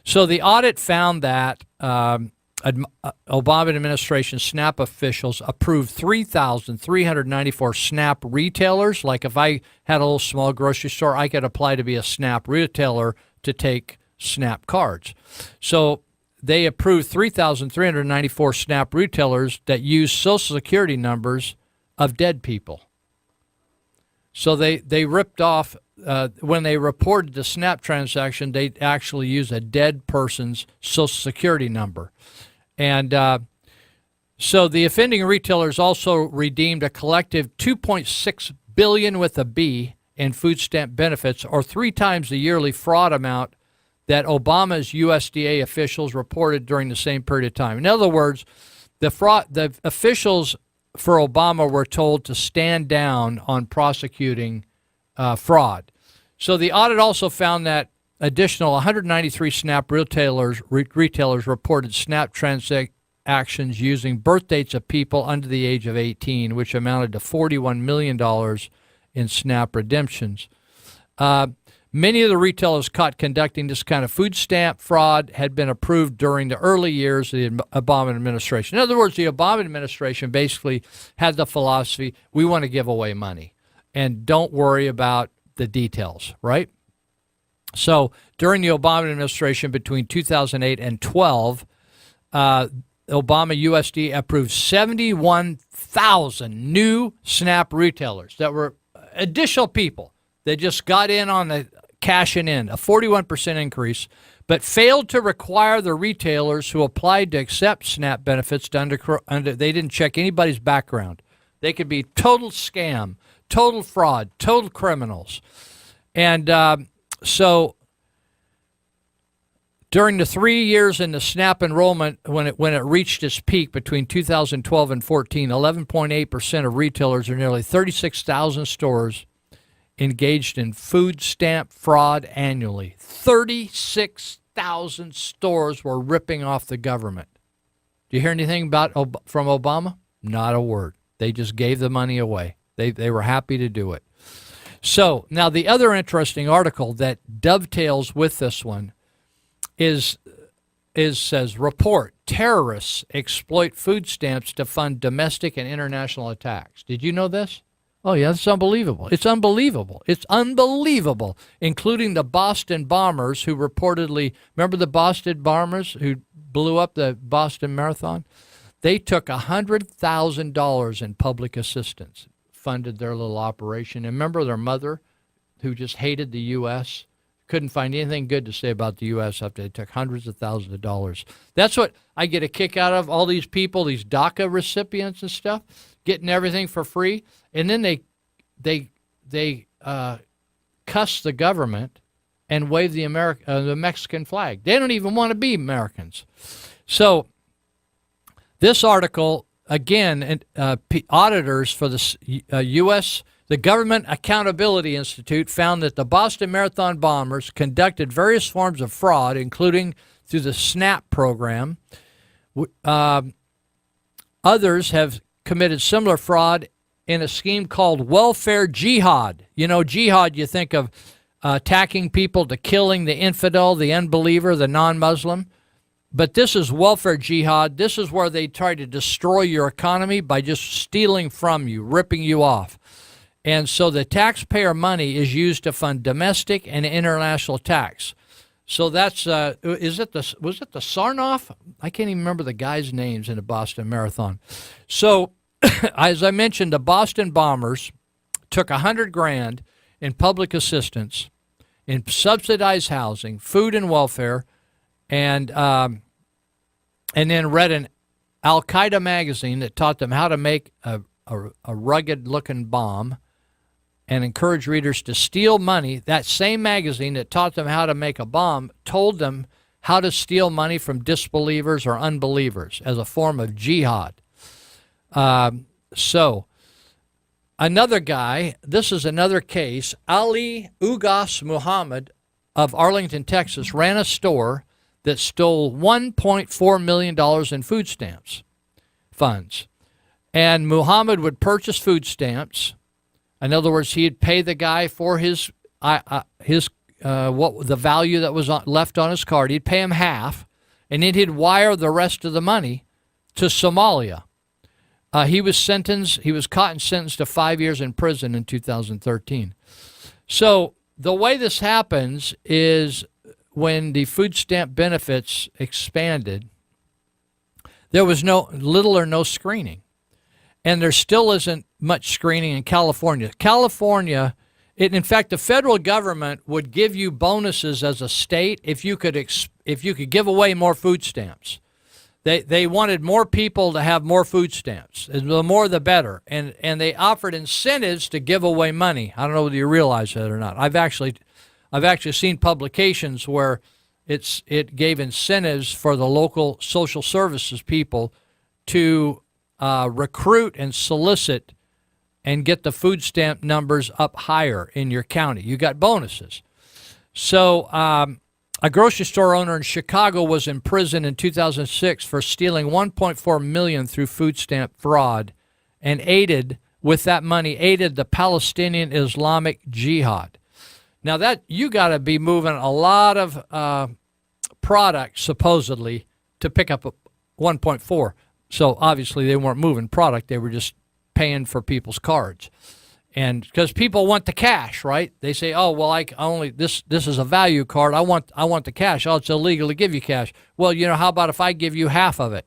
S1: So the audit found that Obama administration SNAP officials approved 3,394 SNAP retailers. Like if I had a little small grocery store, I could apply to be a SNAP retailer to take SNAP cards. So they approved 3,394 SNAP retailers that use Social Security numbers of dead people. So they ripped off, when they reported the SNAP transaction, they actually used a dead person's Social Security number. And so the offending retailers also redeemed a collective $2.6 billion with a B in food stamp benefits, or 3 times the yearly fraud amount that Obama's USDA officials reported during the same period of time. In other words, the officials for Obama were told to stand down on prosecuting fraud. So the audit also found that additional 193 SNAP retailers reported SNAP transactions using birth dates of people under the age of 18, which amounted to $41 million in SNAP redemptions. Many of the retailers caught conducting this kind of food stamp fraud had been approved during the early years of the Obama administration. In other words, the Obama administration basically had the philosophy, we want to give away money and don't worry about the details, right? So during the Obama administration between 2008 and 12, Obama USD approved 71,000 new SNAP retailers that were additional people. They just got in on the cashing in, a 41% increase, but failed to require the retailers who applied to accept SNAP benefits to they didn't check anybody's background. They could be total scam, total fraud, total criminals. And so during the 3 years in the SNAP enrollment, when it reached its peak between 2012 and 14, 11.8% of retailers, or nearly 36,000 stores, engaged in food stamp fraud annually. 36,000 stores were ripping off the government. Do you hear anything from Obama? Not a word. They just gave the money away. They were happy to do it. So now the other interesting article that dovetails with this one says, report, terrorists exploit food stamps to fund domestic and international attacks. Did you know this? Oh, yeah, it's unbelievable. It's unbelievable. It's unbelievable, including the Boston bombers who reportedly, remember the Boston bombers who blew up the Boston Marathon? They took $100,000 in public assistance, funded their little operation. And remember their mother, who just hated the U.S., couldn't find anything good to say about the U.S. after they took hundreds of thousands of dollars. That's what I get a kick out of, all these people, these DACA recipients and stuff, getting everything for free. And then they cuss the government and wave the Mexican flag. They don't even want to be Americans. So this article, again, auditors for the U.S., the Government Accountability Institute found that the Boston Marathon bombers conducted various forms of fraud, including through the SNAP program. Others have committed similar fraud in a scheme called welfare jihad. You know, jihad, you think of attacking people to killing the infidel, the unbeliever, the non-Muslim. But this is welfare jihad. This is where they try to destroy your economy by just stealing from you, ripping you off. And so the taxpayer money is used to fund domestic and international attacks. So that's, was it the Sarnoff? I can't even remember the guys' names in the Boston Marathon. So, as I mentioned, the Boston bombers took $100,000 in public assistance, in subsidized housing, food and welfare, and then read an Al-Qaeda magazine that taught them how to make a rugged-looking bomb, and encourage readers to steal money. That same magazine that taught them how to make a bomb told them how to steal money from disbelievers or unbelievers as a form of jihad. So another guy, this is another case, Ali Ugas Muhammad of Arlington, Texas, ran a store that stole $1.4 million in food stamps funds. And Muhammad would purchase food stamps. In other words, he'd pay the guy for his what the value that was left on his card. He'd pay him half, and then he'd wire the rest of the money to Somalia. He was caught and sentenced to 5 years in prison in 2013. So the way this happens is when the food stamp benefits expanded, there was little or no screening. And there still isn't much screening in California. In fact, the federal government would give you bonuses as a state if you could give away more food stamps. They wanted more people to have more food stamps. The more, the better. And they offered incentives to give away money. I don't know whether you realize that or not. I've actually seen publications where it gave incentives for the local social services people to recruit and solicit and get the food stamp numbers up higher in your county. You got bonuses. So a grocery store owner in Chicago was in prison in 2006 for stealing $1.4 million through food stamp fraud, and aided the Palestinian Islamic Jihad. Now that you got to be moving a lot of product supposedly to pick up 1.4. So obviously they weren't moving product; they were just paying for people's cards, and because people want the cash, right? They say, "Oh, well, this is a value card. I want the cash. Oh, it's illegal to give you cash." Well, how about if I give you half of it?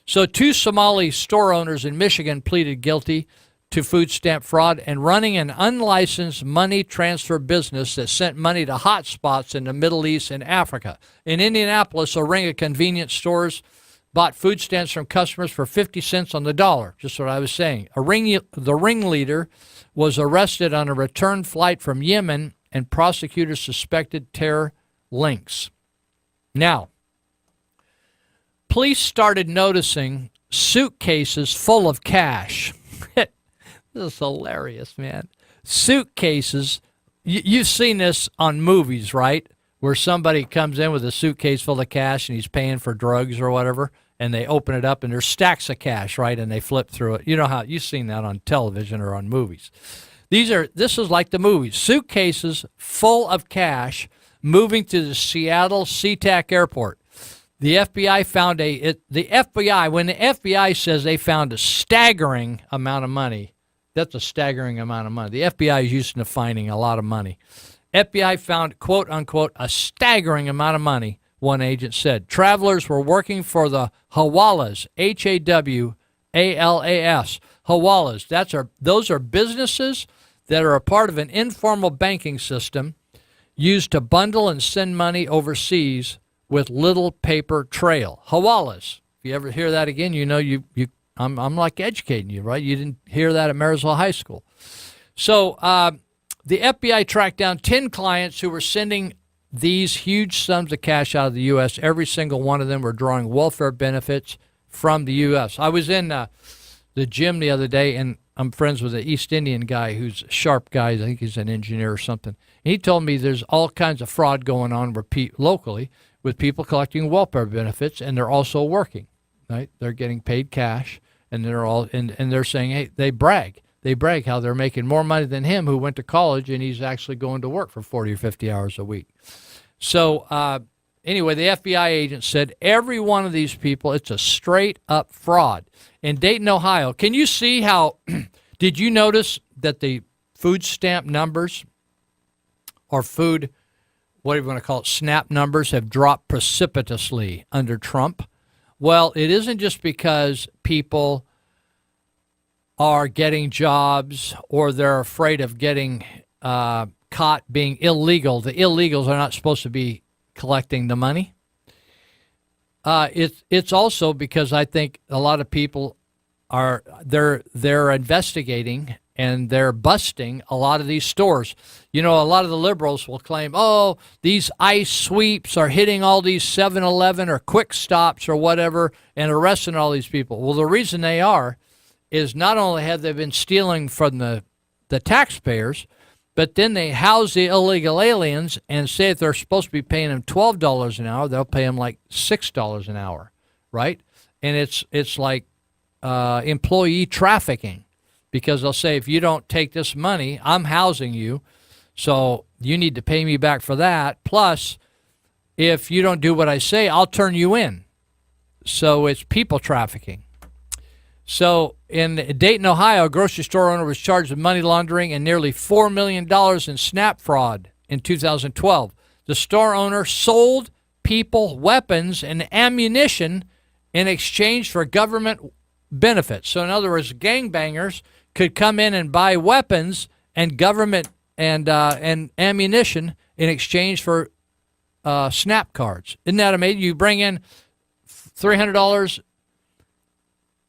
S1: So 2 Somali store owners in Michigan pleaded guilty to food stamp fraud and running an unlicensed money transfer business that sent money to hot spots in the Middle East and Africa. In Indianapolis, a ring of convenience stores bought food stamps from customers for 50 cents on the dollar, just what I was saying. The ringleader was arrested on a return flight from Yemen, and prosecutors suspected terror links. Now, police started noticing suitcases full of cash. This is hilarious, man. Suitcases, you've seen this on movies, right? Where somebody comes in with a suitcase full of cash and he's paying for drugs or whatever, and they open it up and there's stacks of cash, right? And they flip through it. You know how you've seen that on television or on movies. This is like the movies. Suitcases full of cash moving to the Seattle SeaTac Airport. The FBI found when the FBI says they found a staggering amount of money, that's a staggering amount of money. The FBI is used to finding a lot of money. FBI found, quote unquote, a staggering amount of money one agent said. Travelers were working for the Hawalas, Hawalas. Hawalas. Those are businesses that are a part of an informal banking system used to bundle and send money overseas with little paper trail. Hawalas. If you ever hear that again, you know I'm like educating you, right? You didn't hear that at Marysville High School. So the FBI tracked down 10 clients who were sending these huge sums of cash out of the U.S. Every single one of them were drawing welfare benefits from the U.S. I was in the gym the other day, and I'm friends with an East Indian guy who's a sharp guy. I think he's an engineer or something. And he told me there's all kinds of fraud going on locally with people collecting welfare benefits, and they're also working. Right? They're getting paid cash, and they're saying, hey, they brag. They brag how they're making more money than him, who went to college, and he's actually going to work for 40 or 50 hours a week. So anyway, the FBI agent said every one of these people, it's a straight-up fraud. In Dayton, Ohio, can you see how, did you notice that the food stamp numbers or food, what do you want to call it, SNAP numbers have dropped precipitously under Trump? Well, it isn't just because people are getting jobs or they're afraid of getting caught being illegal. The illegals are not supposed to be collecting the money. It's also because I think a lot of people they're investigating and they're busting a lot of these stores. You know, a lot of the liberals will claim, oh, these ICE sweeps are hitting all these 7-Eleven or Quick Stops or whatever and arresting all these people. Well, the reason they are is not only have they been stealing from the taxpayers, but then they house the illegal aliens and say if they're supposed to be paying them $12 an hour, they'll pay them like $6 an hour, right? And it's like employee trafficking, because they'll say, if you don't take this money, I'm housing you, so you need to pay me back for that. Plus, if you don't do what I say, I'll turn you in. So it's people trafficking. So in Dayton, Ohio, a grocery store owner was charged with money laundering and nearly $4 million in SNAP fraud in 2012. The store owner sold people weapons and ammunition in exchange for government benefits. So in other words, gangbangers could come in and buy weapons and government and ammunition in exchange for SNAP cards. Isn't that amazing? You bring in $300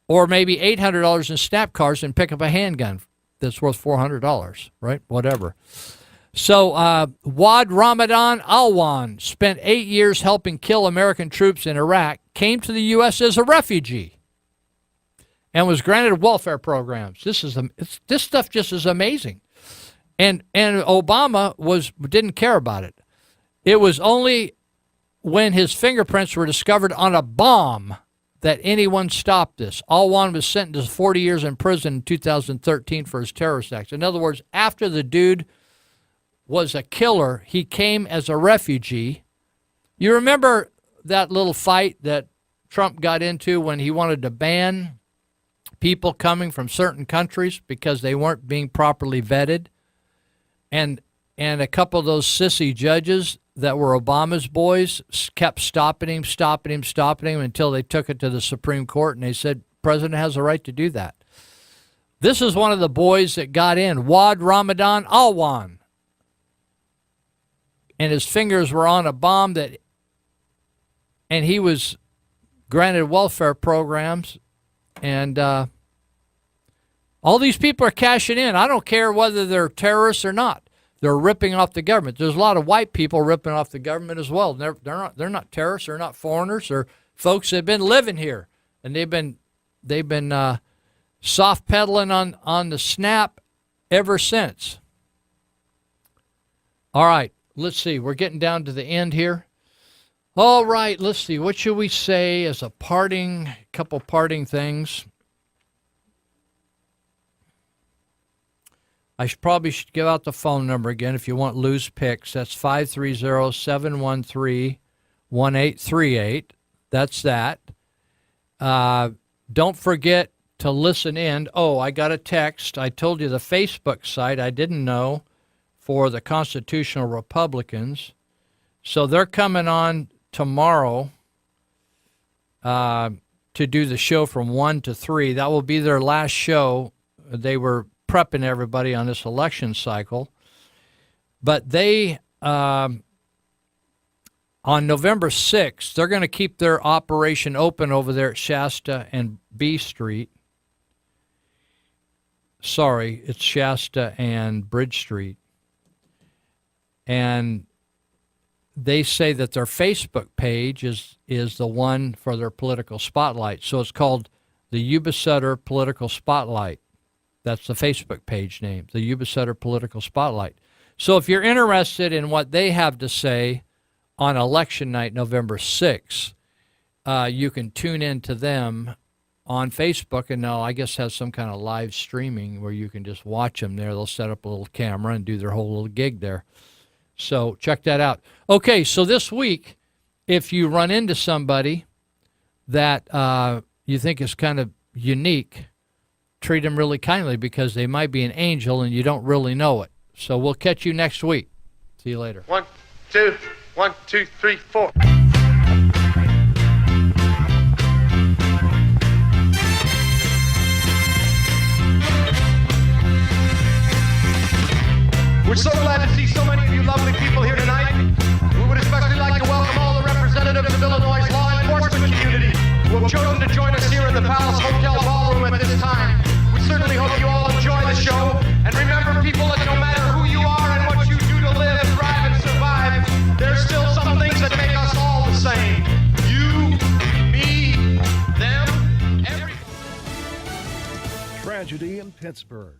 S1: or maybe $800 in SNAP cards and pick up a handgun that's worth $400, right? Whatever. So Wad Ramadan Alwan spent 8 years helping kill American troops in Iraq, came to the U.S. as a refugee, and was granted welfare programs. This stuff just is amazing. And Obama didn't care about it. It was only when his fingerprints were discovered on a bomb that anyone stopped this. Alwan was sentenced to 40 years in prison in 2013 for his terrorist acts. In other words, after the dude was a killer, he came as a refugee. You remember that little fight that Trump got into when he wanted to ban people coming from certain countries because they weren't being properly vetted? And a couple of those sissy judges that were Obama's boys kept stopping him until they took it to the Supreme Court, and they said, President has a right to do that. This is one of the boys that got in, Wad Ramadan Alwan. And his fingers were on a bomb and he was granted welfare programs, and all these people are cashing in. I don't care whether they're terrorists or not. They're ripping off the government. There's a lot of white people ripping off the government as well. They're not terrorists. They're not foreigners. They're folks that have been living here, and they've been soft pedaling on the SNAP ever since. All right, let's see. We're getting down to the end here. All right, let's see. What should we say as a couple parting things? I probably should give out the phone number again if you want loose picks. That's 530-713-1838. That's that. Don't forget to listen in. Oh, I got a text. I told you the Facebook site I didn't know for the Constitutional Republicans. So they're coming on tomorrow to do the show from 1 to 3. That will be their last show. They were prepping everybody on this election cycle. But they, on November 6th, they're going to keep their operation open over there at Shasta and B Street. Sorry, it's Shasta and Bridge Street. And they say that their Facebook page is the one for their political spotlight. So it's called the Yuba Sutter Political Spotlight. That's the Facebook page name, the Yuba Sutter Political Spotlight. So if you're interested in what they have to say on election night, November 6th, you can tune in to them on Facebook, and they'll, I guess, have some kind of live streaming where you can just watch them there. They'll set up a little camera and do their whole little gig there. So check that out. Okay, so this week, if you run into somebody that you think is kind of unique, treat them really kindly because they might be an angel and you don't really know it. So we'll catch you next week. See you later.
S4: 1, 2, 1, 2, 3, 4. We're so glad to see so many of you lovely people here tonight. We would especially like to welcome all the representatives of Illinois' law enforcement community who have chosen to join us here in the Palace Hotel Ballroom at this time. We certainly hope you all enjoy the show. And remember, people, that no matter who you are and what you do to live, thrive, and survive, there's still some things that make us all the same. You, me, them, everybody.
S5: Tragedy in Pittsburgh.